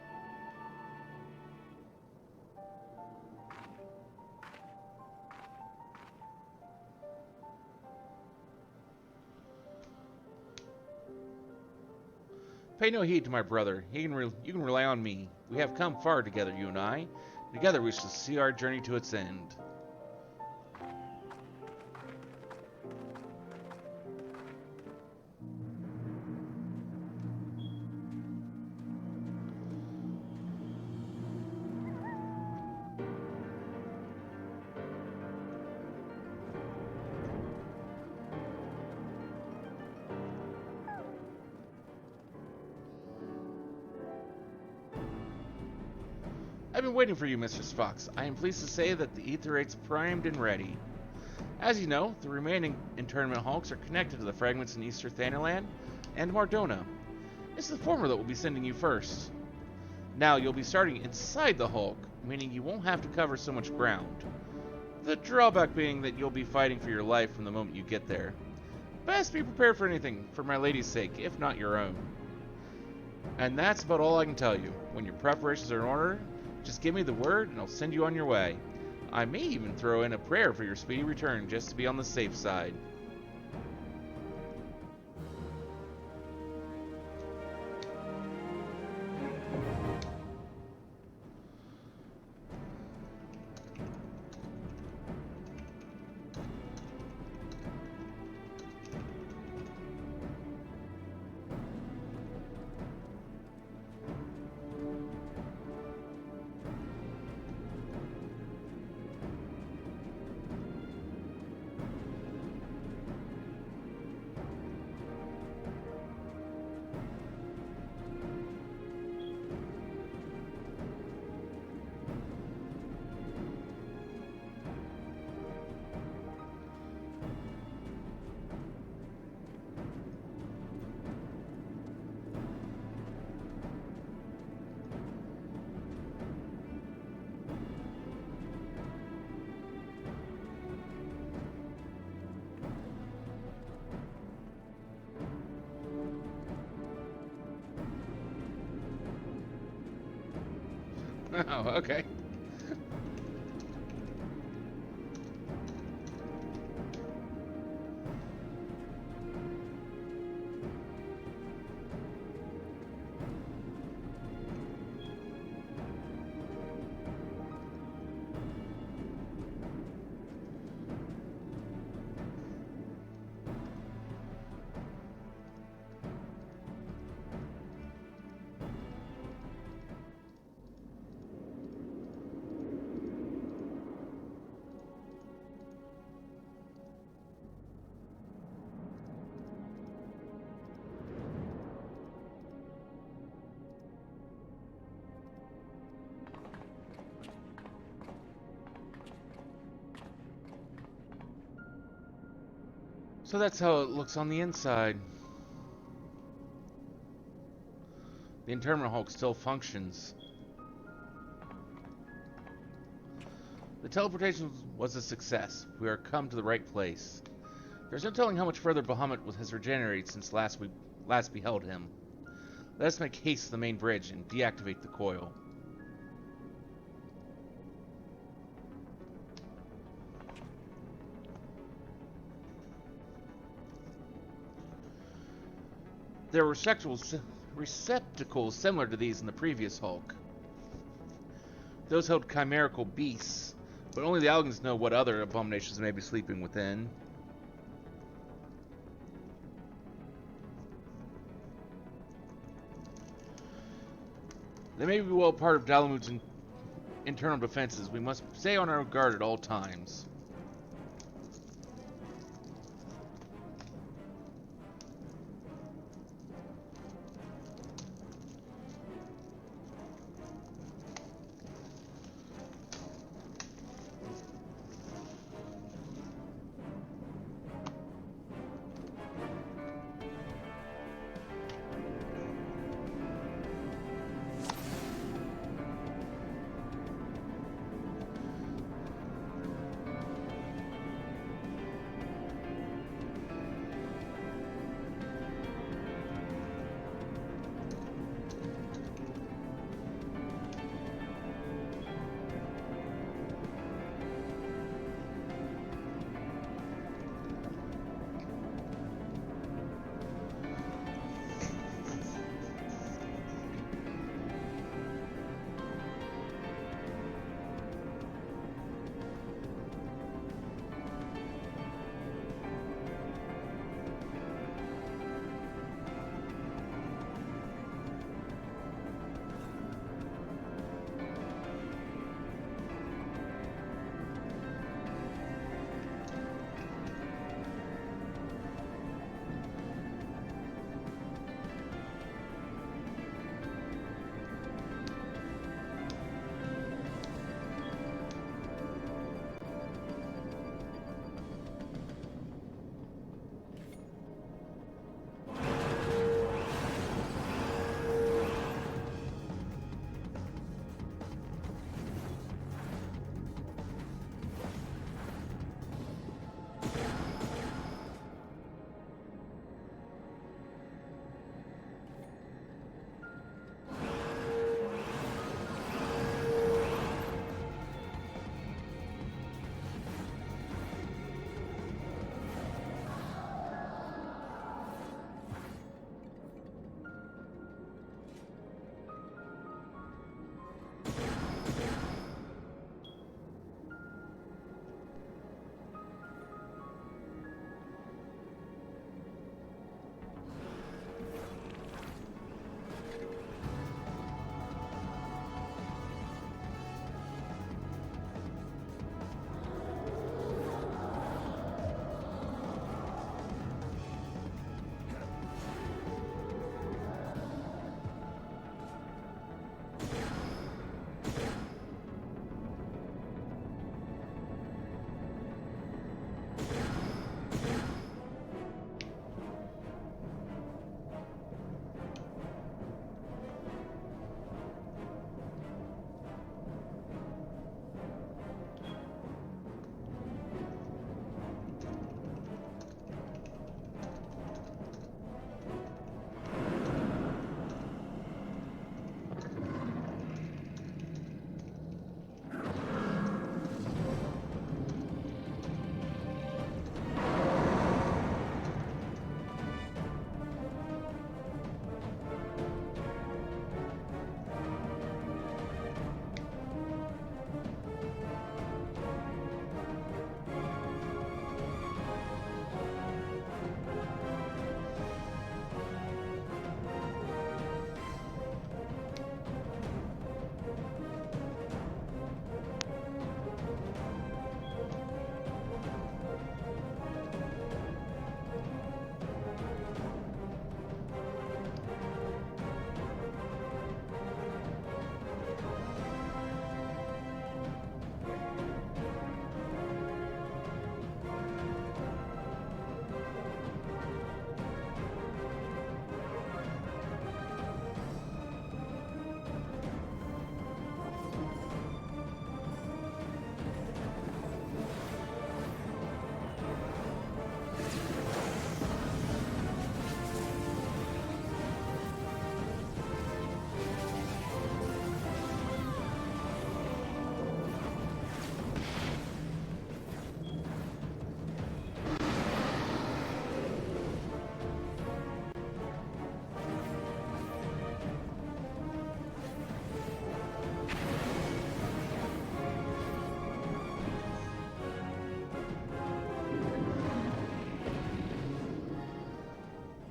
Pay no heed to my brother. You can rely on me. We have come far together, you and I. Together we shall see our journey to its end. I've been waiting for you, Mistress Fox. I am pleased to say that the aetherate's primed and ready. As you know, the remaining internment hulks are connected to the fragments in Easter Thanalan and Mardona. It's the former that will be sending you first. Now, you'll be starting inside the hulk, meaning you won't have to cover so much ground. The drawback being that you'll be fighting for your life from the moment you get there. Best be prepared for anything, for my lady's sake, if not your own. And that's about all I can tell you. When your preparations are in order, just give me the word and I'll send you on your way. I may even throw in a prayer for your speedy return, just to be on the safe side. Oh, okay. So that's how it looks on the inside. The internal Hulk still functions. The teleportation was a success. We are come to the right place. There's no telling how much further Bahamut has regenerated since we last beheld him. Let us make haste to the main bridge and deactivate the coil. There were receptacles similar to these in the previous Hulk. Those held chimerical beasts, but only the Alguns know what other abominations may be sleeping within. They may be well part of Dalamud's internal defenses. We must stay on our guard at all times.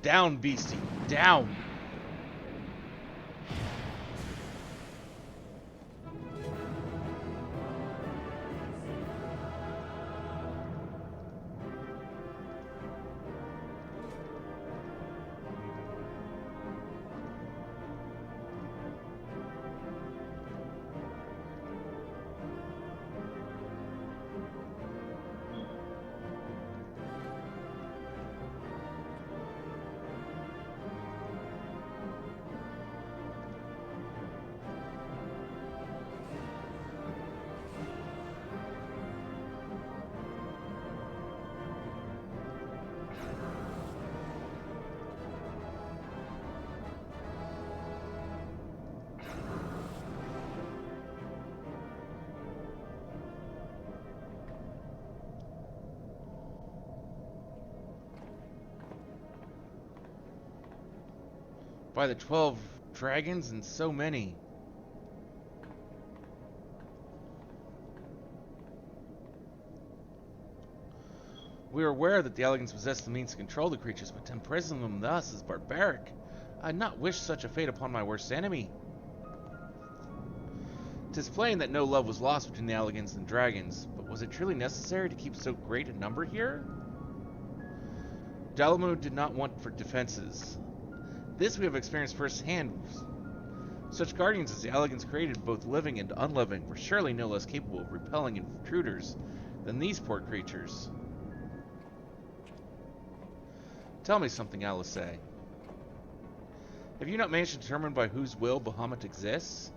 Down, beastie, down! By the 12 dragons and so many. We are aware that the elegants possess the means to control the creatures, but to imprison them thus is barbaric. I'd not wish such a fate upon my worst enemy. 'Tis plain that no love was lost between the elegants and dragons, but was it truly necessary to keep so great a number here? Dalamud did not want for defenses. This we have experienced firsthand. Such guardians as the elegants created, both living and unliving, were surely no less capable of repelling intruders than these poor creatures. Tell me something, Alice. Have you not managed to determine by whose will Bahamut exists?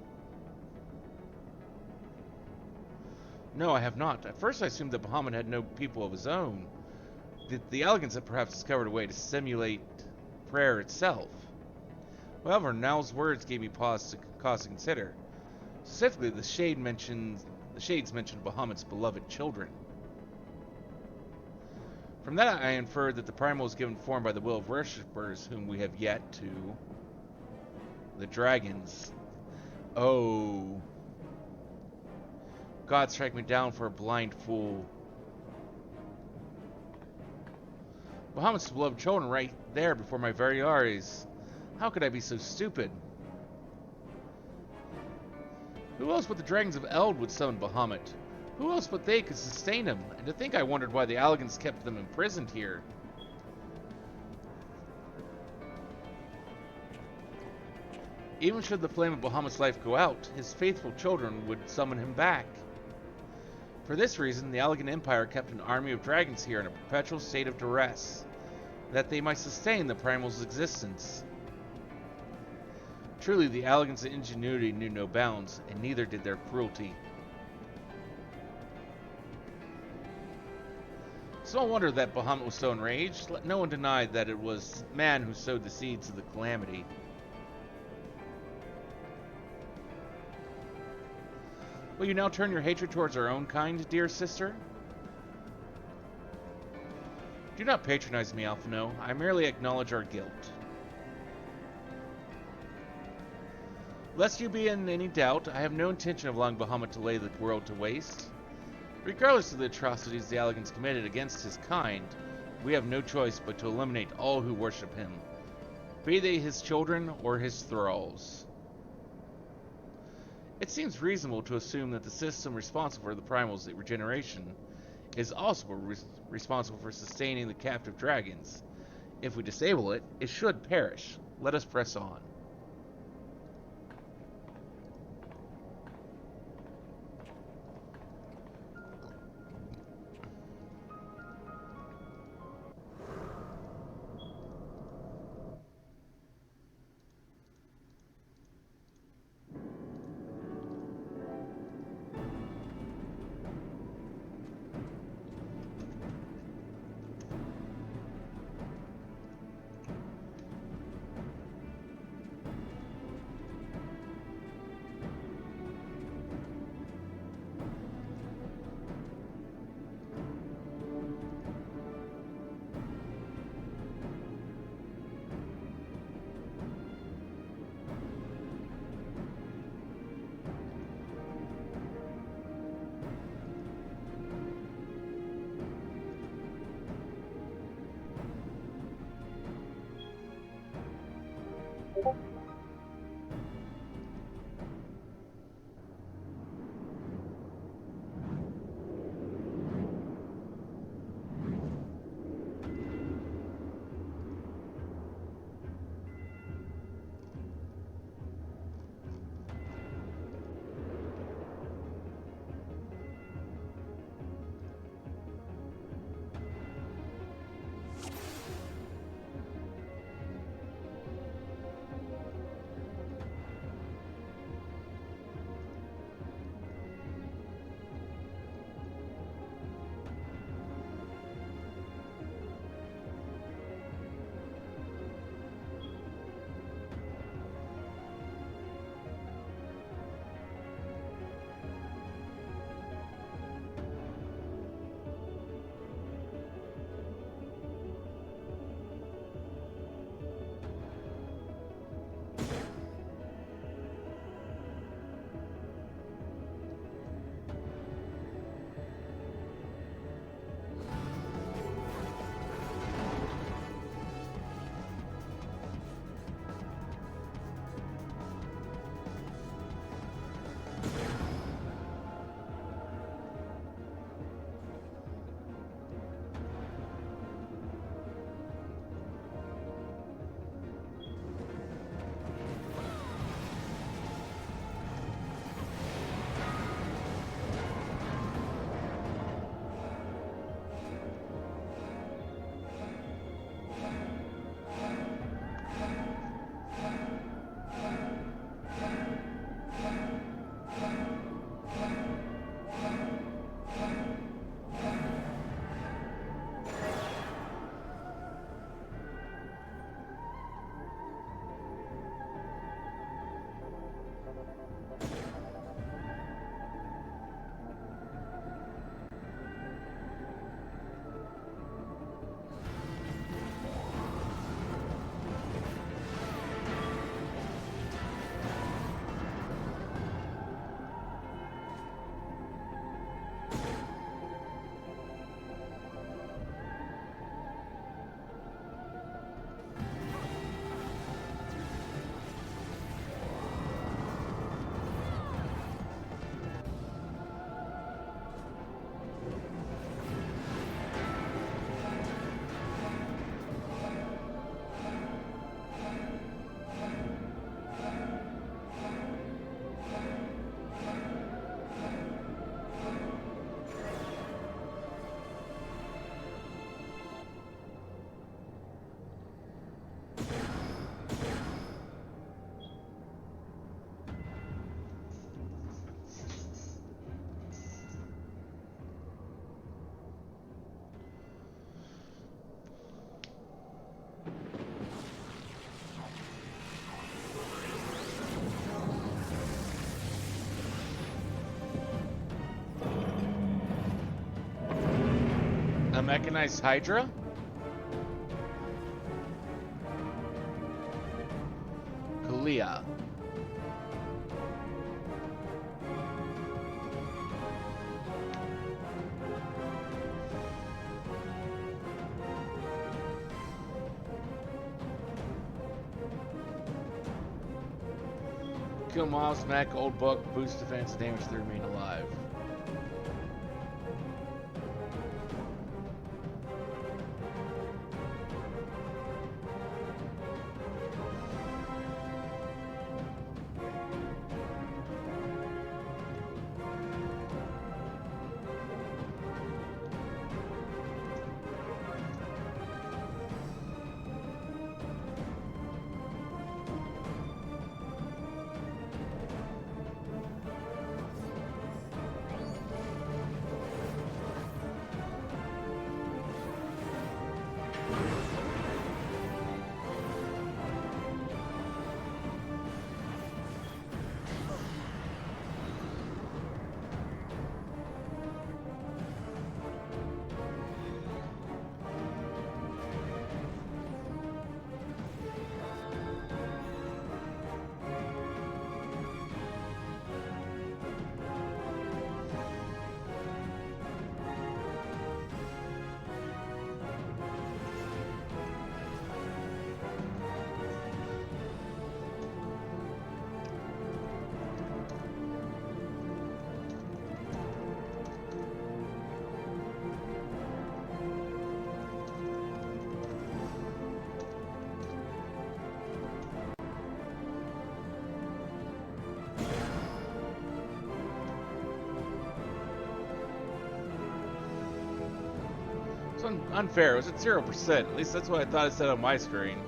No, I have not. At first I assumed that Bahamut had no people of his own. The elegants had perhaps discovered a way to simulate prayer itself. However, Now's words gave me cause to consider. Specifically, the shades mentioned Bahamut's beloved children. From that, I inferred that the primal was given form by the will of worshippers whom we have yet to. The dragons. Oh. God strike me down for a blind fool. Bahamut's beloved children right there before my very eyes. How could I be so stupid? Who else but the dragons of Eld would summon Bahamut? Who else but they could sustain him? And to think I wondered why the elegants kept them imprisoned here. Even should the flame of Bahamut's life go out, his faithful children would summon him back. For this reason, the Elegant Empire kept an army of dragons here in a perpetual state of duress, that they might sustain the primal's existence. Truly, the Elegant's ingenuity knew no bounds, and neither did their cruelty. Small wonder that Bahamut was so enraged. Let no one deny that it was man who sowed the seeds of the calamity. Will you now turn your hatred towards our own kind, dear sister? Do not patronize me, Alphino. I merely acknowledge our guilt. Lest you be in any doubt, I have no intention of allowing Bahamut to lay the world to waste. Regardless of the atrocities the Elegants committed against his kind, we have no choice but to eliminate all who worship him, be they his children or his thralls. It seems reasonable to assume that the system responsible for the primal's regeneration is also responsible for sustaining the captive dragons. If we disable it, it should perish. Let us press on. mechanized Hydra? Kalia. Kill mobs, mech, old book, boost defense, damage to remain alive. It's unfair. It was at 0%. At least that's what I thought it said on my screen.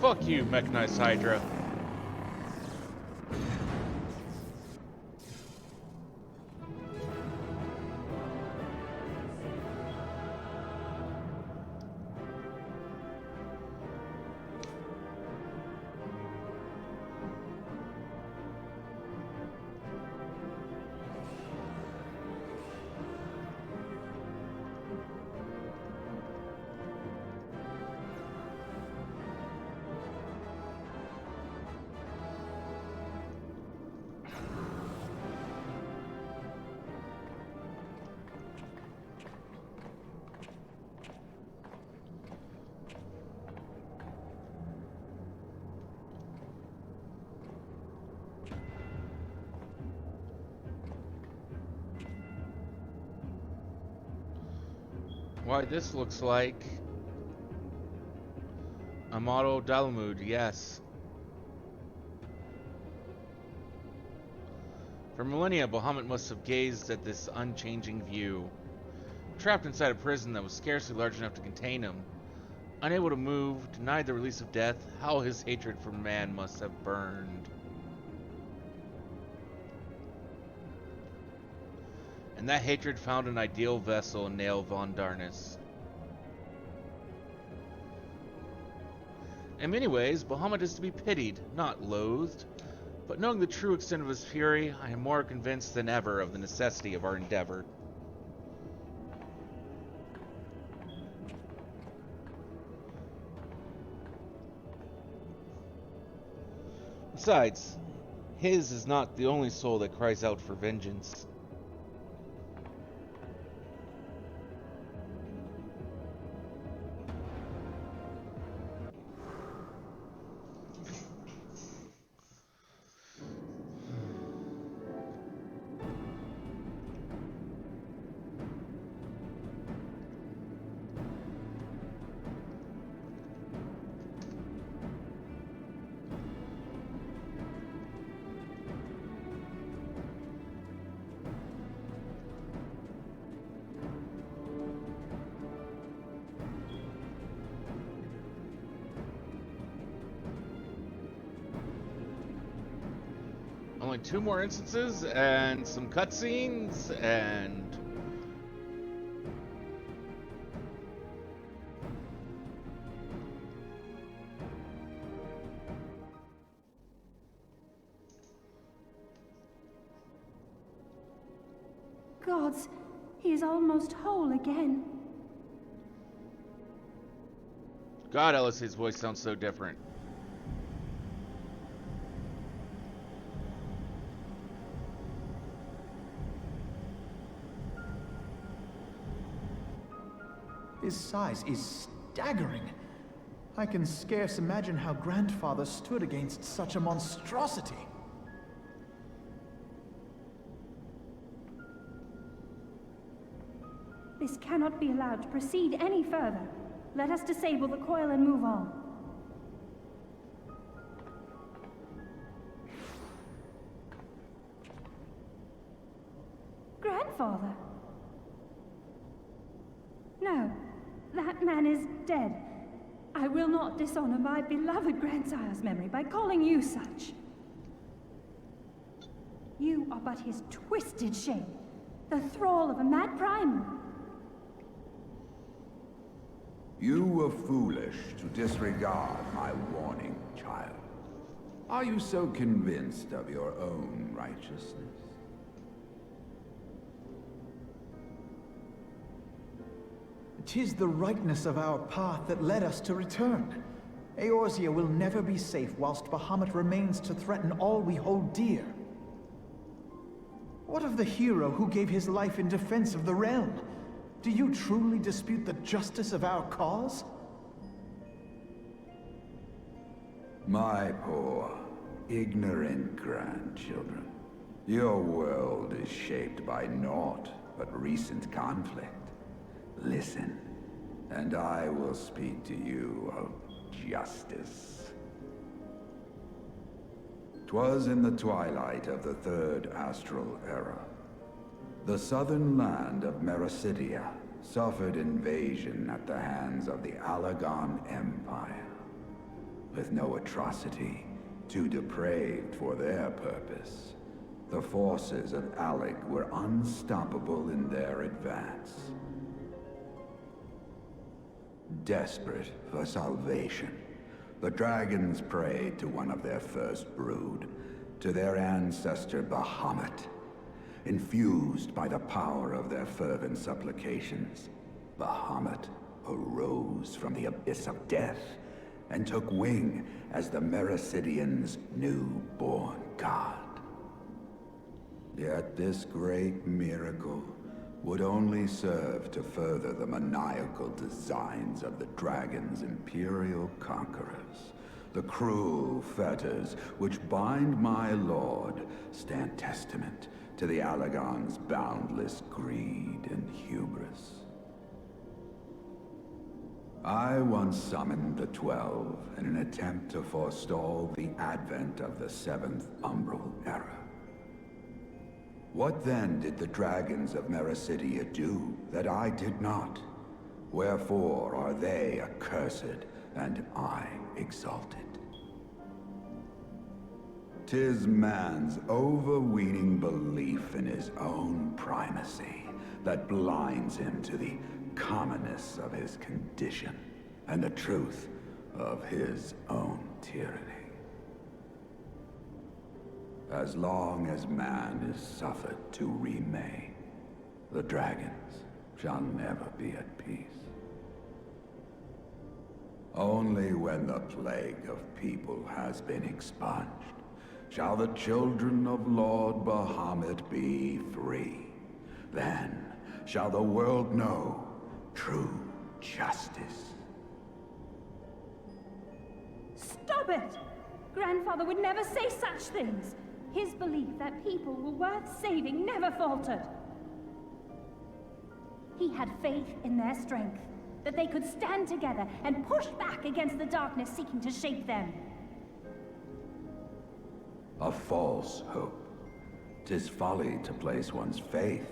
Fuck you, mechanized Hydra. Why, this looks like Amado Dalamud, yes. For millennia, Bahamut must have gazed at this unchanging view. Trapped inside a prison that was scarcely large enough to contain him, unable to move, denied the release of death, how his hatred for man must have burned. And that hatred found an ideal vessel in Nail von Darnus. In many ways, Bahamut is to be pitied, not loathed. But knowing the true extent of his fury, I am more convinced than ever of the necessity of our endeavor. Besides, his is not the only soul that cries out for vengeance. Only 2 more instances and some cutscenes and... Gods, he is almost whole again. God, LSA's voice sounds so different. His size is staggering. I can scarce imagine how Grandfather stood against such a monstrosity. This cannot be allowed to proceed any further. Let us disable the coil and move on. Grandfather? No, that man is dead. I will not dishonor my beloved grandsire's memory by calling you such. You are but his twisted shape, the thrall of a mad primal. You were foolish to disregard my warning, child. Are you so convinced of your own righteousness? 'Tis the rightness of our path that led us to return. Eorzea will never be safe whilst Bahamut remains to threaten all we hold dear. What of the hero who gave his life in defense of the realm? Do you truly dispute the justice of our cause? My poor, ignorant grandchildren. Your world is shaped by naught but recent conflict. Listen, and I will speak to you of justice. 'Twas in the twilight of the Third Astral Era. The southern land of Mericidia suffered invasion at the hands of the Alagon Empire. With no atrocity too depraved for their purpose, the forces of Alec were unstoppable in their advance. Desperate for salvation, the dragons prayed to one of their first brood, to their ancestor Bahamut. Infused by the power of their fervent supplications, Bahamut arose from the abyss of death and took wing as the Mericidians' new-born god. Yet this great miracle would only serve to further the maniacal designs of the dragon's imperial conquerors. The cruel fetters which bind my lord stand testament to the Alagon's boundless greed and hubris. I once summoned the 12 in an attempt to forestall the advent of the Seventh Umbral Era. What then did the dragons of Mericidia do that I did not? Wherefore are they accursed and I exalted? 'Tis man's overweening belief in his own primacy that blinds him to the commonness of his condition and the truth of his own tyranny. As long as man is suffered to remain, the dragons shall never be at peace. Only when the plague of people has been expunged shall the children of Lord Bahamut be free. Then shall the world know true justice. Stop it! Grandfather would never say such things. His belief that people were worth saving never faltered. He had faith in their strength, that they could stand together and push back against the darkness seeking to shape them. A false hope. 'Tis folly to place one's faith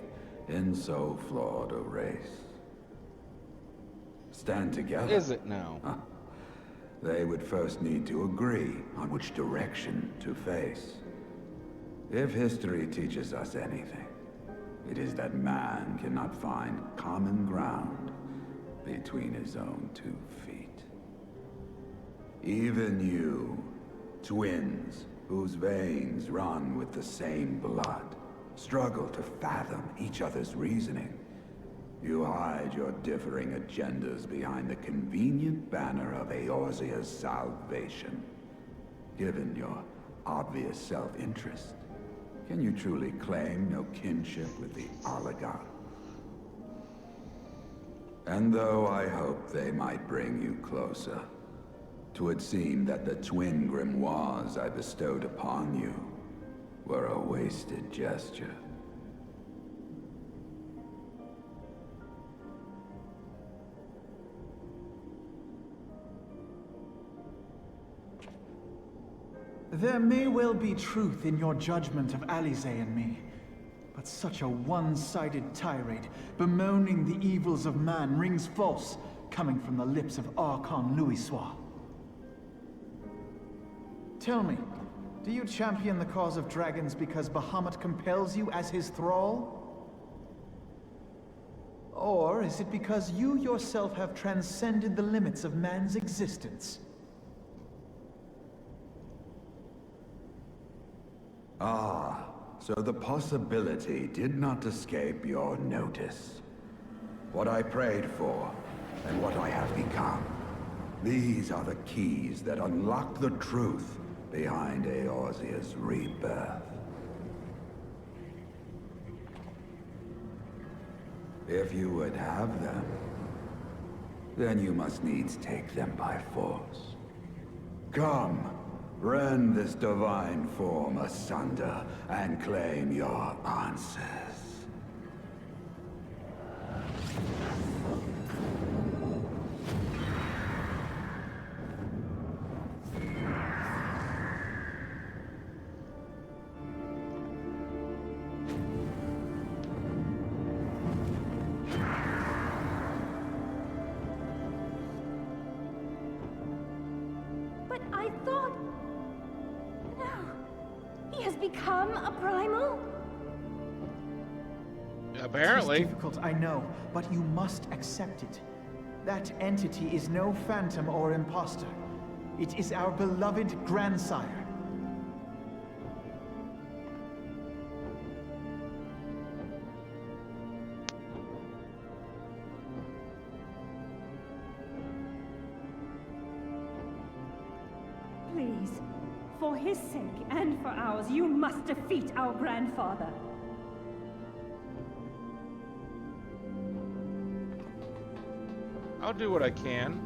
in so flawed a race. Stand together. Is it now? Huh. They would first need to agree on which direction to face. If history teaches us anything, it is that man cannot find common ground between his own 2 feet. Even you, twins whose veins run with the same blood, struggle to fathom each other's reasoning. You hide your differing agendas behind the convenient banner of Eorzea's salvation. Given your obvious self-interest, can you truly claim no kinship with the oligarch? And though I hope they might bring you closer, 'twould seem that the twin grimoires I bestowed upon you were a wasted gesture. There may well be truth in your judgment of Alize and me, but such a one-sided tirade bemoaning the evils of man rings false, coming from the lips of Archon Louisoix. Tell me, do you champion the cause of dragons because Bahamut compels you as his thrall? Or is it because you yourself have transcended the limits of man's existence? Ah, so the possibility did not escape your notice. What I prayed for, and what I have become. These are the keys that unlock the truth behind Eorzea's rebirth. If you would have them, then you must needs take them by force. Come! Rend this divine form asunder and claim your answers. But I thought... No. He has become a primal? Apparently. It's difficult, I know, but you must accept it. That entity is no phantom or imposter. It is our beloved grandsire. Please, for his sake and for ours, you must defeat our grandfather. I'll do what I can.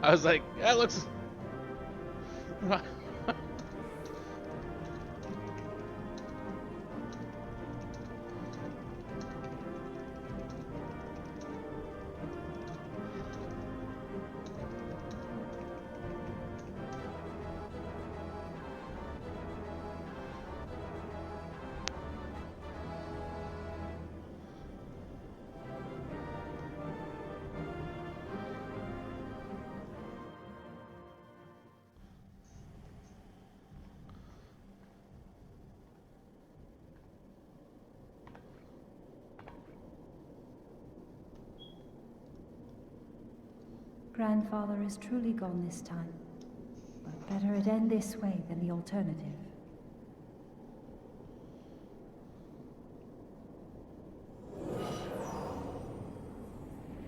I was like, that looks. Grandfather is truly gone this time. But better it end this way than the alternative.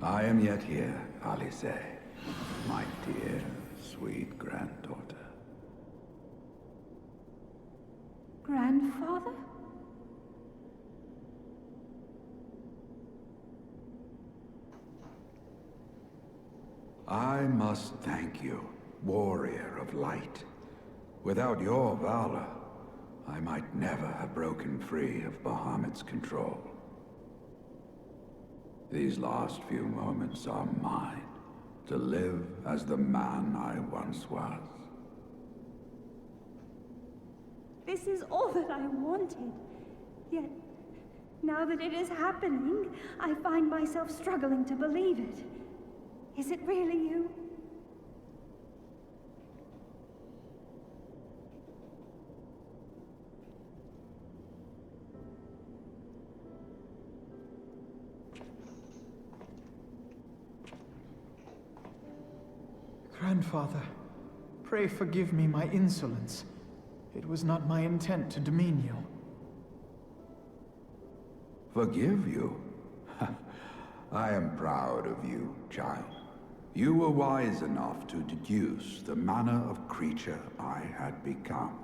I am yet here, Alice, my dear, sweet granddaughter. Grandfather? I must thank you, warrior of light. Without your valor, I might never have broken free of Bahamut's control. These last few moments are mine, to live as the man I once was. This is all that I wanted. Yet, now that it is happening, I find myself struggling to believe it. Is it really you? Grandfather, pray forgive me my insolence. It was not my intent to demean you. Forgive you? I am proud of you, child. You were wise enough to deduce the manner of creature I had become.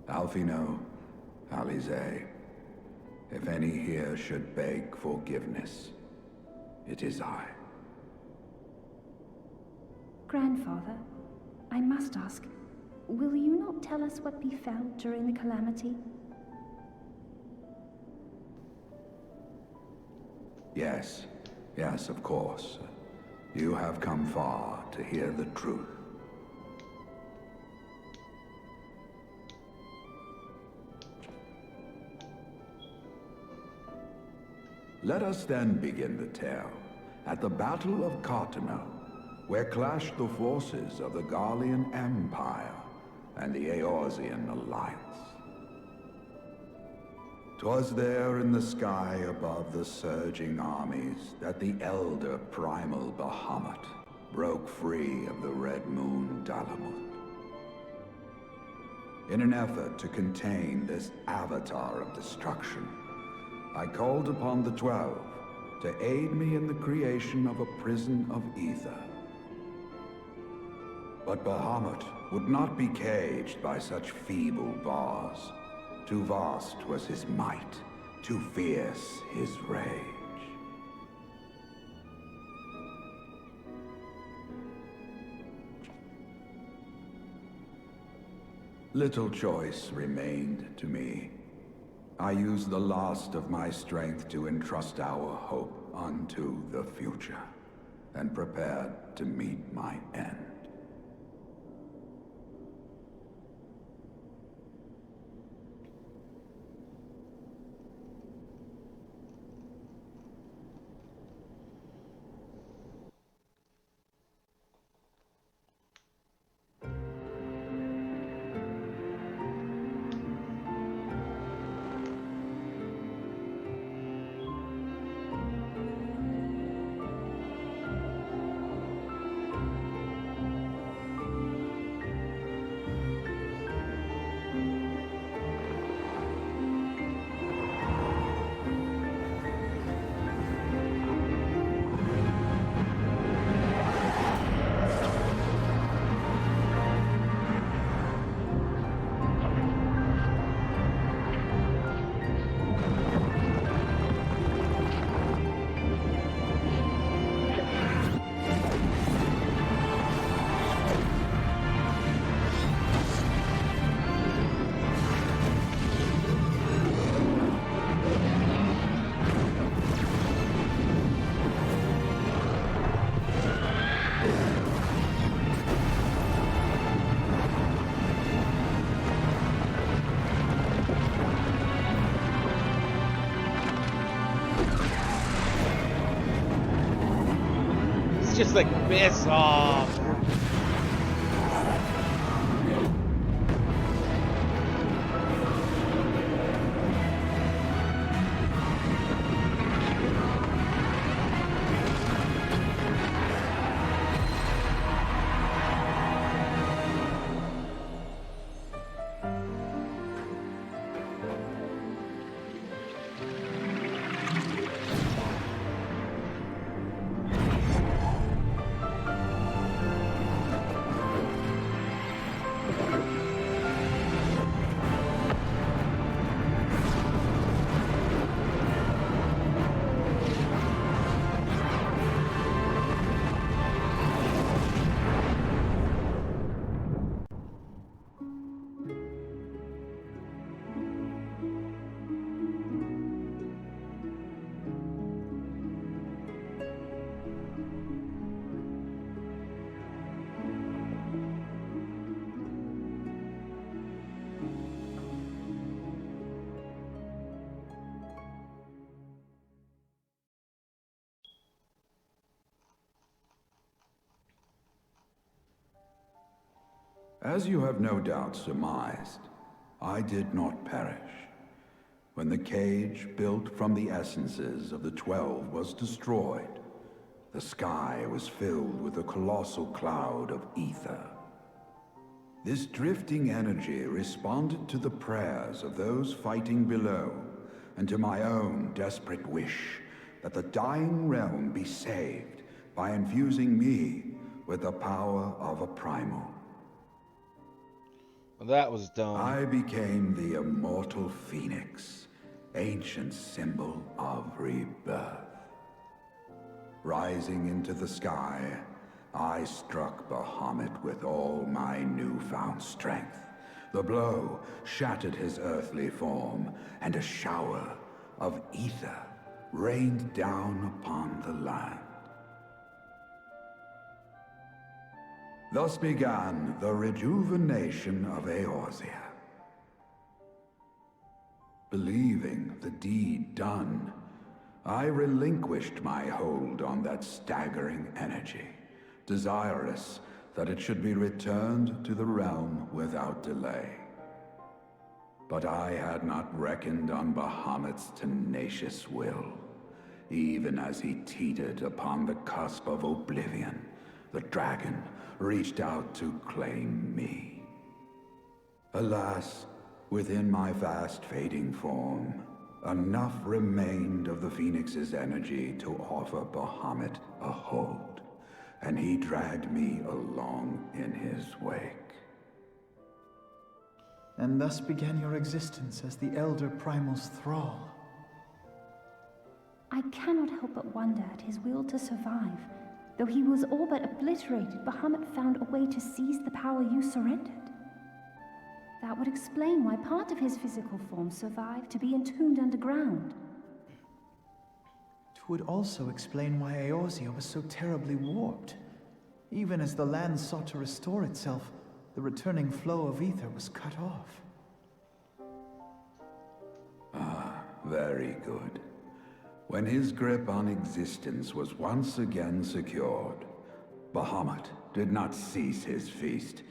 Alfino, Alize, if any here should beg forgiveness, it is I. Grandfather, I must ask, will you not tell us what befell during the calamity? Yes, yes, of course. You have come far to hear the truth. Let us then begin the tale at the Battle of Cartano, where clashed the forces of the Garlean Empire and the Eorzean Alliance. 'Twas there in the sky above the surging armies that the elder primal Bahamut broke free of the Red Moon Dalamut. In an effort to contain this avatar of destruction, I called upon the 12 to aid me in the creation of a prison of ether. But Bahamut would not be caged by such feeble bars. Too vast was his might, too fierce his rage. Little choice remained to me. I used the last of my strength to entrust our hope unto the future, and prepared to meet my end. just like, piss off. As you have no doubt surmised, I did not perish. When the cage built from the essences of the 12 was destroyed, the sky was filled with a colossal cloud of ether. This drifting energy responded to the prayers of those fighting below, and to my own desperate wish that the dying realm be saved by infusing me with the power of a primal. Well, that was dumb. I became the immortal phoenix, ancient symbol of rebirth. Rising into the sky, I struck Bahamut with all my newfound strength. The blow shattered his earthly form, and a shower of ether rained down upon the land. Thus began the rejuvenation of Eorzea. Believing the deed done, I relinquished my hold on that staggering energy, desirous that it should be returned to the realm without delay. But I had not reckoned on Bahamut's tenacious will. Even as he teetered upon the cusp of oblivion, the dragon reached out to claim me. Alas, within my fast fading form, enough remained of the Phoenix's energy to offer Bahamut a hold, and he dragged me along in his wake. And thus began your existence as the Elder Primal's thrall. I cannot help but wonder at his will to survive. Though he was all but obliterated, Bahamut found a way to seize the power you surrendered. That would explain why part of his physical form survived to be entombed underground. It would also explain why Eorzea was so terribly warped. Even as the land sought to restore itself, the returning flow of ether was cut off. Ah, very good. When his grip on existence was once again secured, Bahamut did not cease his feast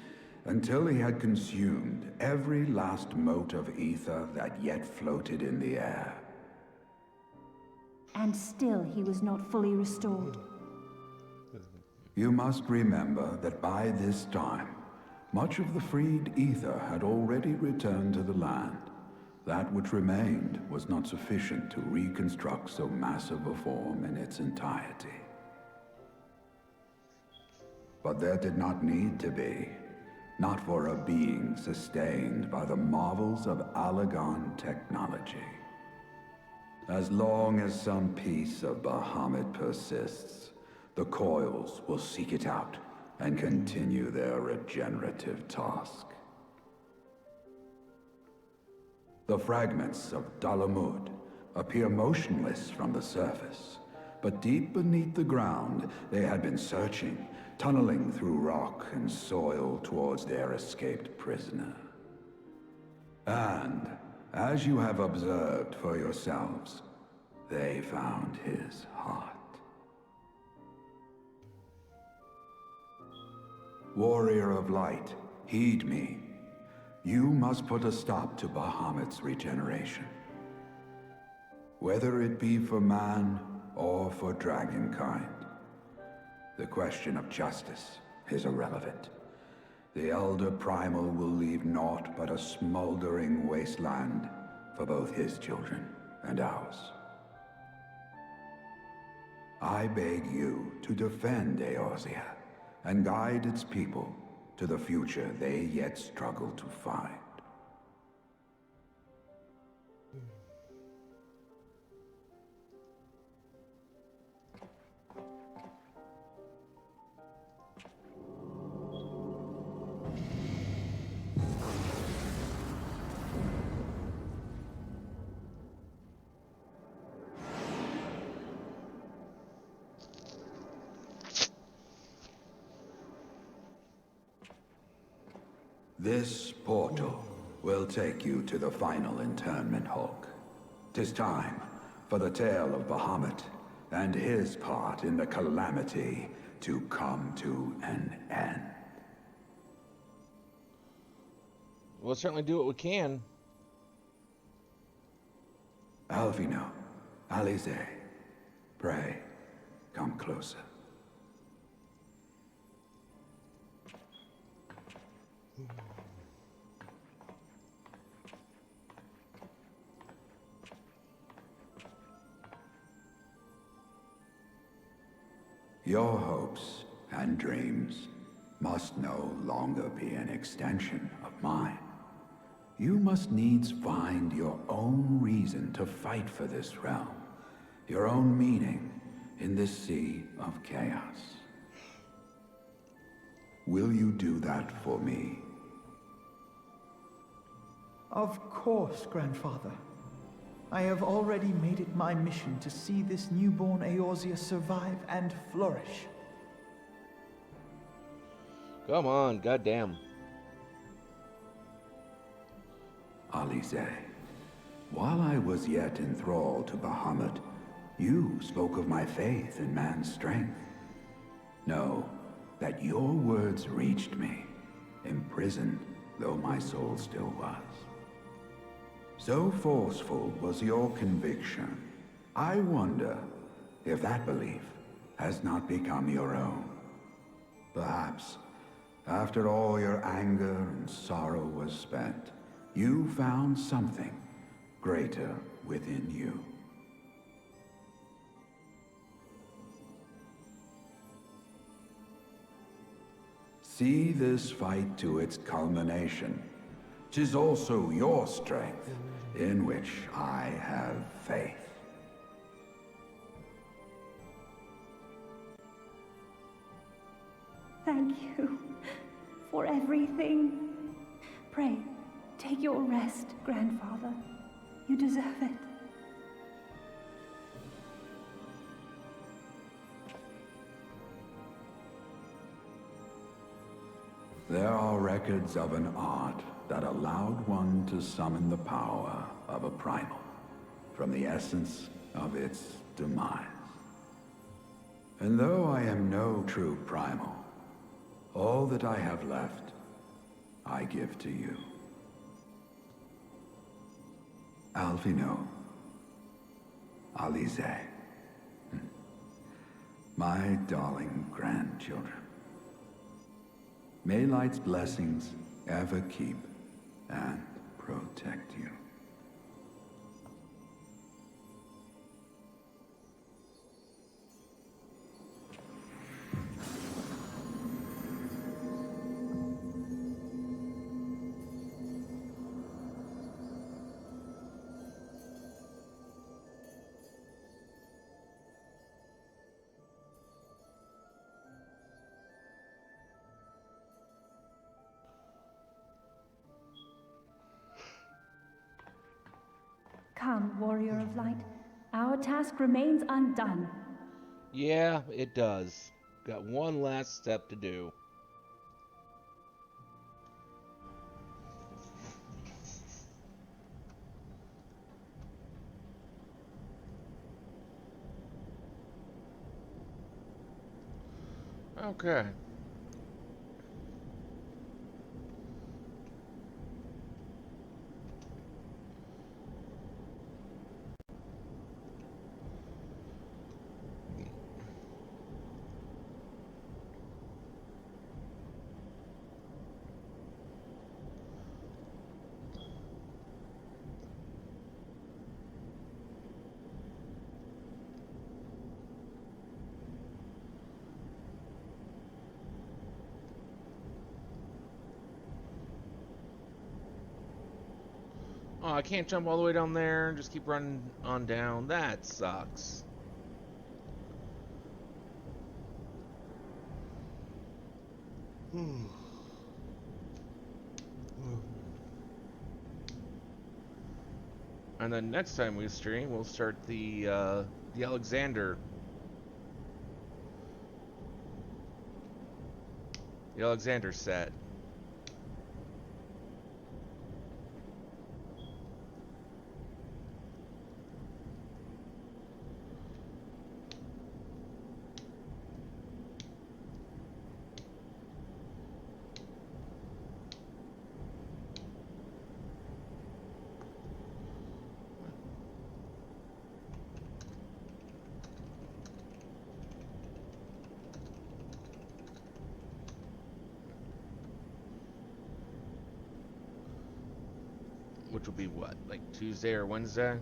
until he had consumed every last mote of ether that yet floated in the air. And still he was not fully restored. You must remember that by this time, much of the freed ether had already returned to the land. That which remained was not sufficient to reconstruct so massive a form in its entirety. But there did not need to be, not for a being sustained by the marvels of Allagan technology. As long as some piece of Bahamut persists, the coils will seek it out and continue their regenerative task. The fragments of Dalamud appear motionless from the surface, but deep beneath the ground they had been searching, tunneling through rock and soil towards their escaped prisoner. And, as you have observed for yourselves, they found his heart. Warrior of Light, heed me. You must put a stop to Bahamut's regeneration. Whether it be for man or for dragonkind. The question of justice is irrelevant. The Elder Primal will leave naught but a smoldering wasteland for both his children and ours. I beg you to defend Eorzea and guide its people to the future they yet struggle to find. This portal will take you to the final internment hulk. 'Tis time for the tale of Bahamut and his part in the calamity to come to an end. We'll certainly do what we can. Alvino, Alize, pray, come closer. Your hopes and dreams must no longer be an extension of mine. You must needs find your own reason to fight for this realm, your own meaning in this sea of chaos. Will you do that for me? Of course, Grandfather. I have already made it my mission to see this newborn Eorzea survive and flourish. Come on, goddamn. Alize, while I was yet enthralled to Bahamut, you spoke of my faith in man's strength. Know that your words reached me, imprisoned though my soul still was. So forceful was your conviction, I wonder if that belief has not become your own. Perhaps, after all your anger and sorrow was spent, you found something greater within you. See this fight to its culmination. 'Tis also your strength in which I have faith. Thank you for everything. Pray, take your rest, Grandfather. You deserve it. There are records of an art that allowed one to summon the power of a primal from the essence of its demise. And though I am no true primal, all that I have left, I give to you. Alvino, Alize, my darling grandchildren. May Light's blessings ever keep and protect you. Come, Warrior of Light. Our task remains undone. Yeah, it does. Got one last step to do. Okay. Oh, I can't jump all the way down there and just keep running on down. That sucks. And then next time we stream, we'll start the Alexander. The Alexander set. Which will be what, like Tuesday or Wednesday?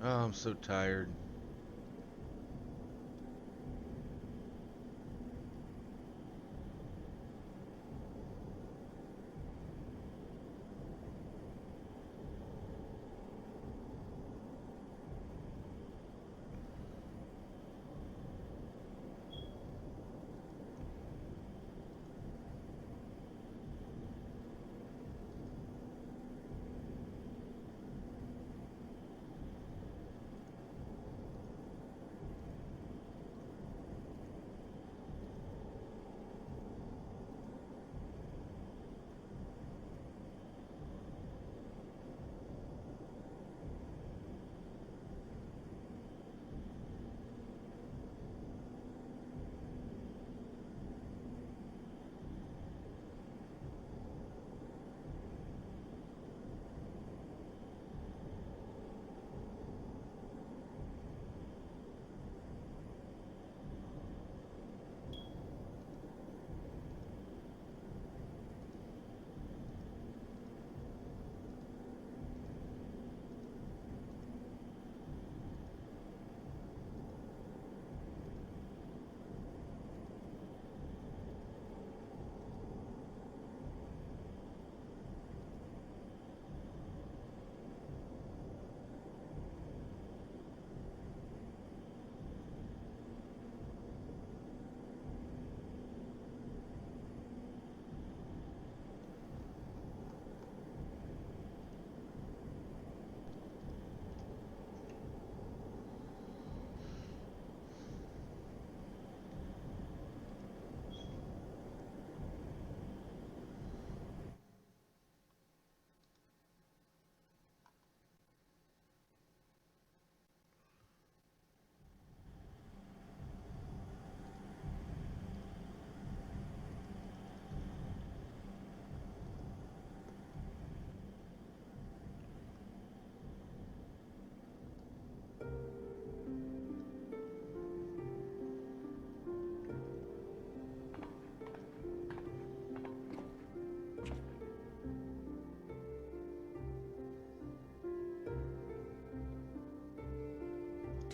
Oh, I'm so tired.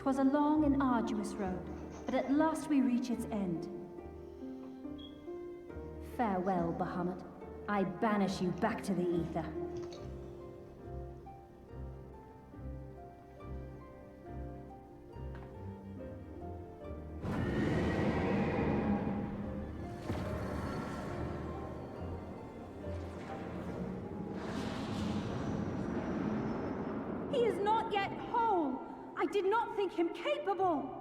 'Twas a long and arduous road, but at last we reach its end. Farewell, Bahamut. I banish you back to the ether. He is not yet whole. I did not think him capable.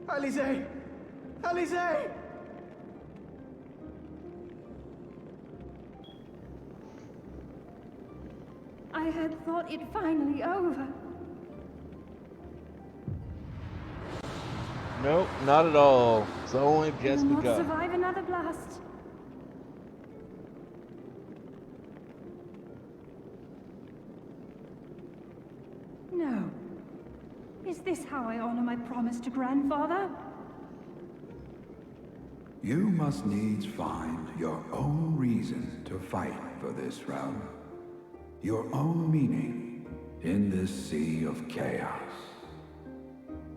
Alize! Alize! I had thought it finally over. Nope, not at all. It's only I just will not begun. survive another blast. No. Is this how I honor my promise to grandfather? You must needs find your own reason to fight for this realm. Your own meaning in this sea of chaos.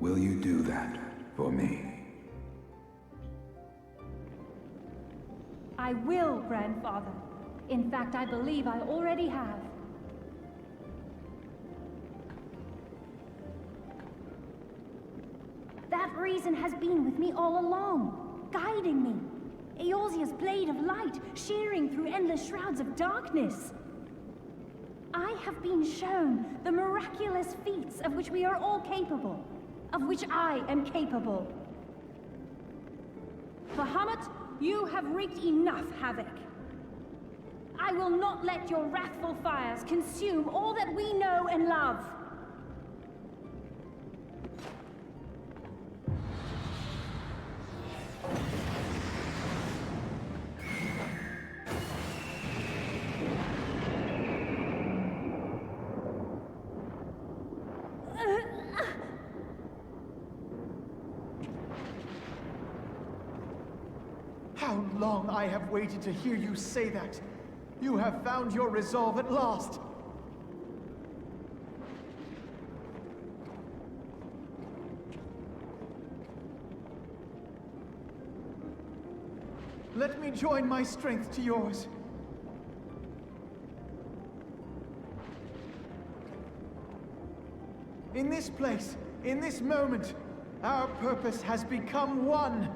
Will you do that for me? I will, grandfather. In fact, I believe I already have. That reason has been with me all along, guiding me. Eorzea's blade of light, shearing through endless shrouds of darkness. I have been shown the miraculous feats of which we are all capable, of which I am capable. Bahamut, you have wreaked enough havoc. I will not let your wrathful fires consume all that we know and love. How long I have waited to hear you say that! You have found your resolve at last! Let me join my strength to yours. In this place, in this moment, our purpose has become one.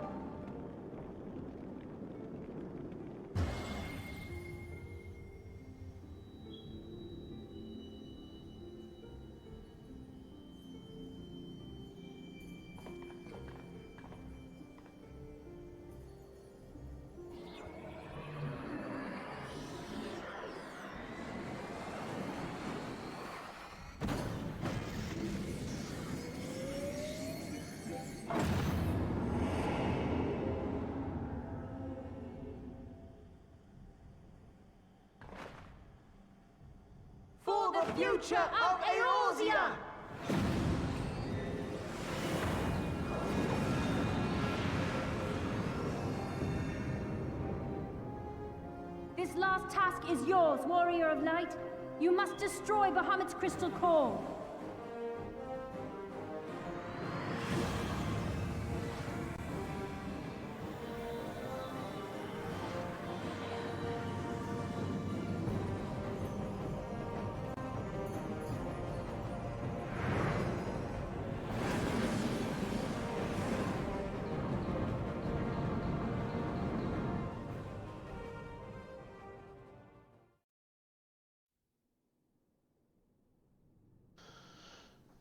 For the future of Eorzea! This last task is yours, Warrior of Light. You must destroy Bahamut's crystal core.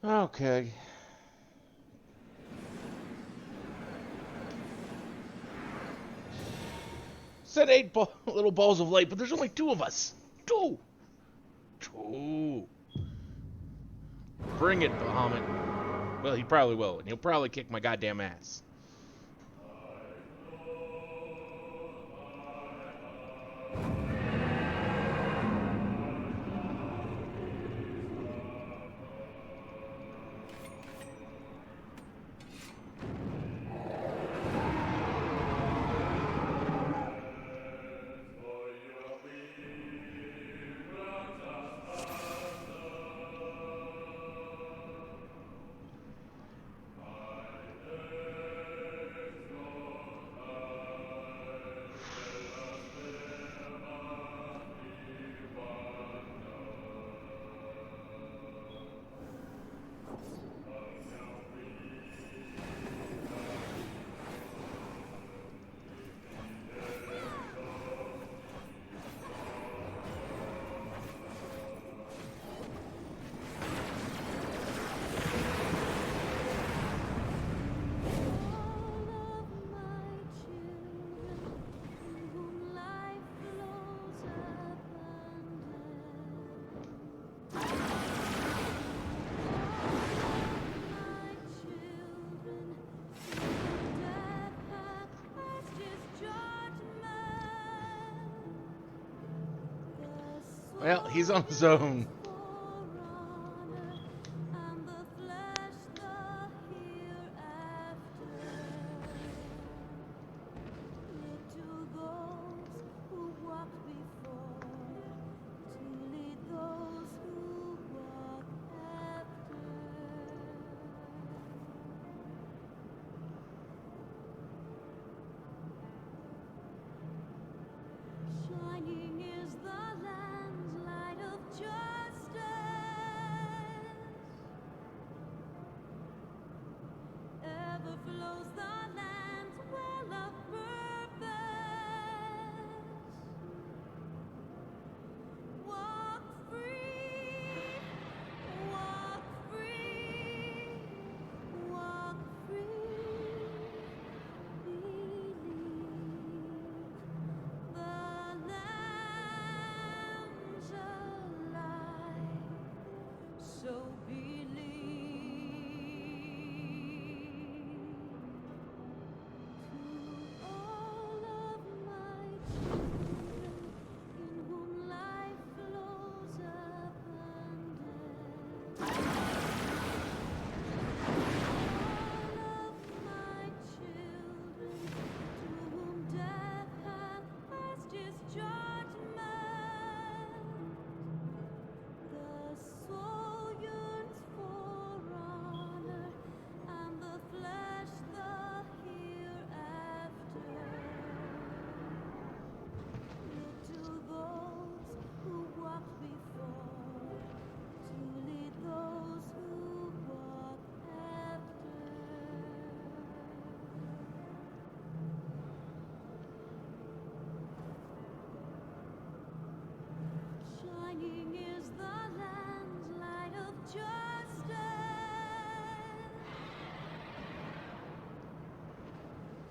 Okay. Said eight little balls of light, but there's only two of us. Two. Bring it, Bahamut. Well, he probably will, and he'll probably kick my goddamn ass. Well, he's on his own. Shining is the land's light of justice. Ever flows the land's well of purpose. Walk free, walk free, walk free. Believe. The lamb's alive, so believe. To all of my children, in whom life flows abundant. All of my children, to whom death hath passed his judgment. The soul yearns for honor, and the flesh the hereafter. Look to those who walked before, to lead those who walk after. Shining is the land's light of justice.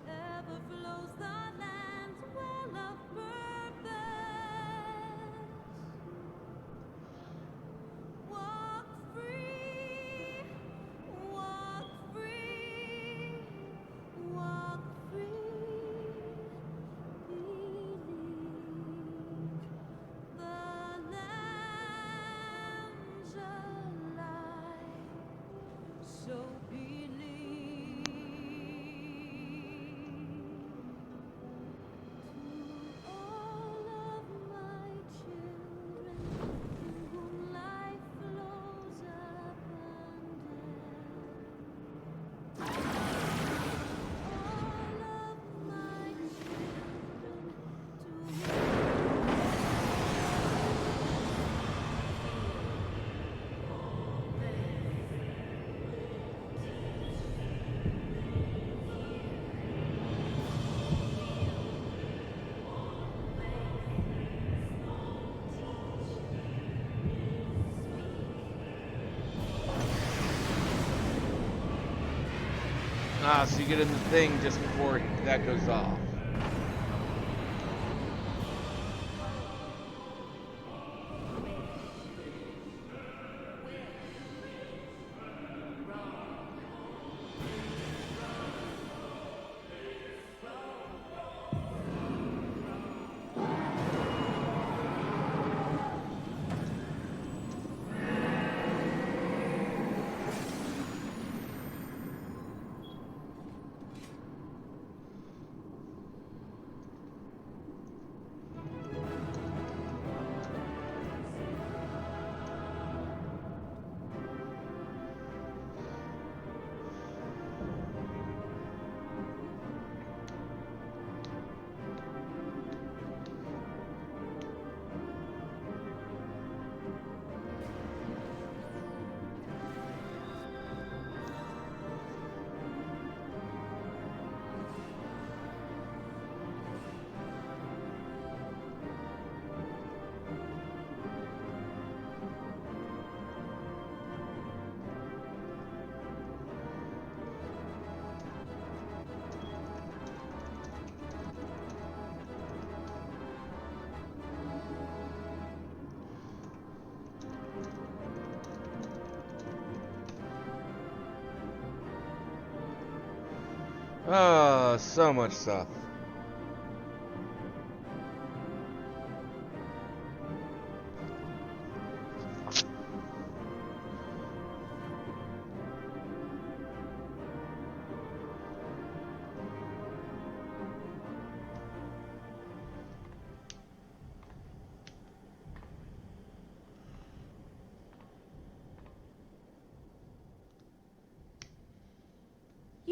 Ever flows the land's well of purpose. Walk free, walk free, walk free. Believe. The lamb's alive, so believe. To all of my children, in whom life flows abundant. All of my children, to Ah, so you get in the thing just before that goes off. Oh, so much stuff.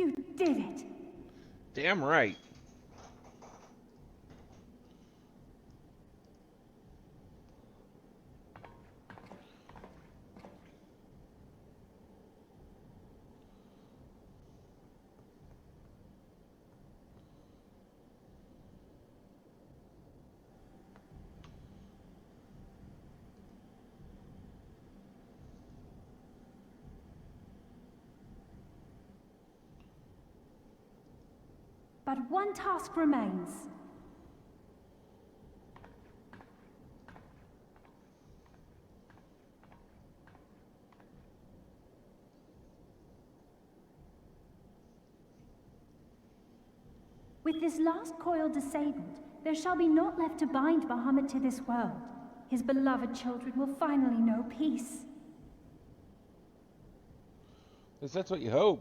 You did it! Damn right. But one task remains. With this last coil disabled, there shall be naught left to bind Bahamut to this world. His beloved children will finally know peace. At least that's what you hope.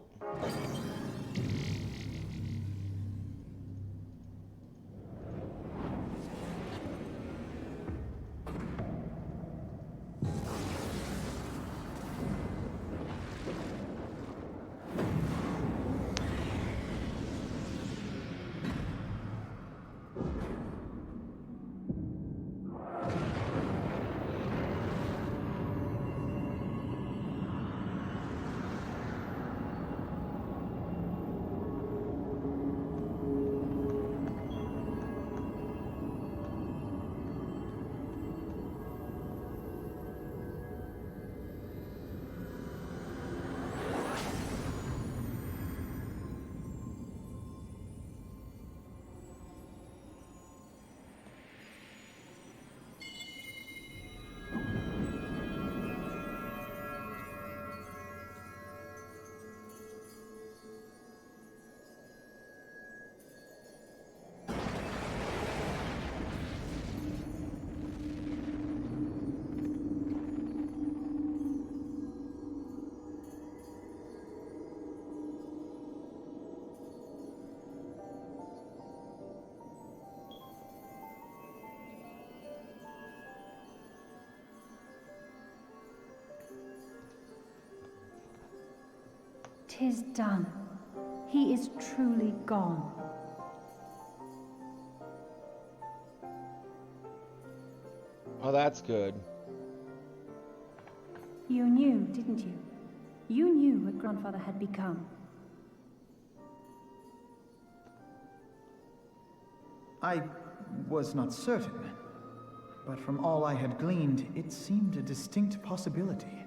"'Tis done. He is truly gone." Oh, that's good. You knew, didn't you? You knew what Grandfather had become. I was not certain, but from all I had gleaned, it seemed a distinct possibility.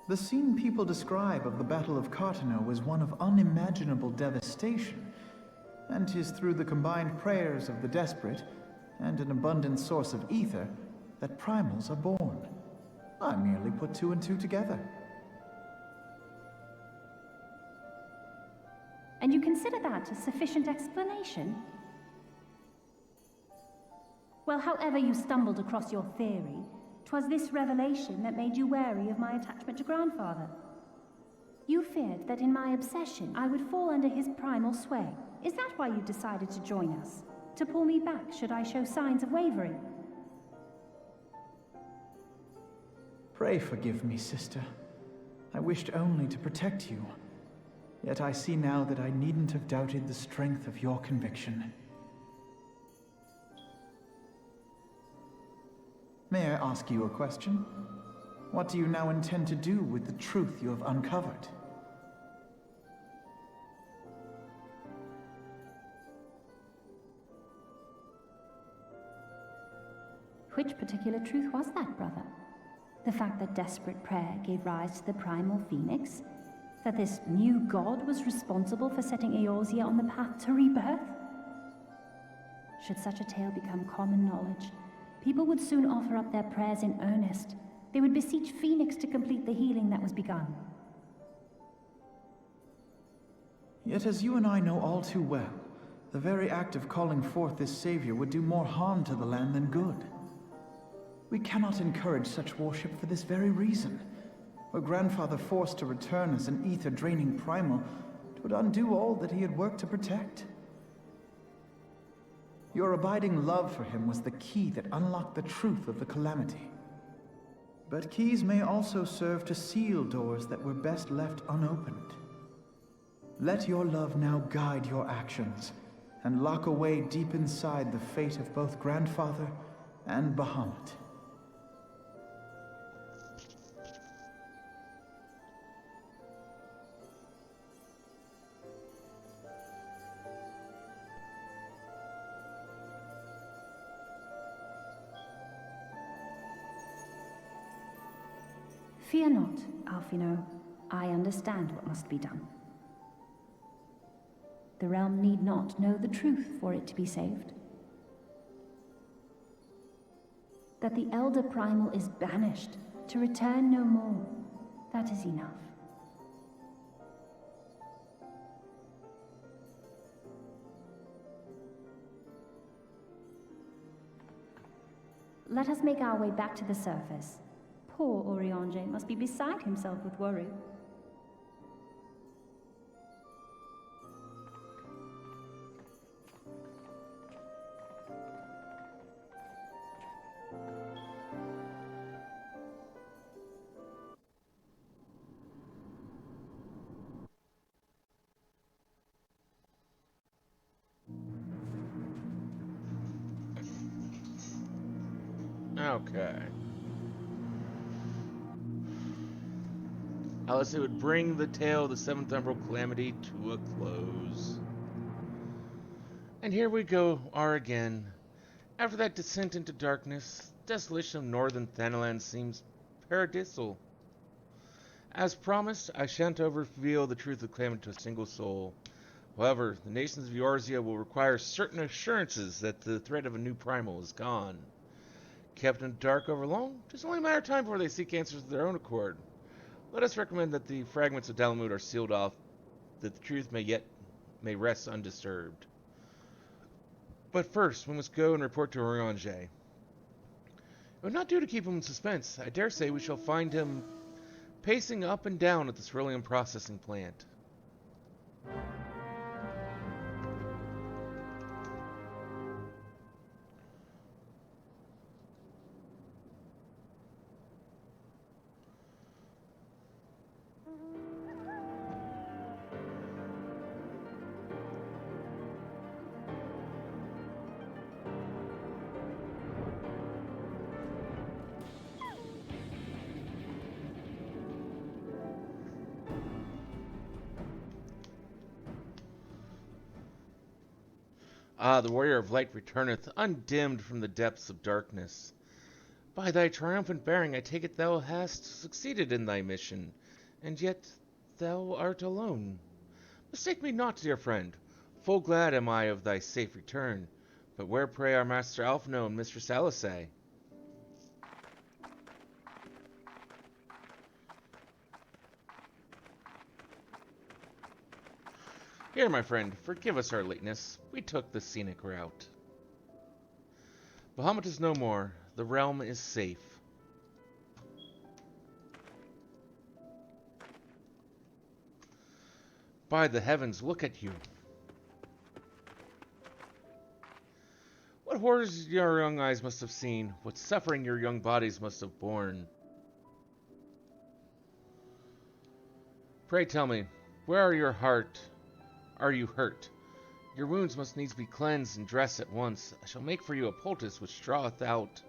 The scene people describe of the Battle of Cartano was one of unimaginable devastation, and 'tis through the combined prayers of the desperate and an abundant source of ether that primals are born. I merely put two and two together. And you consider that a sufficient explanation? Well, however you stumbled across your theory, 'twas this revelation that made you wary of my attachment to Grandfather. You feared that in my obsession I would fall under his primal sway. Is that why you decided to join us? To pull me back should I show signs of wavering? Pray forgive me, sister. I wished only to protect you. Yet I see now that I needn't have doubted the strength of your conviction. May I ask you a question? What do you now intend to do with the truth you have uncovered? Which particular truth was that, brother? The fact that desperate prayer gave rise to the primal phoenix? That this new god was responsible for setting Eorzea on the path to rebirth? Should such a tale become common knowledge, people would soon offer up their prayers in earnest. They would beseech Phoenix to complete the healing that was begun. Yet as you and I know all too well, the very act of calling forth this savior would do more harm to the land than good. We cannot encourage such worship for this very reason. Were Grandfather forced to return as an ether-draining primal, it would undo all that he had worked to protect. Your abiding love for him was the key that unlocked the truth of the calamity. But keys may also serve to seal doors that were best left unopened. Let your love now guide your actions, and lock away deep inside the fate of both Grandfather and Bahamut. Fear not, Alfino. I understand what must be done. The realm need not know the truth for it to be saved. That the Elder Primal is banished, to return no more, that is enough. Let us make our way back to the surface. Poor Oriange must be beside himself with worry. Okay. Alice, it would bring the tale of the Seventh Emerald Calamity to a close. And here we are again. After that descent into darkness, desolation of northern Thanalan seems paradisal. As promised, I shan't reveal the truth of the Calamity to a single soul. However, the nations of Eorzea will require certain assurances that the threat of a new primal is gone. Kept in the dark over long, it's only a matter of time before they seek answers of their own accord. Let us recommend that the fragments of Dalamud are sealed off, that the truth may rest undisturbed. But first, we must go and report to Oriange. It would not do to keep him in suspense. I dare say we shall find him pacing up and down at the cerulean processing plant. Ah, the warrior of light returneth, undimmed from the depths of darkness. By thy triumphant bearing, I take it thou hast succeeded in thy mission, and yet thou art alone. Mistake me not, dear friend. Full glad am I of thy safe return. But where, pray, are Master Alphino and Mistress Alice? Here, my friend, forgive us our lateness. We took the scenic route. Bahamut is no more. The realm is safe. By the heavens, look at you. What horrors your young eyes must have seen, what suffering your young bodies must have borne. Pray tell me, where are your heart? Are you hurt? Your wounds must needs be cleansed and dressed at once. I shall make for you a poultice which draweth out.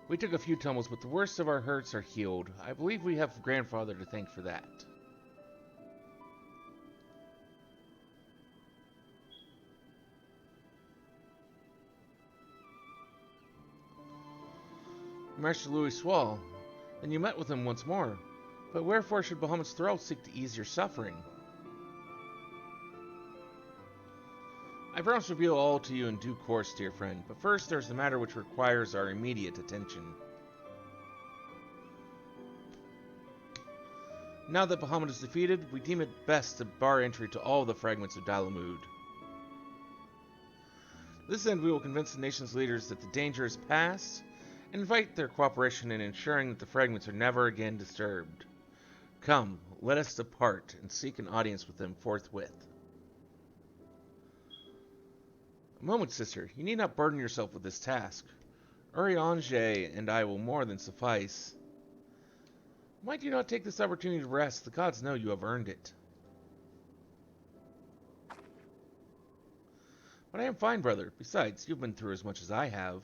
We took a few tumbles, but the worst of our hurts are healed. I believe we have Grandfather to thank for that. Master Louis Swall, then you met with him once more. But wherefore should Bahamut's thrall seek to ease your suffering? I promise to reveal all to you in due course, dear friend, but first there's the matter which requires our immediate attention. Now that Bahamut is defeated, we deem it best to bar entry to all the fragments of Dalamud. To this end, we will convince the nation's leaders that the danger is past, and invite their cooperation in ensuring that the fragments are never again disturbed. Come, let us depart and seek an audience with them forthwith. A moment, sister. You need not burden yourself with this task. Urianger and I will more than suffice. Might you not take this opportunity to rest? The gods know you have earned it. But I am fine, brother. Besides, you've been through as much as I have.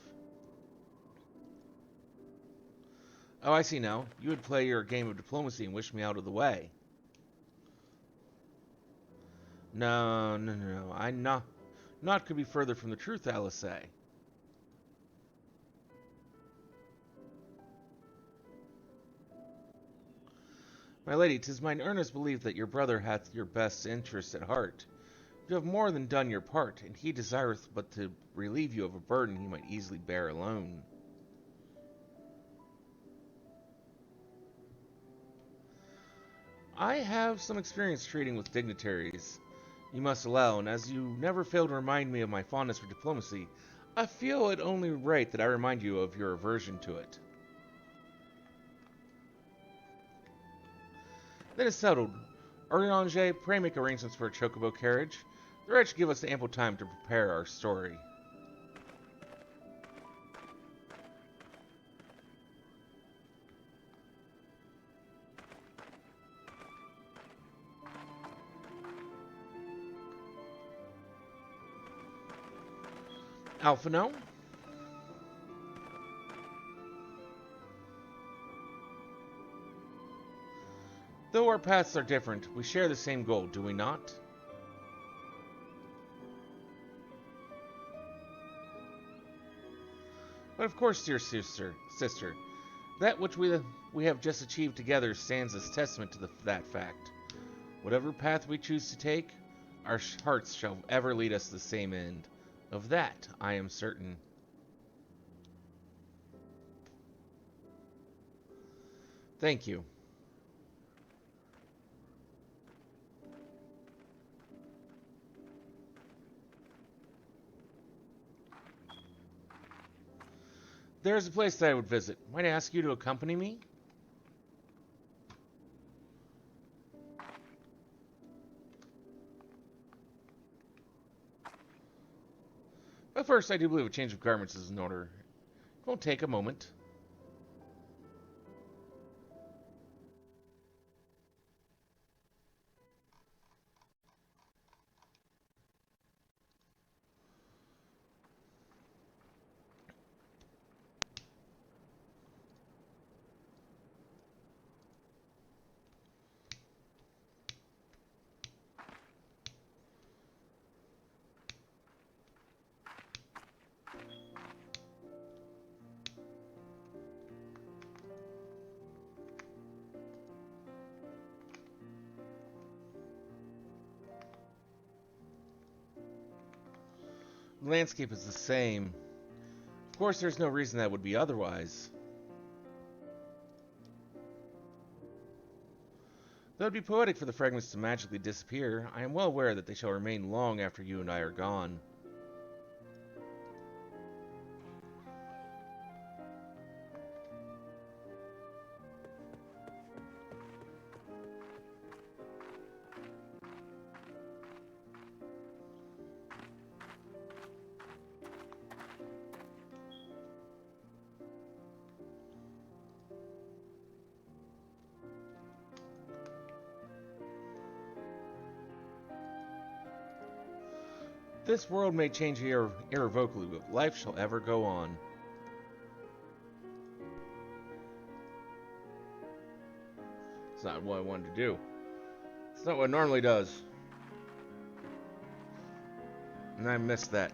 Oh, I see now. You would play your game of diplomacy and wish me out of the way. No. I'm not could be further from the truth, Alice. My lady, 'tis mine earnest belief that your brother hath your best interest at heart. You have more than done your part, and he desireth but to relieve you of a burden he might easily bear alone. I have some experience treating with dignitaries, you must allow, and as you never fail to remind me of my fondness for diplomacy, I feel it only right that I remind you of your aversion to it. Then it's settled. Urianger, pray make arrangements for a chocobo carriage. The ride should give us ample time to prepare our story. Alphino? Though our paths are different, we share the same goal, do we not? But of course, dear sister, that which we have just achieved together stands as testament to that fact. Whatever path we choose to take, our hearts shall ever lead us to the same end. Of that, I am certain. Thank you. There is a place that I would visit. Might I ask you to accompany me? But first, I do believe a change of garments is in order. It won't take a moment. The landscape is the same. Of course, there's no reason that would be otherwise. Though it would be poetic for the fragments to magically disappear, I am well aware that they shall remain long after you and I are gone. This world may change irrevocably, but life shall ever go on. It's not what I wanted to do. It's not what it normally does. And I missed that.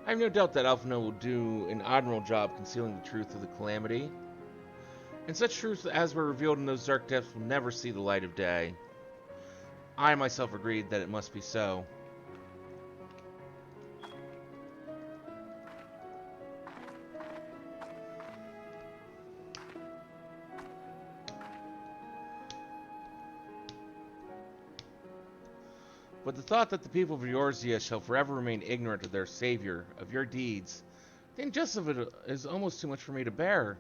I have no doubt that Alphino will do an admirable job concealing the truth of the calamity. And such truths as were revealed in those dark depths will never see the light of day. I myself agreed that it must be so. But the thought that the people of Eorzea shall forever remain ignorant of their savior, of your deeds, the injustice of it is almost too much for me to bear.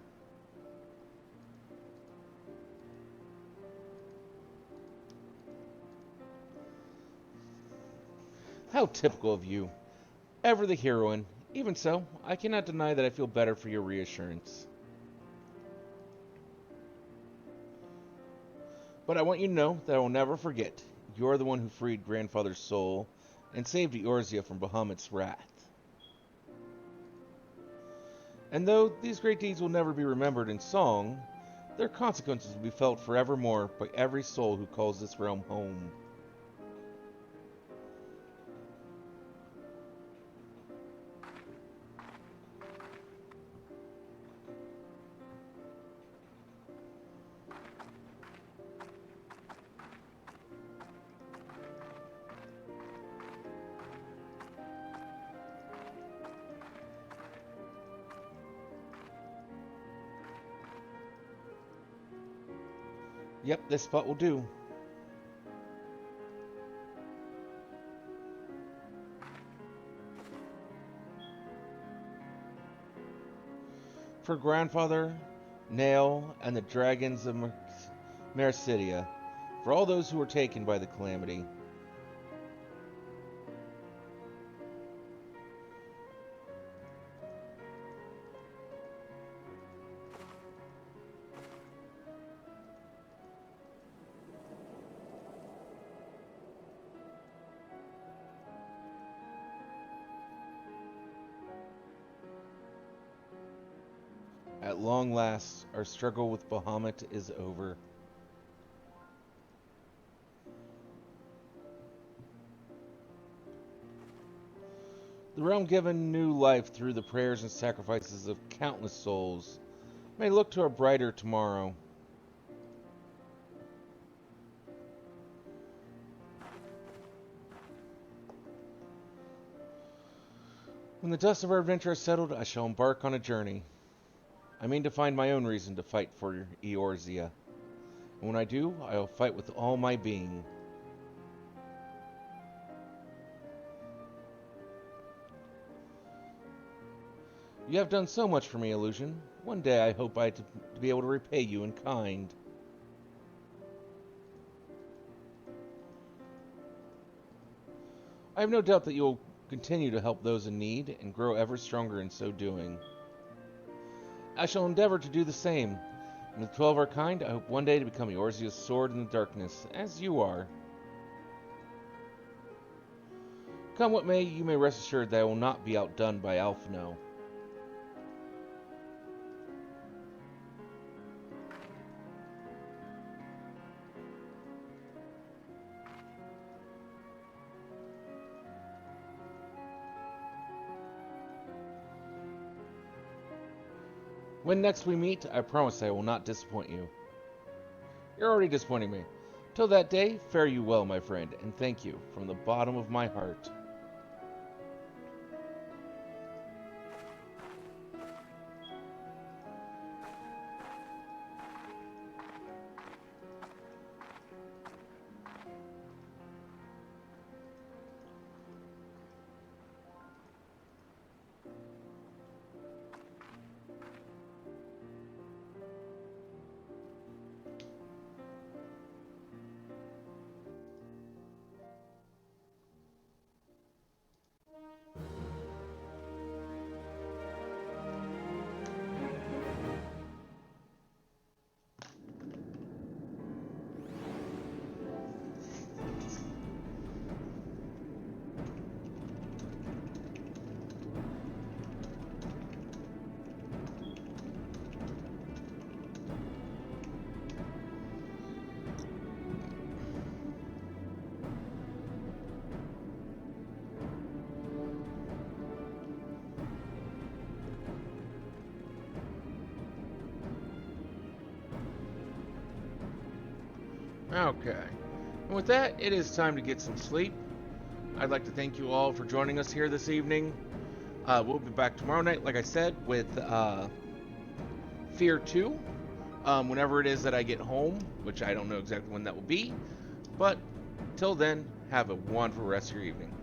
How typical of you. Ever the heroine. Even so, I cannot deny that I feel better for your reassurance. But I want you to know that I will never forget. You're the one who freed Grandfather's soul and saved Eorzea from Bahamut's wrath. And though these great deeds will never be remembered in song, their consequences will be felt forevermore by every soul who calls this realm home. Yep, this spot will do. For Grandfather, Nail, and the dragons of Mercidia, for all those who were taken by the calamity. At long last, our struggle with Bahamut is over. The realm given new life through the prayers and sacrifices of countless souls may look to a brighter tomorrow. When the dust of our adventure has settled, I shall embark on a journey. I mean to find my own reason to fight for Eorzea. And when I do, I will fight with all my being. You have done so much for me, Illusion. One day I hope to be able to repay you in kind. I have no doubt that you will continue to help those in need and grow ever stronger in so doing. I shall endeavor to do the same, and with 12 of our kind, I hope one day to become Eorzea's sword in the darkness, as you are. Come what may, you may rest assured that I will not be outdone by Alphino. When next we meet, I promise I will not disappoint you. You're already disappointing me. Till that day, fare you well, my friend, and thank you from the bottom of my heart. Okay. And with that, it is time to get some sleep. I'd like to thank you all for joining us here this evening. We'll be back tomorrow night, like I said, with Fear 2. Whenever it is that I get home, which I don't know exactly when that will be. But till then, have a wonderful rest of your evening.